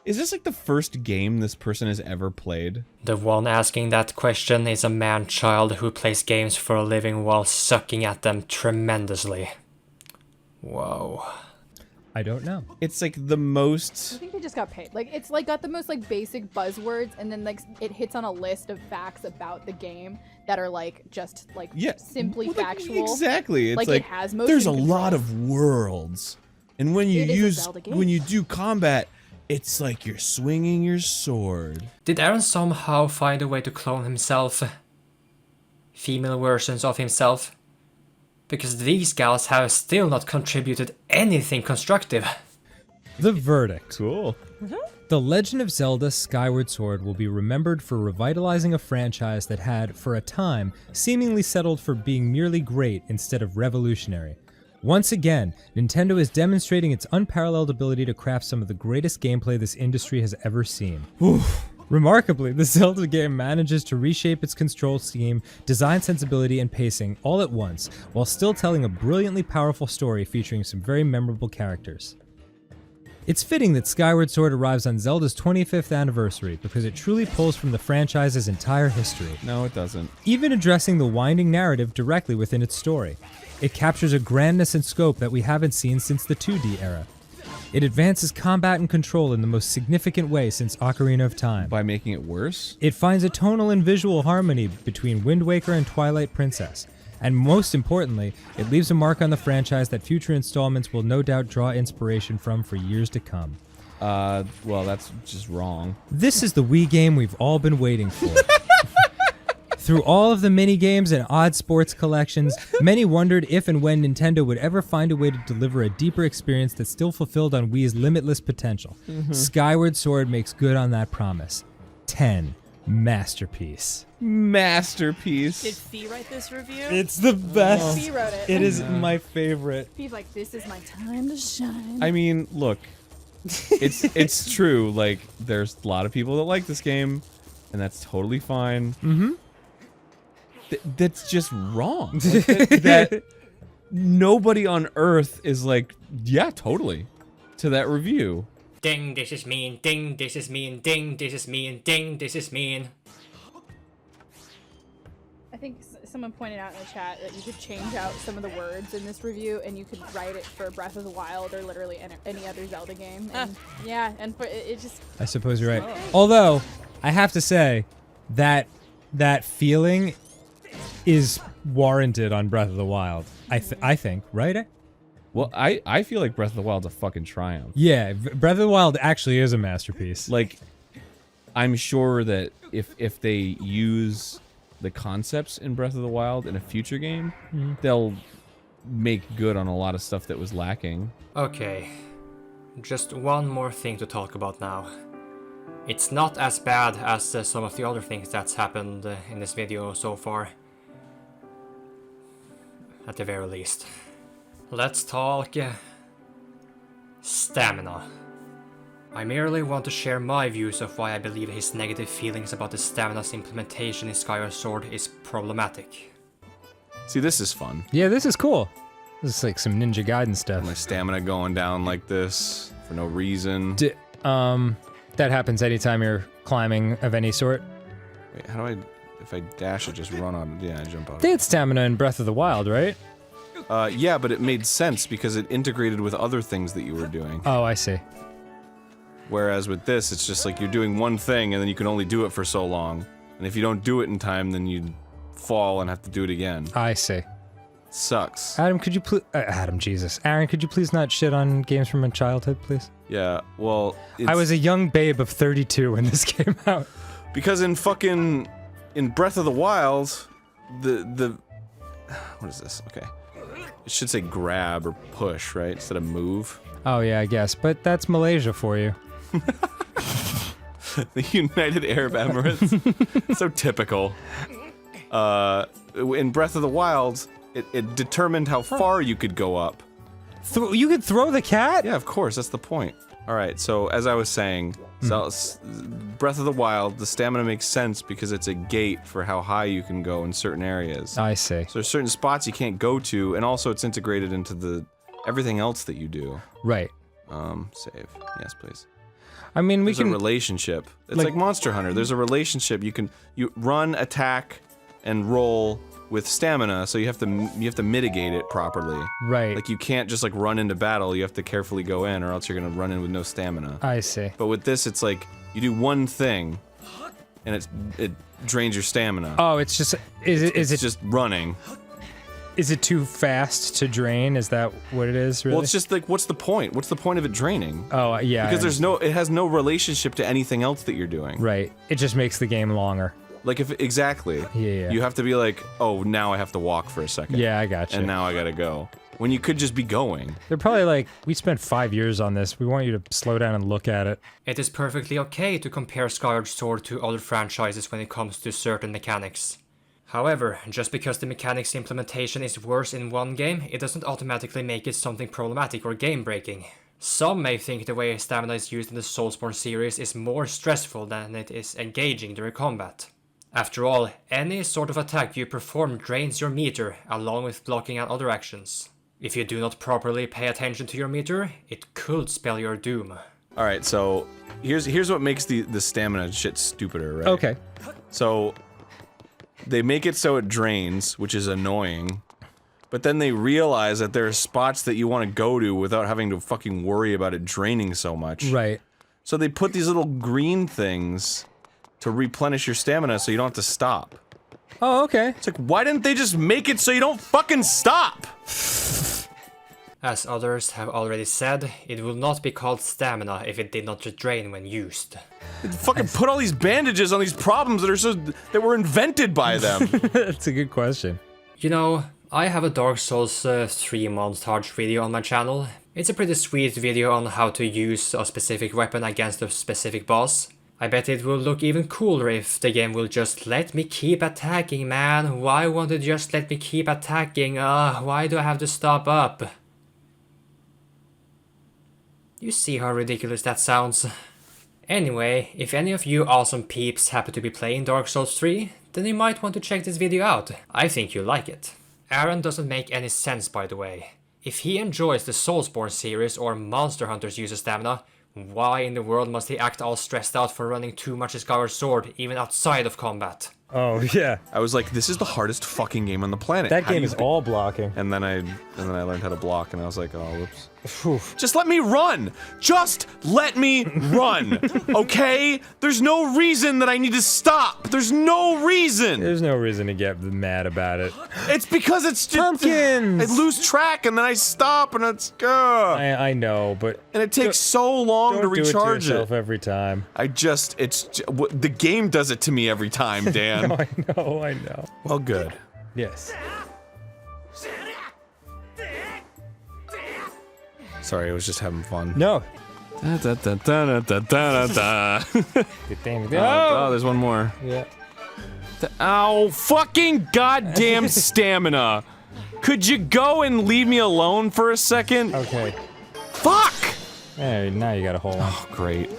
Is this like the first game this person has ever played? The one asking that question is a man-child who plays games for a living while sucking at them tremendously. Whoa. I don't know. It's like the most... I think they just got paid. Like, it's like got the most like basic buzzwords, and then like it hits on a list of facts about the game that are like just like simply factual. Exactly. It's like it has motion there's a control. lot of worlds, and when you do combat, it's like you're swinging your sword. Did Arin somehow find a way to clone himself? Female versions of himself? Because these gals have still not contributed anything constructive. The verdict. Cool. The Legend of Zelda Skyward Sword will be remembered for revitalizing a franchise that had, for a time, seemingly settled for being merely great instead of revolutionary. Once again, Nintendo is demonstrating its unparalleled ability to craft some of the greatest gameplay this industry has ever seen. Remarkably, the Zelda game manages to reshape its control scheme, design sensibility, and pacing all at once, while still telling a brilliantly powerful story featuring some very memorable characters. It's fitting that Skyward Sword arrives on Zelda's 25th anniversary, because it truly pulls from the franchise's entire history. No, it doesn't. Even addressing the winding narrative directly within its story. It captures a grandness and scope that we haven't seen since the 2D era. It advances combat and control in the most significant way since Ocarina of Time. By making it worse? It finds a tonal and visual harmony between Wind Waker and Twilight Princess. And most importantly, it leaves a mark on the franchise that future installments will no doubt draw inspiration from for years to come. Well, that's just wrong. This is the Wii game we've all been waiting for. Through all of the mini-games and odd sports collections, many wondered if and when Nintendo would ever find a way to deliver a deeper experience that still fulfilled on Wii's limitless potential. Skyward Sword makes good on that promise. 10. Masterpiece. Masterpiece. Did Fee write this review? It's the best. Fee wrote it. It is my favorite. Fee's like, this is my time to shine. I mean, look, it's true. Like, there's a lot of people that like this game, and that's totally fine. That's just wrong. Like, that nobody on Earth is like, yeah, totally, to that review. Ding, this is mean, ding, this is mean, ding, this is mean, ding, this is mean. I think someone pointed out in the chat that you could change out some of the words in this review, and you could write it for Breath of the Wild or literally any other Zelda game. And yeah, and for it just... I suppose you're right. Although, I have to say, that feeling is warranted on Breath of the Wild. I think, right? Well, I feel like Breath of the Wild's a fucking triumph. Yeah, Breath of the Wild actually is a masterpiece. Like, I'm sure that if they use the concepts in Breath of the Wild in a future game, they'll make good on a lot of stuff that was lacking. Okay, just one more thing to talk about now. It's not as bad as some of the other things that's happened in this video so far. At the very least. Let's talk stamina. I merely want to share my views of why I believe his negative feelings about the stamina's implementation in Skyward Sword is problematic. See, this is fun. Yeah, this is cool. This is like some Ninja Gaiden stuff. My stamina going down like this for no reason. That happens anytime you're climbing of any sort. Wait, how do I... If I dash, I just run on... Yeah, I jump out. They had stamina in Breath of the Wild, right? Yeah, but it made sense because it integrated with other things that you were doing. Oh, I see. Whereas with this, it's just like you're doing one thing and then you can only do it for so long. And if you don't do it in time, then you fall and have to do it again. I see. Sucks. Adam, could you please... Adam, Jesus. Aaron, could you please not shit on games from my childhood, please? Yeah, well... I was a young babe of 32 when this came out. Because in fucking... In Breath of the Wild, the... What is this? Okay. It should say grab or push, right? Instead of move. Oh yeah, I guess. But that's Malaysia for you. The United Arab Emirates. So typical. In Breath of the Wild, it determined how far you could go up. You could throw the cat? Yeah, of course, that's the point. Alright, so as I was saying, Breath of the Wild, the stamina makes sense because it's a gate for how high you can go in certain areas. I see. So there's certain spots you can't go to, and also it's integrated into everything else that you do. Right. Save. Yes, please. I mean, There's a relationship. It's like Monster Hunter. There's a relationship. You run, attack, and roll with stamina, so you have to mitigate it properly. Right. Like you can't just like run into battle. You have to carefully go in, or else you're gonna run in with no stamina. I see. But with this, it's like you do one thing, and it drains your stamina. Oh, it's just is it just running? Is it too fast to drain? Is that what it is, really? Well, it's just like, what's the point? What's the point of it draining? Oh, yeah. Because it has no relationship to anything else that you're doing. Right. It just makes the game longer. Like exactly. Yeah. You have to be like, oh, now I have to walk for a second. Yeah, I gotcha. And now I gotta go. When you could just be going. They're probably like, we spent 5 years on this. We want you to slow down and look at it. It is perfectly okay to compare Skyward Sword to other franchises when it comes to certain mechanics. However, just because the mechanics implementation is worse in one game, it doesn't automatically make it something problematic or game-breaking. Some may think the way stamina is used in the Soulsborne series is more stressful than it is engaging during combat. After all, any sort of attack you perform drains your meter, along with blocking and other actions. If you do not properly pay attention to your meter, it could spell your doom. Alright, so here's what makes the stamina shit stupider, right? Okay. So they make it so it drains, which is annoying, but then they realize that there are spots that you want to go to without having to fucking worry about it draining so much. Right. So they put these little green things to replenish your stamina so you don't have to stop. Oh, okay. It's like, why didn't they just make it so you don't fucking stop? As others have already said, it will not be called stamina if it did not drain when used. Fucking put all these bandages on these problems that were invented by them. That's a good question. You know, I have a Dark Souls 3 montage video on my channel. It's a pretty sweet video on how to use a specific weapon against a specific boss. I bet it will look even cooler if the game will just let me keep attacking, man. Why won't it just let me keep attacking? Why do I have to stop up? You see how ridiculous that sounds. Anyway, if any of you awesome peeps happen to be playing Dark Souls 3, then you might want to check this video out. I think you'll like it. Arin doesn't make any sense, by the way. If he enjoys the Soulsborne series or Monster Hunter's use of stamina, why in the world must he act all stressed out for running too much Skyward Sword even outside of combat? Oh yeah. I was like, this is the hardest fucking game on the planet. That How do game you is think- all blocking. And then I learned how to block, and I was like, oh, whoops. Just let me run! Just let me run! Okay? There's no reason that I need to stop! There's no reason! There's no reason to get mad about it. It's because it's just- Pumpkins! I lose track, and then I stop, and it's... I know, but... And it takes so long to Don't do recharge it to yourself every time. The game does it to me every time, Dan. No, I know. Well, good. Yes. Sorry, I was just having fun. No. Da, da, da, da, da, da, da. Oh! Oh, there's one more. Yeah. Ow, fucking goddamn stamina. Could you go and leave me alone for a second? Okay. Fuck! Hey, now you got a hole. Oh, great.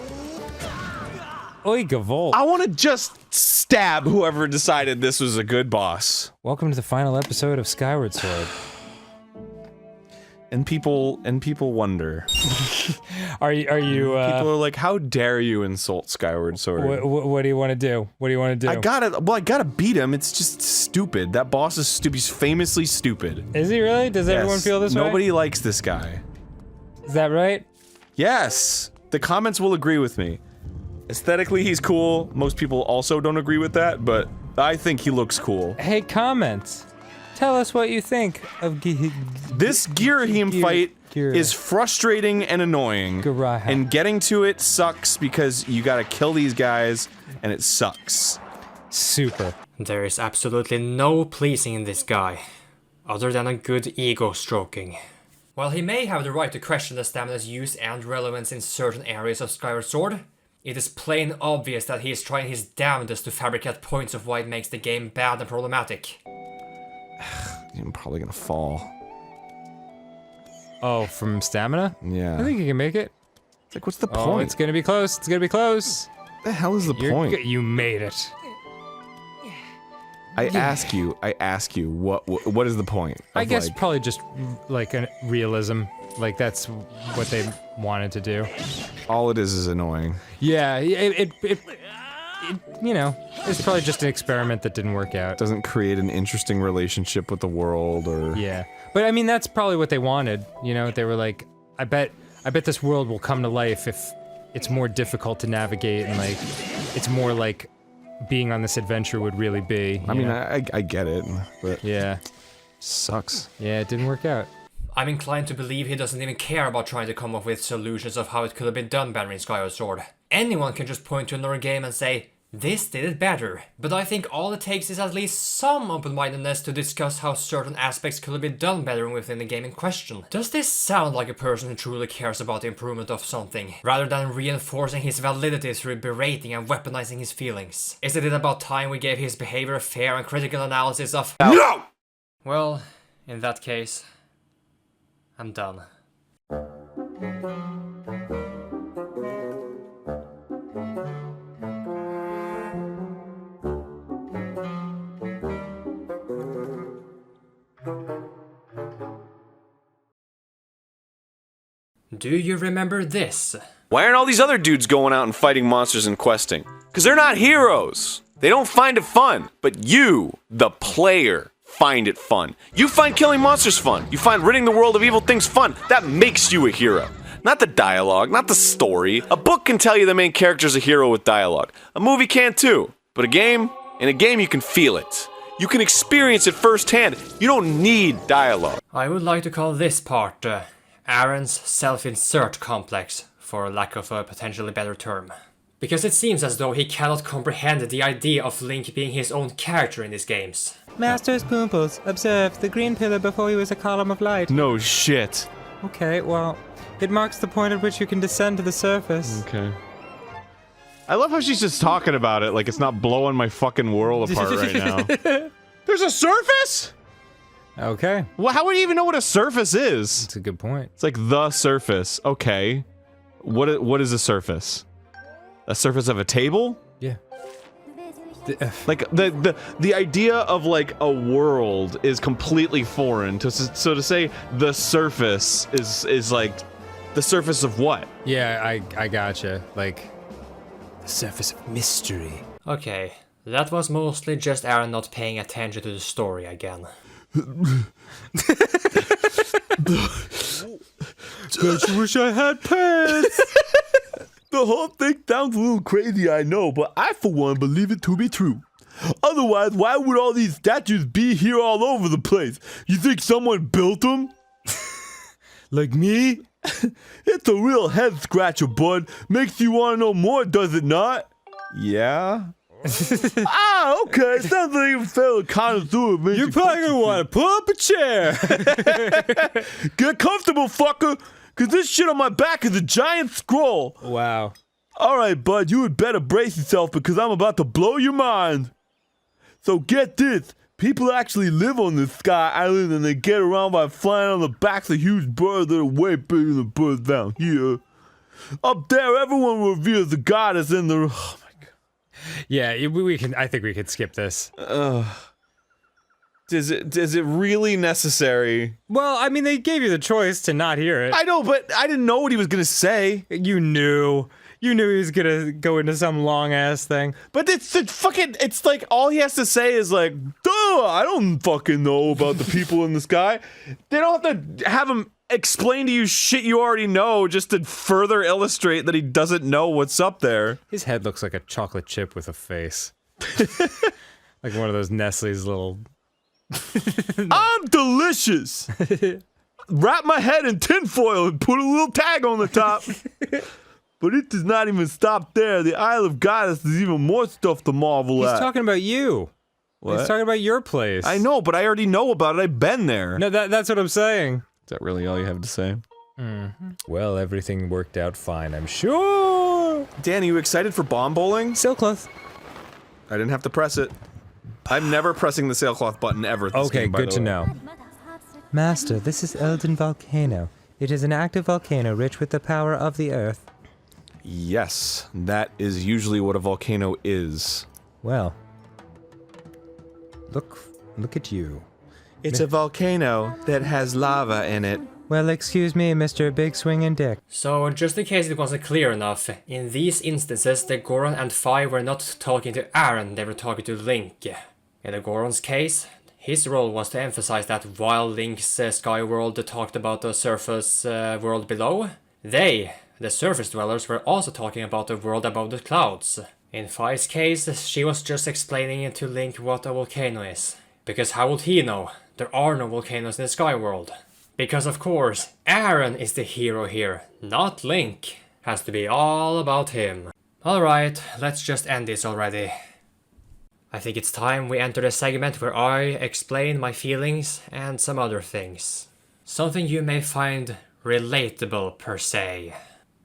Oi, Gavolt. I want to just stab whoever decided this was a good boss. Welcome to the final episode of Skyward Sword. And people wonder. Are you? People are like, how dare you insult Skyward Sword? What do you want to do? What do you want to do? I gotta beat him. It's just stupid. That boss is stupid. He's famously stupid. Is he really? Does everyone feel this way? Nobody likes this guy. Is that right? Yes. The comments will agree with me. Aesthetically, he's cool. Most people also don't agree with that, but I think he looks cool. Hey, comments. Tell us what you think of this Girahim fight is frustrating and annoying. And getting to it sucks because you gotta kill these guys, and it sucks. Super. There is absolutely no pleasing in this guy, other than a good ego stroking. While he may have the right to question the stamina's use and relevance in certain areas of Skyward Sword, it is plain obvious that he is trying his damnedest to fabricate points of why it makes the game bad and problematic. I'm probably gonna fall. Oh, from stamina? Yeah. I think you can make it. It's like, what's the Oh, point? it's gonna be close. It's gonna be close. What the hell is the point? You made it. I ask you, what is the point? I guess like, probably just like a realism. Like that's what they wanted to do. all it is annoying. Yeah, it you know, it's probably just an experiment that didn't work out. Doesn't create an interesting relationship with the world or... Yeah. But I mean, that's probably what they wanted. You know, they were like, I bet this world will come to life if it's more difficult to navigate and like, it's more like being on this adventure would really be. I mean, I get it, but... Yeah. Sucks. Yeah, it didn't work out. I'm inclined to believe he doesn't even care about trying to come up with solutions of how it could have been done better in Skyward Sword. Anyone can just point to another game and say, this did it better. But I think all it takes is at least some open-mindedness to discuss how certain aspects could have been done better within the game in question. Does this sound like a person who truly cares about the improvement of something, rather than reinforcing his validity through berating and weaponizing his feelings? Isn't it about time we gave his behavior a fair and critical analysis of— No! Well, in that case, I'm done. Do you remember this? Why aren't all these other dudes going out and fighting monsters and questing? Because they're not heroes. They don't find it fun. But you, the player, find it fun. You find killing monsters fun. You find ridding the world of evil things fun. That makes you a hero. Not the dialogue, not the story. A book can tell you the main character's a hero with dialogue. A movie can too. But in a game you can feel it. You can experience it firsthand. You don't need dialogue. I would like to call this part Arin's self-insert complex, for lack of a potentially better term. Because it seems as though he cannot comprehend the idea of Link being his own character in these games. Master's Poomples, observe the green pillar before you is a column of light. No shit. Okay, well, it marks the point at which you can descend to the surface. Okay. I love how she's just talking about it like it's not blowing my fucking world apart right now. There's a surface? Okay. Well, how would you even know what a surface is? That's a good point. It's like the surface. Okay. What is a surface? A surface of a table? Yeah. Like the idea of like a world is completely foreign. So to say the surface is like the surface of what? Yeah, I gotcha. Like the surface of mystery. Okay, That was mostly just Arin not paying attention to the story again. Don't you wish I had pants? The whole thing sounds a little crazy, I know, but I for one believe it to be true. Otherwise, why would all these statues be here all over the place? You think someone built them? Like me? It's a real head scratcher, bud. Makes you want to know more, does it not? Yeah? Okay, sounds like you fell a connoisseur. You're probably gonna want to pull up a chair. Get comfortable, fucker, because this shit on my back is a giant scroll. Wow. Alright, bud, you had better brace yourself because I'm about to blow your mind. So get this. People actually live on this sky island and they get around by flying on the backs of huge birds that are way bigger than the birds down here. Up there, everyone reveres the goddess in the... Oh my god. Yeah, we can. I think we could skip this. Is it really necessary? Well, I mean, they gave you the choice to not hear it. I know, but I didn't know what he was gonna say. You knew. You knew he was gonna go into some long-ass thing. But it's like, all he has to say is like, duh, I don't fucking know about the people in the sky. They don't have to have him explain to you shit you already know just to further illustrate that he doesn't know what's up there. His head looks like a chocolate chip with a face. Like one of those Nestle's little... I'm delicious! Wrap my head in tinfoil and put a little tag on the top. But it does not even stop there. The Isle of Goddess is even more stuff to marvel at. He's talking about you. What? He's talking about your place. I know, but I already know about it. I've been there. No, that's what I'm saying. Is that really all you have to say? Well, everything worked out fine, I'm sure. Dan, are you excited for bomb bowling? Sailcloth. I didn't have to press it. I'm never pressing the sailcloth button ever. This Okay, game, by good the to way. know. Master, this is Elden Volcano. It is an active volcano rich with the power of the earth. Yes, that is usually what a volcano is. Well, look at you. It's a volcano that has lava in it. Well, excuse me, Mr. Big Swingin' Dick. So, just in case it wasn't clear enough, in these instances the Goron and Fi were not talking to Arin, they were talking to Link. In the Goron's case, his role was to emphasize that while Link's Sky World talked about the surface world below, they, the surface dwellers, were also talking about the world above the clouds. In Fi's case, she was just explaining to Link what a volcano is. Because how would he know? There are no volcanoes in the Sky World. Because of course, Arin is the hero here, not Link. Has to be all about him. Alright, let's just end this already. I think it's time we enter the segment where I explain my feelings and some other things. Something you may find relatable per se.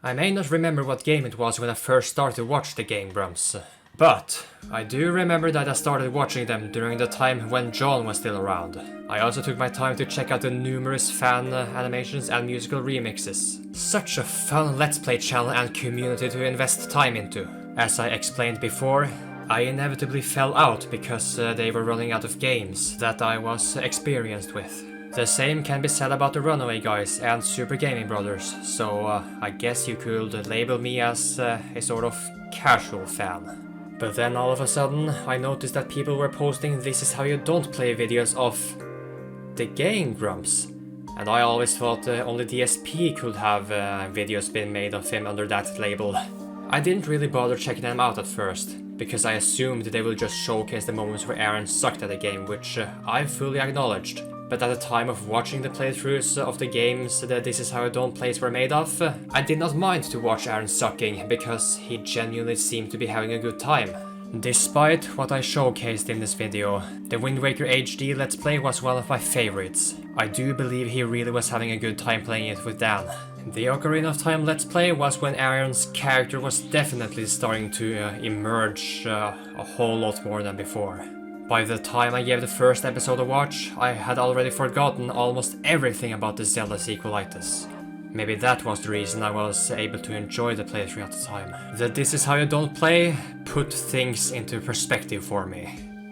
I may not remember what game it was when I first started to watch the Game Grumps, but I do remember that I started watching them during the time when John was still around. I also took my time to check out the numerous fan animations and musical remixes. Such a fun Let's Play channel and community to invest time into. As I explained before, I inevitably fell out because they were running out of games that I was experienced with. The same can be said about the Runaway Guys and Super Gaming Brothers, so I guess you could label me as a sort of casual fan. But then all of a sudden, I noticed that people were posting "This is how you don't play" videos of the Game Grumps. And I always thought only DSP could have videos being made of him under that label. I didn't really bother checking them out at first, because I assumed they would just showcase the moments where Arin sucked at the game, which I fully acknowledged. But at the time of watching the playthroughs of the games that This Is How You Don't Plays were made of, I did not mind to watch Arin sucking, because he genuinely seemed to be having a good time. Despite what I showcased in this video, the Wind Waker HD Let's Play was one of my favorites. I do believe he really was having a good time playing it with Dan. The Ocarina of Time Let's Play was when Arin's character was definitely starting to emerge a whole lot more than before. By the time I gave the first episode a watch, I had already forgotten almost everything about the Zelda Sequelitis. Maybe that was the reason I was able to enjoy the playthrough at the time. The This Is How You Don't Play put things into perspective for me.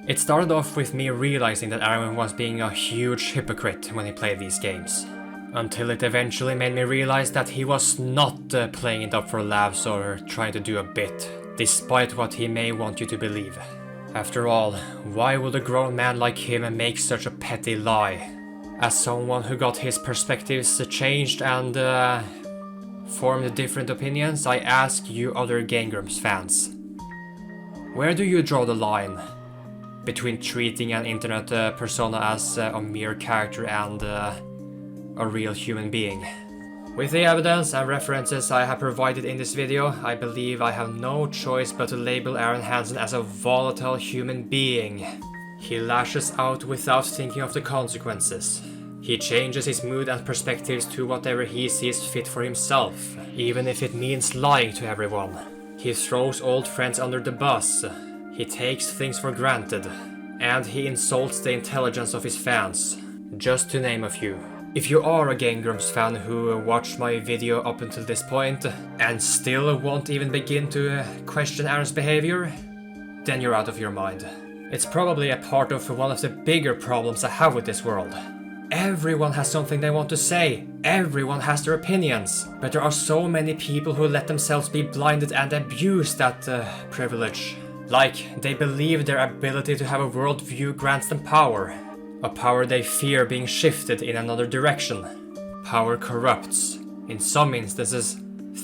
It started off with me realizing that Arin was being a huge hypocrite when he played these games. Until it eventually made me realize that he was not playing it up for laughs or trying to do a bit, despite what he may want you to believe. After all, why would a grown man like him make such a petty lie? As someone who got his perspectives changed and formed different opinions, I ask you other Game Grumps fans. Where do you draw the line between treating an internet persona as a mere character and a real human being? With the evidence and references I have provided in this video, I believe I have no choice but to label Arin Hanson as a volatile human being. He lashes out without thinking of the consequences. He changes his mood and perspectives to whatever he sees fit for himself, even if it means lying to everyone. He throws old friends under the bus. He takes things for granted. And he insults the intelligence of his fans, just to name a few. If you are a Game Grumps fan who watched my video up until this point and still won't even begin to question Arin's behavior, then you're out of your mind. It's probably a part of one of the bigger problems I have with this world. Everyone has something they want to say, everyone has their opinions, but there are so many people who let themselves be blinded and abuse that privilege. Like, they believe their ability to have a worldview grants them power. A power they fear being shifted in another direction. Power corrupts. In some instances,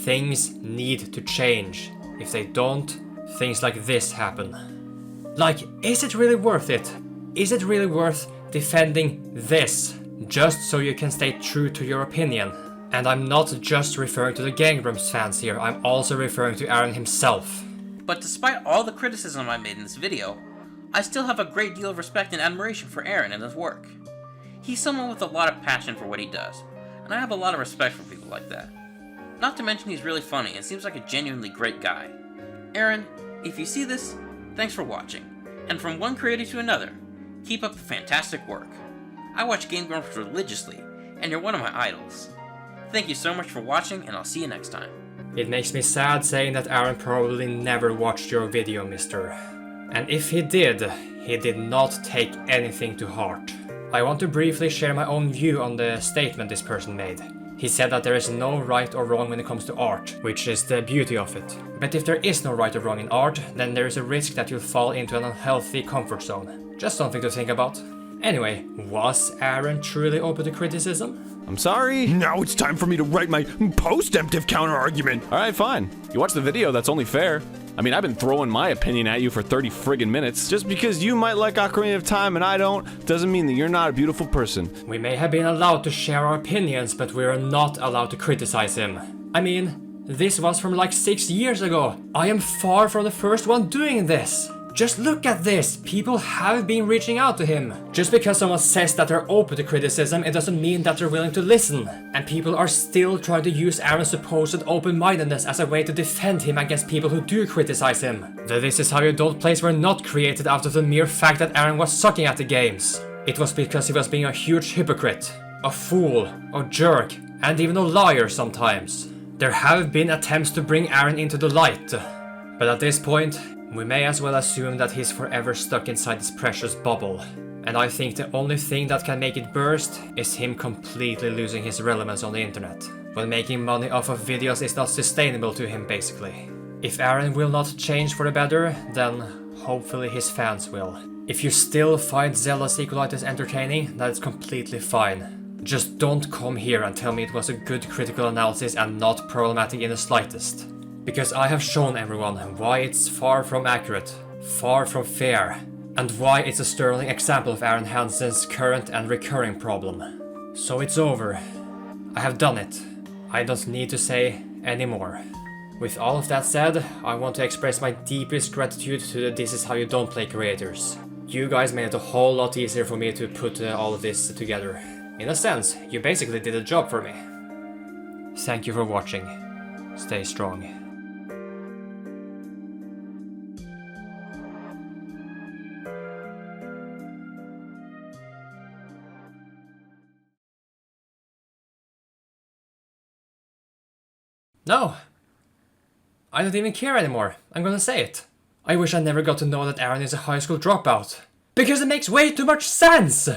things need to change. If they don't, things like this happen. Like, is it really worth it? Is it really worth defending this just so you can stay true to your opinion? And I'm not just referring to the Game Grumps fans here, I'm also referring to Arin himself. But despite all the criticism I made in this video, I still have a great deal of respect and admiration for Arin and his work. He's someone with a lot of passion for what he does, and I have a lot of respect for people like that. Not to mention he's really funny and seems like a genuinely great guy. Arin, if you see this, thanks for watching. And from one creator to another, keep up the fantastic work. I watch Game Grumps religiously, and you're one of my idols. Thank you so much for watching, and I'll see you next time. It makes me sad saying that Arin probably never watched your video, mister. And if he did not take anything to heart. I want to briefly share my own view on the statement this person made. He said that there is no right or wrong when it comes to art, which is the beauty of it. But if there is no right or wrong in art, then there is a risk that you'll fall into an unhealthy comfort zone. Just something to think about. Anyway, was Arin truly open to criticism? I'm sorry. Now it's time for me to write my post-emptive counter-argument. Alright, fine. You watch the video, that's only fair. I mean, I've been throwing my opinion at you for 30 friggin' minutes. Just because you might like Ocarina of Time and I don't, doesn't mean that you're not a beautiful person. We may have been allowed to share our opinions, but we are not allowed to criticize him. I mean, this was from like 6 years ago. I am far from the first one doing this. Just look at this, people have been reaching out to him. Just because someone says that they're open to criticism, it doesn't mean that they're willing to listen. And people are still trying to use Arin's supposed open-mindedness as a way to defend him against people who do criticize him. The This Is How You Don't plays were not created out of the mere fact that Arin was sucking at the games. It was because he was being a huge hypocrite, a fool, a jerk, and even a liar sometimes. There have been attempts to bring Arin into the light, but at this point, we may as well assume that he's forever stuck inside this precious bubble. And I think the only thing that can make it burst is him completely losing his relevance on the internet. When making money off of videos is not sustainable to him, basically. If Arin will not change for the better, then hopefully his fans will. If you still find Zelda Sequelitis entertaining, that is completely fine. Just don't come here and tell me it was a good critical analysis and not problematic in the slightest. Because I have shown everyone why it's far from accurate, far from fair, and why it's a sterling example of Arin Hanson's current and recurring problem. So it's over. I have done it. I don't need to say any more. With all of that said, I want to express my deepest gratitude to the This Is How You Don't Play creators. You guys made it a whole lot easier for me to put all of this together. In a sense, you basically did a job for me. Thank you for watching. Stay strong. No, I don't even care anymore. I'm gonna say it. I wish I never got to know that Arin is a high school dropout. Because it makes way too much sense!